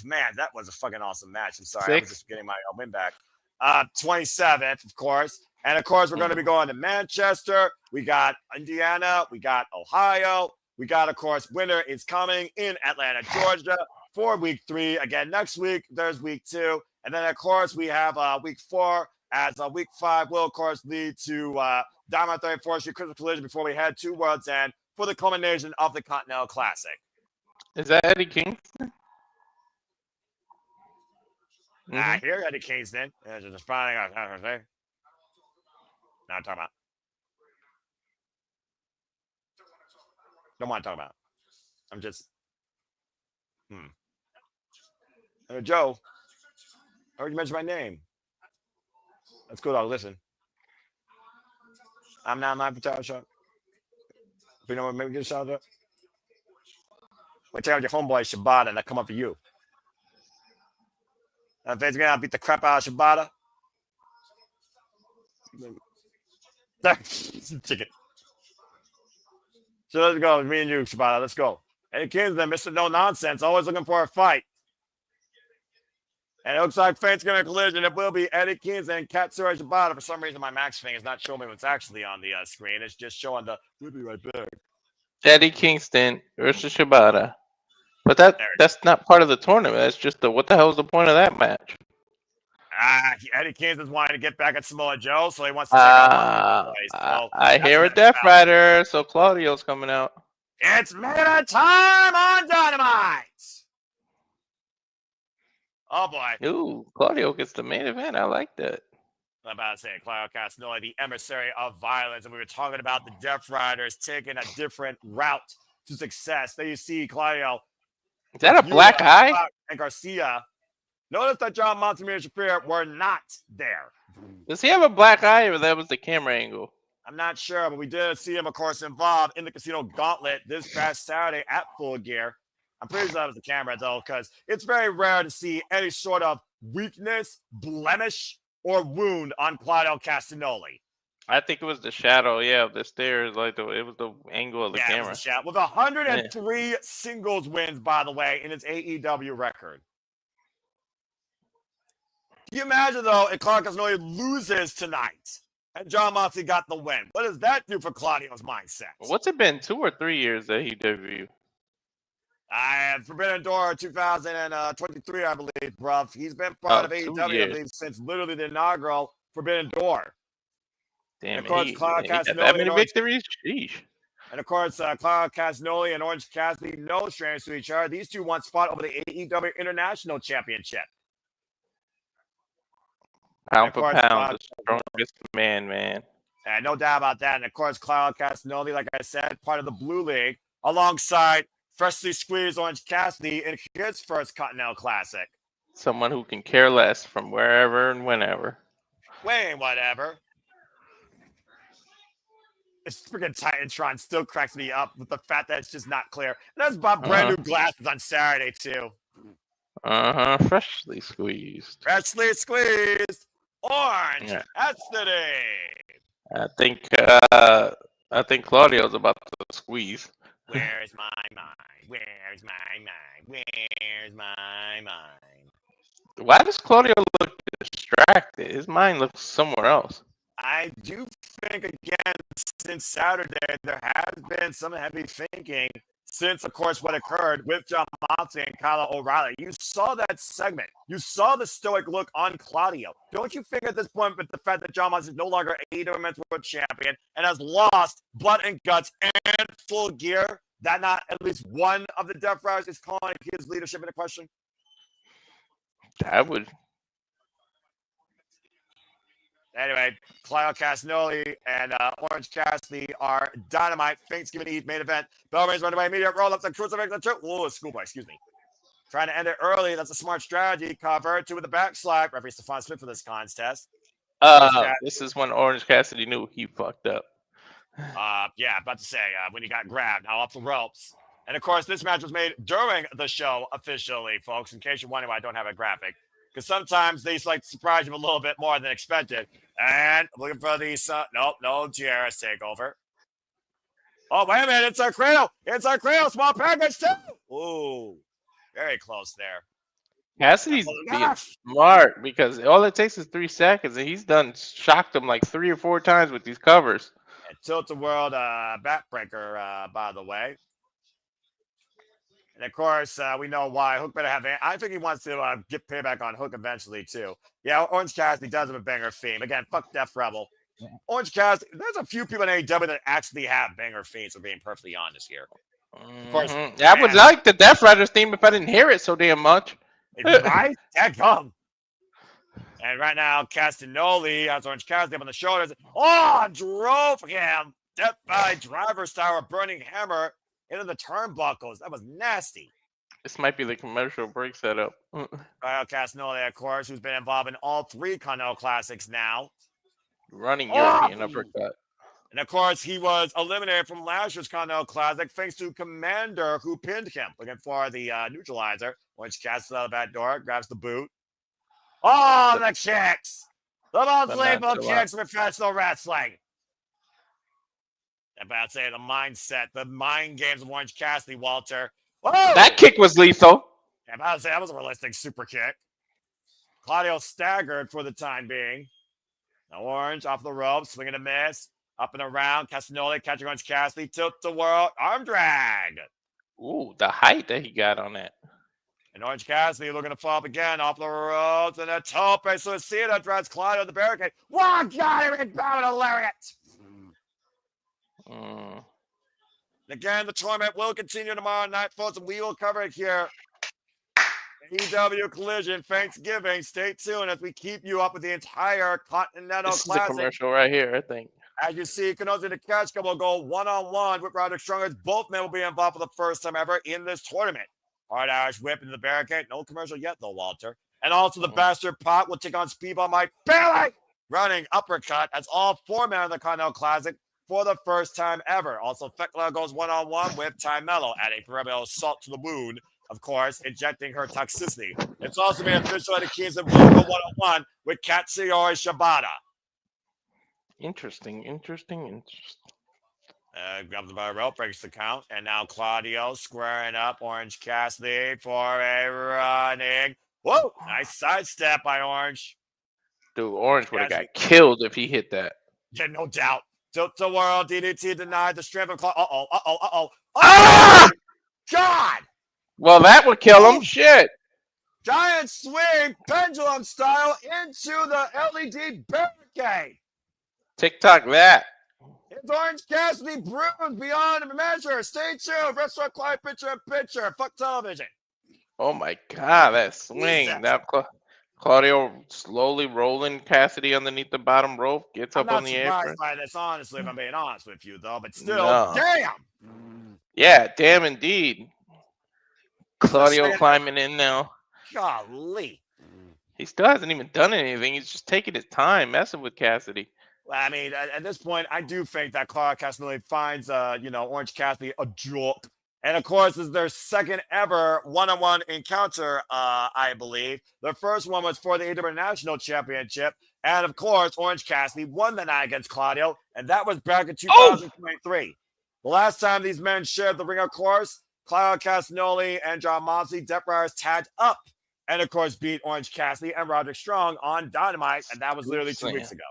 man, that was a fucking awesome match. I'm sorry. I was just getting my win back. 27th, of course. And, of course, we're going to be going to Manchester. We got Indiana. We got Ohio. We got, of course, winter is coming in Atlanta, Georgia for week 3. Again, next week, there's week 2. And then, of course, we have week 4 as week 5 will, of course, lead to Diamond 34th Street Christmas Collision before we head to World's End for the culmination of the Continental Classic. Is that Eddie Kingston? I hear Eddie Kingston. Just responding. Not talking about. Don't want to talk about. I'm just. Joe, I heard you mention my name. That's cool, dog. Listen. I'm now live for Tower Shop. You know what? Maybe get a shout out. Wait, check out your homeboy Shibata and I come up for you. If it's gonna beat the crap out of Shibata. Chicken. So let's go. Me and you, Shibata. Let's go. Eddie Kingston, Mr. No Nonsense, always looking for a fight. And it looks like Fate's going to collision. It will be Eddie Kingston and Katsura Shibata. For some reason, my Max thing is not showing me what's actually on the screen. It's just showing the. We'll be right back. Eddie Kingston versus Shibata. But that's not part of the tournament. That's just what the hell is the point of that match? Eddie Kingston's wanting to get back at Samoa Joe, so he wants to take out so I hear a Death Rider, so Claudio's coming out. It's meta time on Dynamite! Oh, boy. Ooh, Claudio gets the main event. I like that. I'm about to say, Claudio Castagnoli, the emissary of violence, and we were talking about the Death Riders taking a different route to success. There you see Claudio. Is that a black eye? And Garcia. Notice that John Montemir and Shafir were not there. Does he have a black eye, or that was the camera angle? I'm not sure, but we did see him, of course, involved in the Casino Gauntlet this past Saturday at Full Gear. I'm pretty sure that was the camera, though, because it's very rare to see any sort of weakness, blemish, or wound on Claudio Castagnoli. I think it was the shadow, of the stairs. It was the angle of the camera. It was the shadow. With 103 singles wins, by the way, in his AEW record. Can you imagine, though, if Claudio Castagnoli loses tonight and John Moxley got the win? What does that do for Claudio's mindset? What's it been, 2 or 3 years that he debuted? Forbidden Door 2023, I believe, bruv. He's been part of AEW, I believe, since literally the inaugural Forbidden Door. Damn, and of course, he Claudio got that many victories? Sheesh. And of course, Claudio Castagnoli and Orange Cassidy, no strangers to each other. These two once fought over the AEW International Championship. Pound for pound, the strongest man. And no doubt about that. And of course, Claudio Castagnoli, like I said, part of the Blue League, alongside freshly squeezed Orange Cassidy in his first Continental Classic. Someone who can care less from wherever and whenever. Whatever. This freaking Titantron still cracks me up with the fact that it's just not clear. And that's about brand new glasses on Saturday, too. Freshly squeezed. Freshly squeezed. Orange Cassidy. I think Claudio's about to squeeze. Where's my mind? Where's my mind? Where's my mind? Why does Claudio look distracted? His mind looks somewhere else. I do think, again, since Saturday, there has been some heavy thinking since, of course, what occurred with John Moxley and Kyle O'Reilly. You saw that segment. You saw the stoic look on Claudio. Don't you think at this point, with the fact that John Moxley is no longer AEW Men's World Champion and has lost blood and guts and full gear, that not at least one of the Death Riders is calling his leadership into question? I would. Anyway, Claudio Castagnoli and Orange Cassidy are Dynamite Thanksgiving Eve main event. Bell rings run away, immediate roll up the crucifix. Whoa, schoolboy, excuse me. Trying to end it early. That's a smart strategy. Cover two with a backslide. Referee Stephon Smith for this contest. This is when Orange Cassidy knew he fucked up. Yeah, about to say when he got grabbed, now off the ropes. And of course, this match was made during the show officially, folks. In case you're wondering why I don't have a graphic, because sometimes these like surprise you a little bit more than expected. And looking for these. Nope, no GRS takeover. Oh, wait a minute! It's our cradle. It's our cradle. Small package too. Ooh, very close there. Cassidy's being smart because all it takes is 3 seconds, and he's done shocked him like 3 or 4 times with these covers. And Tilt-A-World backbreaker, by the way. And of course, we know why. Hook better have. I think he wants to get payback on Hook eventually too. Yeah, Orange Cassidy does have a banger theme. Again, fuck Death Rebel. Orange Cassidy. There's a few people in AEW that actually have banger themes. For being perfectly honest here. Of course, I would like the Death Riders theme if I didn't hear it so damn much. Right? Come. And right now, Castagnoli has Orange Cassidy up on the shoulders. Oh, drove him. Death by driver style burning hammer into the turnbuckles. That was nasty. This might be the commercial break setup. Castagnoli, of course, who's been involved in all 3 Continental Classics now. Running European uppercut. And of course, he was eliminated from last year's Continental Classic thanks to Commander, who pinned him. Looking for the neutralizer. Orange Cassidy out of the back door, grabs the boot. Oh, the kicks! The most lethal kicks in professional wrestling. I'm about to say the mindset, the mind games of Orange Cassidy, Walter. Whoa! That kick was lethal. I'm about to say that was a realistic super kick. Claudio staggered for the time being. Now Orange off the ropes, swinging a miss. Up and around. Castagnoli catching Orange Cassidy. Tilt the world. Arm drag. Ooh, the height that he got on that. And Orange Cassidy looking to fall up again off the ropes. And a tope suicida drives Claudio to the barricade. Wow, got him! Inbound a lariat. Again, the tournament will continue tomorrow night, folks, and we will cover it here. EW Collision Thanksgiving. Stay tuned as we keep you up with the entire Continental Classic. This is a commercial right here, I think. As you see, Kenosi the Catchka will go one-on-one with Roderick Strong. Both men will be involved for the first time ever in this tournament. Hard Irish whip into the barricade. No commercial yet, though, Walter. And also the Bastard Pot will take on Speedball Mike Bailey. Running uppercut as all 4 men of the Continental Classic for the first time ever. Also, Thekla goes one-on-one with Ty Mello, adding proverbial salt to the wound, of course, injecting her toxicity. It's also been official that the Kings will go one-on-one with Katsuyori Shibata. Interesting. Grabs the bar rope, breaks the count, and now Claudio squaring up Orange Cassidy for a running. Whoa! Nice sidestep by Orange. Dude, Orange would have got killed if he hit that. Yeah, no doubt. Tilt the world, DDT denied the strength of Claudio. Uh-oh. Ah! God! Well, that would kill him. Shit. Giant swing, pendulum style, into the LED barricade. TikTok that. It's Orange Cassidy bruised beyond measure. Stay tuned. Restaurant Quiet Picture in Picture. Fuck television. Oh my God, that swing. Now Claudio slowly rolling Cassidy underneath the bottom rope. Gets up on the apron. I'm not surprised by this, honestly, if I'm being honest with you, though. But still, damn. Yeah, damn indeed. Claudio climbing in now. Golly. He still hasn't even done anything. He's just taking his time messing with Cassidy. I mean, at this point, I do think that Claudio Castagnoli finds, Orange Cassidy a joke. And, of course, this is their second ever one-on-one encounter, I believe. The first one was for the AEW National Championship. And, of course, Orange Cassidy won the night against Claudio. And that was back in 2023. The last time these men shared the ring, of course, Claudio Castagnoli and John Moxley, Death Riders tagged up. And, of course, beat Orange Cassidy and Roderick Strong on Dynamite. And that was literally 2 weeks ago.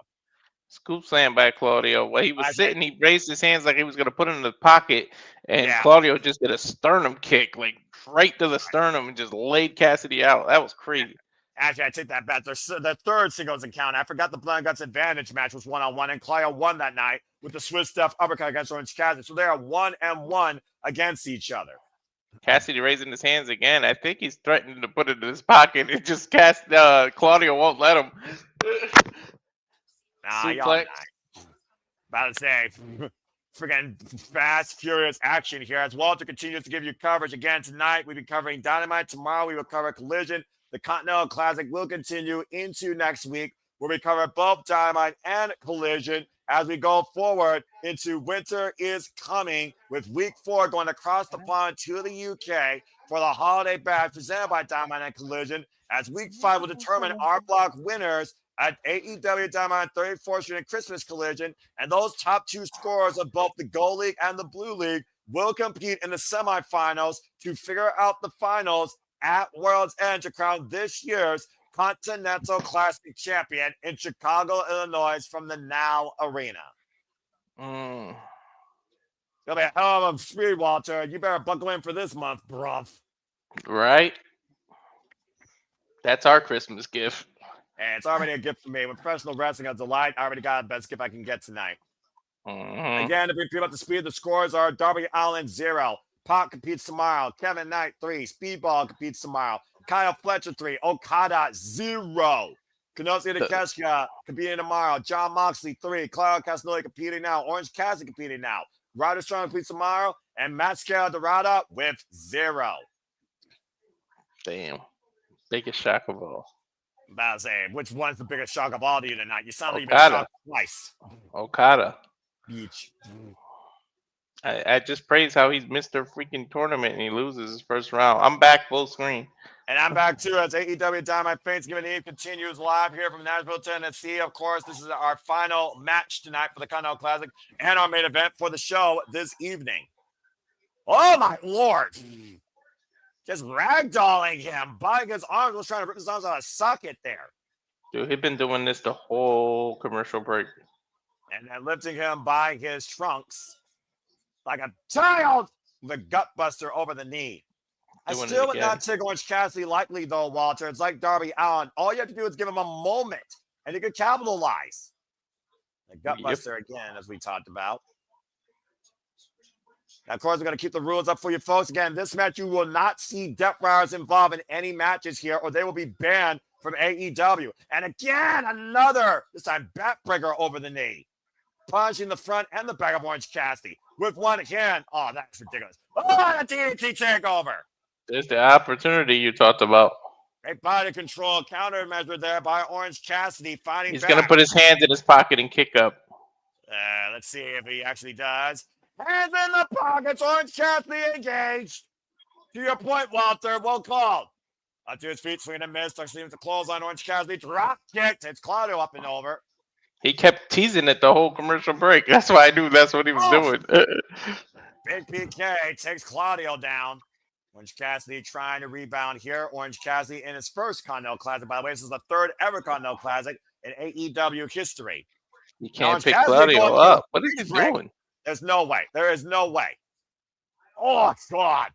Scoop slam by Claudio. While he was I sitting, he raised his hands like he was going to put it in the pocket, and Yeah. Claudio just did a sternum kick, like right to the sternum, and just laid Cassidy out. That was crazy. Actually, I take that back. The third singles encounter. I forgot the Blood and Guts Advantage match was 1-on-1, and Claudio won that night with the Swiss Stuff uppercut against Orange Cassidy. So they are 1-1 against each other. Cassidy raising his hands again. I think he's threatening to put it in his pocket. It just Claudio won't let him. Nah, y'all Suplex. nice. About to say, freaking fast, furious action here as Walter continues to give you coverage again tonight. We'll be covering Dynamite. Tomorrow we will cover Collision. The Continental Classic will continue into next week, where we cover both Dynamite and Collision as we go forward into Winter is Coming, with Week 4 going across the pond to the UK for the Holiday Bash presented by Dynamite and Collision, as Week 5 will determine our block winners at AEW Dynamite 34th Street and Christmas Collision, and those top two scorers of both the Gold League and the Blue League will compete in the semifinals to figure out the finals at World's End to crown this year's Continental Classic champion in Chicago, Illinois, from the Now Arena. Mm. It'll be a hell of a speed, Walter. You better buckle in for this month, bruv. Right? That's our Christmas gift. And it's already a gift for me. With professional wrestling, a delight. I already got the best gift I can get tonight. Mm-hmm. Again, to bring people up to speed, the scores are Darby Allin 0. Pac competes tomorrow. Kevin Knight 3. Speedball competes tomorrow. Kyle Fletcher 3. Okada 0. Kenosuke Takeshita competing tomorrow. John Moxley 3. Claudio Castagnoli competing now. Orange Cassidy competing now. Ryder Strong competes tomorrow. And Matt Dorada with 0. Damn. Biggest shock of all. About to say, which one's the biggest shock of all to you tonight? You sound like you've been shocked twice. Okada. Beach. I just praise how he's missed a freaking tournament and he loses his first round. I'm back full screen. And I'm back too as AEW Dynamite Thanksgiving Eve continues live here from Nashville, Tennessee. Of course, this is our final match tonight for the Continental Classic and our main event for the show this evening. Oh my Lord. Just ragdolling him, biting his arms, was trying to rip his arms out of a socket there. Dude, he's been doing this the whole commercial break. And then lifting him by his trunks like a child with a gut buster over the knee. I still would not take Orange Cassidy lightly, though, Walter. It's like Darby Allin. All you have to do is give him a moment, and he could capitalize. The gut buster again, as we talked about. Now, of course, we're going to keep the rules up for you folks. Again, this match, you will not see Death Riders involved in any matches here, or they will be banned from AEW. And again, another, this time, backbreaker over the knee. Punching the front and the back of Orange Cassidy with one hand. Oh, that's ridiculous. Oh, the DDT takeover. There's the opportunity you talked about. Great body control countermeasure there by Orange Cassidy fighting He's back. going to put his hands in his pocket and kick up. Let's see if he actually does. Hands in the pockets. Orange Cassidy engaged. To your point, Walter. Well called. Up to his feet, swinging and miss. Starts leaving the close on Orange Cassidy. Drop kick. Takes Claudio up and over. He kept teasing it the whole commercial break. That's why I knew that's what he was doing. Big PK takes Claudio down. Orange Cassidy trying to rebound here. Orange Cassidy in his first Continental Classic. By the way, this is the third ever Continental Classic in AEW history. You can't pick Claudio up. What is he doing? There's no way. There is no way. Oh, God.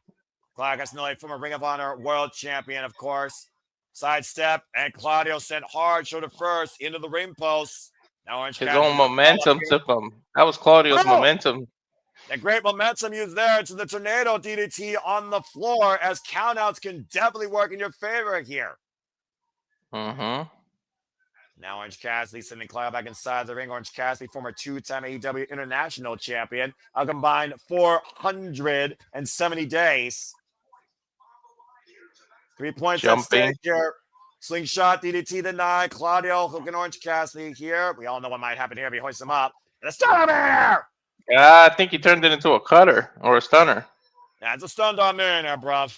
Claudio Castagnoli, former Ring of Honor world champion, of course. Sidestep, and Claudio sent hard shoulder first into the ring post. Now Orange His own momentum took him. That was Claudio's momentum. The great momentum used there to the tornado DDT on the floor, as countouts can definitely work in your favor here. Mm-hmm. Now Orange Cassidy sending Claudio back inside the ring. Orange Cassidy, former two-time AEW International Champion, a combined 470 days. 3 points at stake here. Slingshot DDT denied. Claudio hooking Orange Cassidy here. We all know what might happen here if he hoists him up. And a stun here! Yeah, I think he turned it into a cutter or a stunner. Yeah, it's a stun on there, bruv.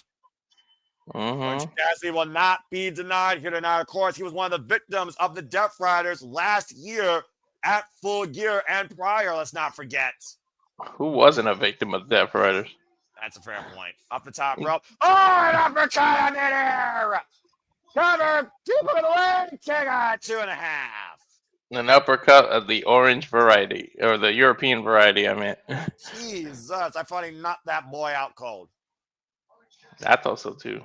Mm-hmm. Orange Cassidy will not be denied here tonight. Of course, he was one of the victims of the Death Riders last year at Full Gear and prior, let's not forget. Who wasn't a victim of Death Riders? That's a fair point. Up the top rope. Oh, an uppercut on it here! Cover, keep it away, kick on 2.5. An uppercut of the orange variety, or the European variety, I meant. Jesus, I thought he knocked that boy out cold. I thought so too.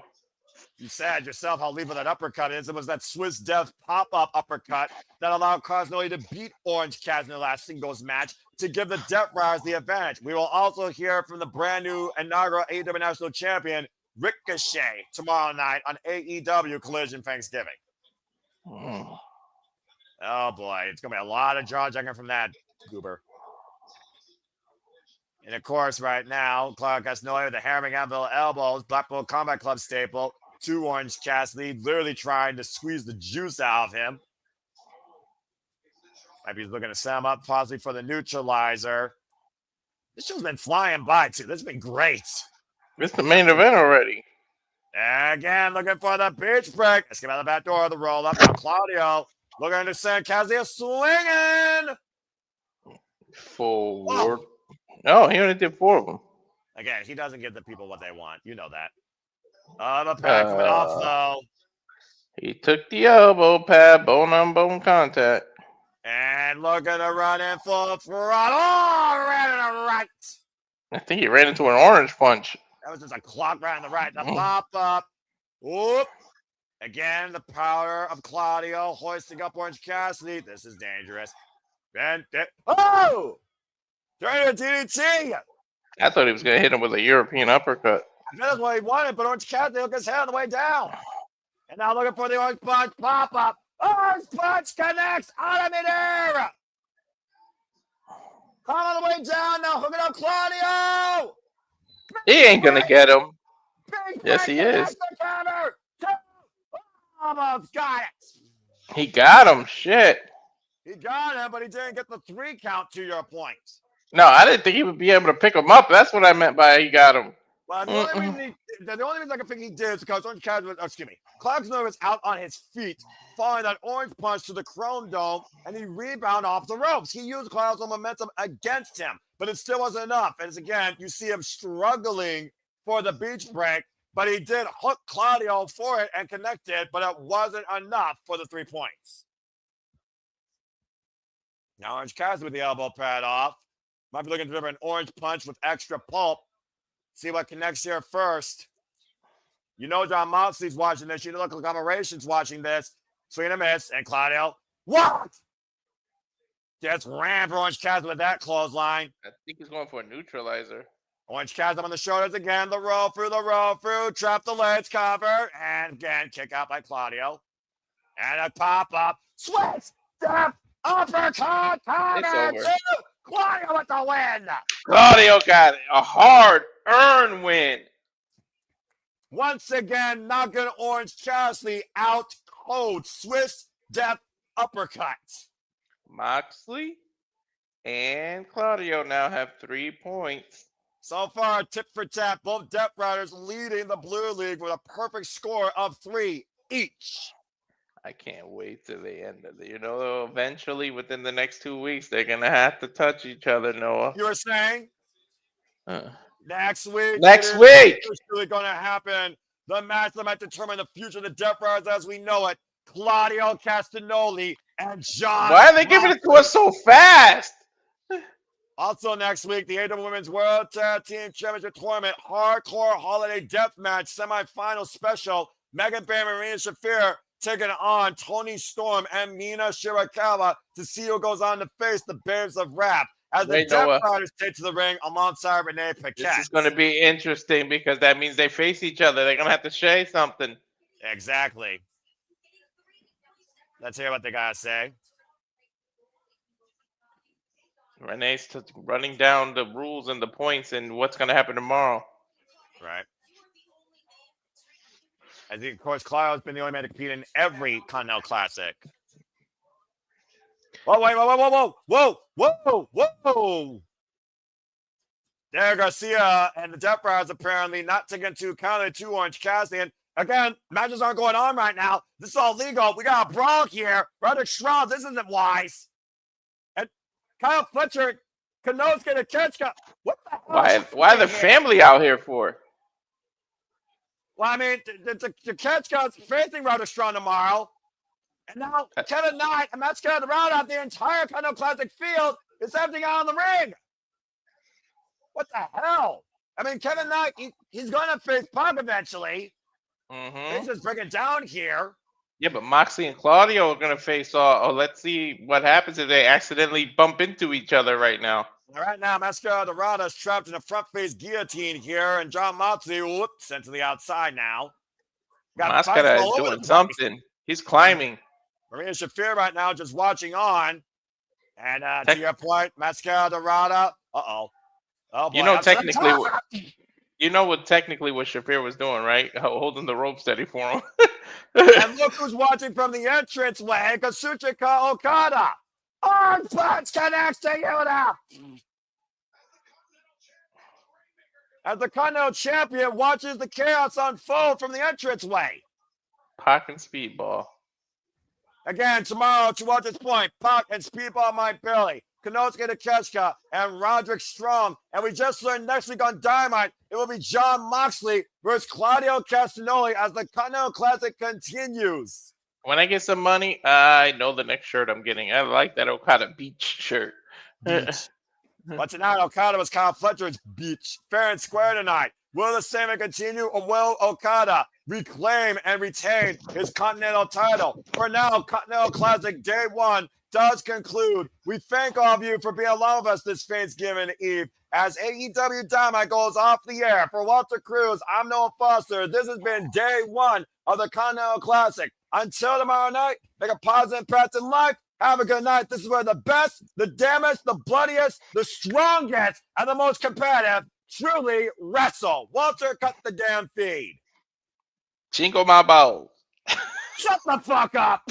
You said yourself how lethal that uppercut is. It was that Swiss Death pop-up uppercut that allowed Castagnoli to beat Orange Cassidy in the last singles match to give the Death Riders the advantage. We will also hear from the brand new inaugural AEW National Champion, Ricochet, tomorrow night on AEW Collision Thanksgiving. Oh boy, it's going to be a lot of jaw-jacking from that goober. And of course, right now, Claudio Castagnoli with the hammering anvil elbows, Blackpool Combat Club staple, to Orange Cassidy, literally trying to squeeze the juice out of him. Might be looking to set him up possibly for the neutralizer. This show's been flying by, too. This has been great. It's the main event already. Again, looking for the beach break. Let's get out the back door of the roll up. Now Claudio looking to send Cassidy swinging. Forward. Oh, he only did 4 of them. Again, he doesn't give the people what they want. You know that. The pad coming off, though. He took the elbow pad, bone-on-bone contact. And looking to run in full throttle. Oh, ran in the right. I think he ran into an orange punch. That was just a clock right in the right. The pop-up. Whoop. Again, the power of Claudio hoisting up Orange Cassidy. This is dangerous. Oh! Turning to DDT. I thought he was going to hit him with a European uppercut. That's what he wanted, but Orange Cassidy took his head on the way down. And now looking for the Orange Punch pop-up. Orange Punch connects out of midair. Come on the way down now, hooking up Claudio. He ain't going to get him. Big Yes, he is. the counter. Almost got it. He got him. Shit. He got him, but he didn't get the 3 count to your point. No, I didn't think he would be able to pick him up. That's what I meant by he got him. Well, the only reason I can think he did is because Orange Cassidy Claudio was out on his feet, following that orange punch to the Chrome Dome, and he rebounded off the ropes. He used Claudio's momentum against him, but it still wasn't enough. And again, you see him struggling for the beach break, but he did hook Claudio for it and connected, but it wasn't enough for the 3 points. Now Orange Cassidy with the elbow pad off. Might be looking to deliver an orange punch with extra pulp. See what connects here first. You know John Moxley's watching this. You know the conglomeration's watching this. Swing and a miss. And Claudio, what? Gets rammed for Orange Cassidy with that clothesline. I think he's going for a neutralizer. Orange Cassidy on the shoulders again. The roll through. Trap the legs, cover. And again, kick out by Claudio. And a pop-up. Switch! Step! Uppercut! Cover! Claudio with the win! Claudio got it. A hard-earned win. Once again, knocking Orange Cassidy out cold. Swiss Death uppercut. Moxley and Claudio now have 3 points. So far, tip for tap. Both Death Riders leading the Blue League with a perfect score of 3 each. I can't wait till they end it. You know, eventually, within the next 2 weeks, they're going to have to touch each other, Noah. You were saying? Next week. Next week. It's really going to happen. The match that might determine the future of the Death Riders as we know it. Claudio Castagnoli and John. Why are they giving it to us so fast? Also next week, the AEW Women's World Tag Team Championship Tournament Hardcore Holiday Deathmatch Semifinal Special. Megan Bay and Marina Shafir taking on Toni Storm and Mina Shirakawa to see who goes on to face the Babes of Rap as the Death Riders take to the ring alongside Renee Paquette. This is going to be interesting because that means they face each other. They're going to have to say something. Exactly. Let's hear what they got to say. Renee's running down the rules and the points and what's going to happen tomorrow. Right. I think, of course, Claudio's been the only man to compete in every Continental Classic. Oh, wait, whoa. There, Garcia and the Death Riders apparently not taking into account the 2 Orange Cassidy. And again, matches aren't going on right now. This is all legal. We got a brawl here. Roderick Strauss, this isn't wise. And Kyle Fletcher, Kanosuke, and Ketchka. What the hell? Why the family out here for? Well, I mean, the Ketchka's facing Roderick Strauss tomorrow. And now Kevin Knight and Mascara around out the entire Pinnacle Classic field is emptying out on the ring. What the hell? I mean, Kevin Knight, he's going to face Punk eventually. Let's just bring it down here. Yeah, but Moxley and Claudio are going to face off. Oh, let's see what happens if they accidentally bump into each other right now. Right now, Mascara Dorada is trapped in a front face guillotine here, and John Moxley, whoops, sent to the outside now. Mascara is doing something. He's climbing. Marina Shafir right now just watching on. And to your point, Mascara Dorada. Uh-oh. Oh, boy. You know, technically, what Shafir was doing, right? Holding the rope steady for him. And look who's watching from the entranceway, Kazuchika Okada. Arm punch connects to Yuta. As the Continental Champion watches the chaos unfold from the entranceway. Pac and Speedball. Again, tomorrow, to watch this point, Pac and Speedball Mike Bailey, Konosuke Takeshita, and Roderick Strong. And we just learned next week on Dynamite, it will be John Moxley versus Claudio Castagnoli as the Continental Classic continues. When I get some money, I know the next shirt I'm getting. I like that Okada Beach shirt. Beach. But tonight, Okada was Kyle Fletcher's Beach. Fair and square tonight. Will the same continue, or will Okada reclaim and retain his Continental title? For now, Continental Classic Day 1 does conclude. We thank all of you for being along with us this Thanksgiving Eve as AEW Dynamite goes off the air. For Walter Cruz, I'm Noah Foster. This has been Day 1 of the Continental Classic. Until tomorrow night, make a positive impact in life. Have a good night. This is where the best, the damnest, the bloodiest, the strongest, and the most competitive truly wrestle. Walter, cut the damn feed. Jingle my balls. Shut the fuck up.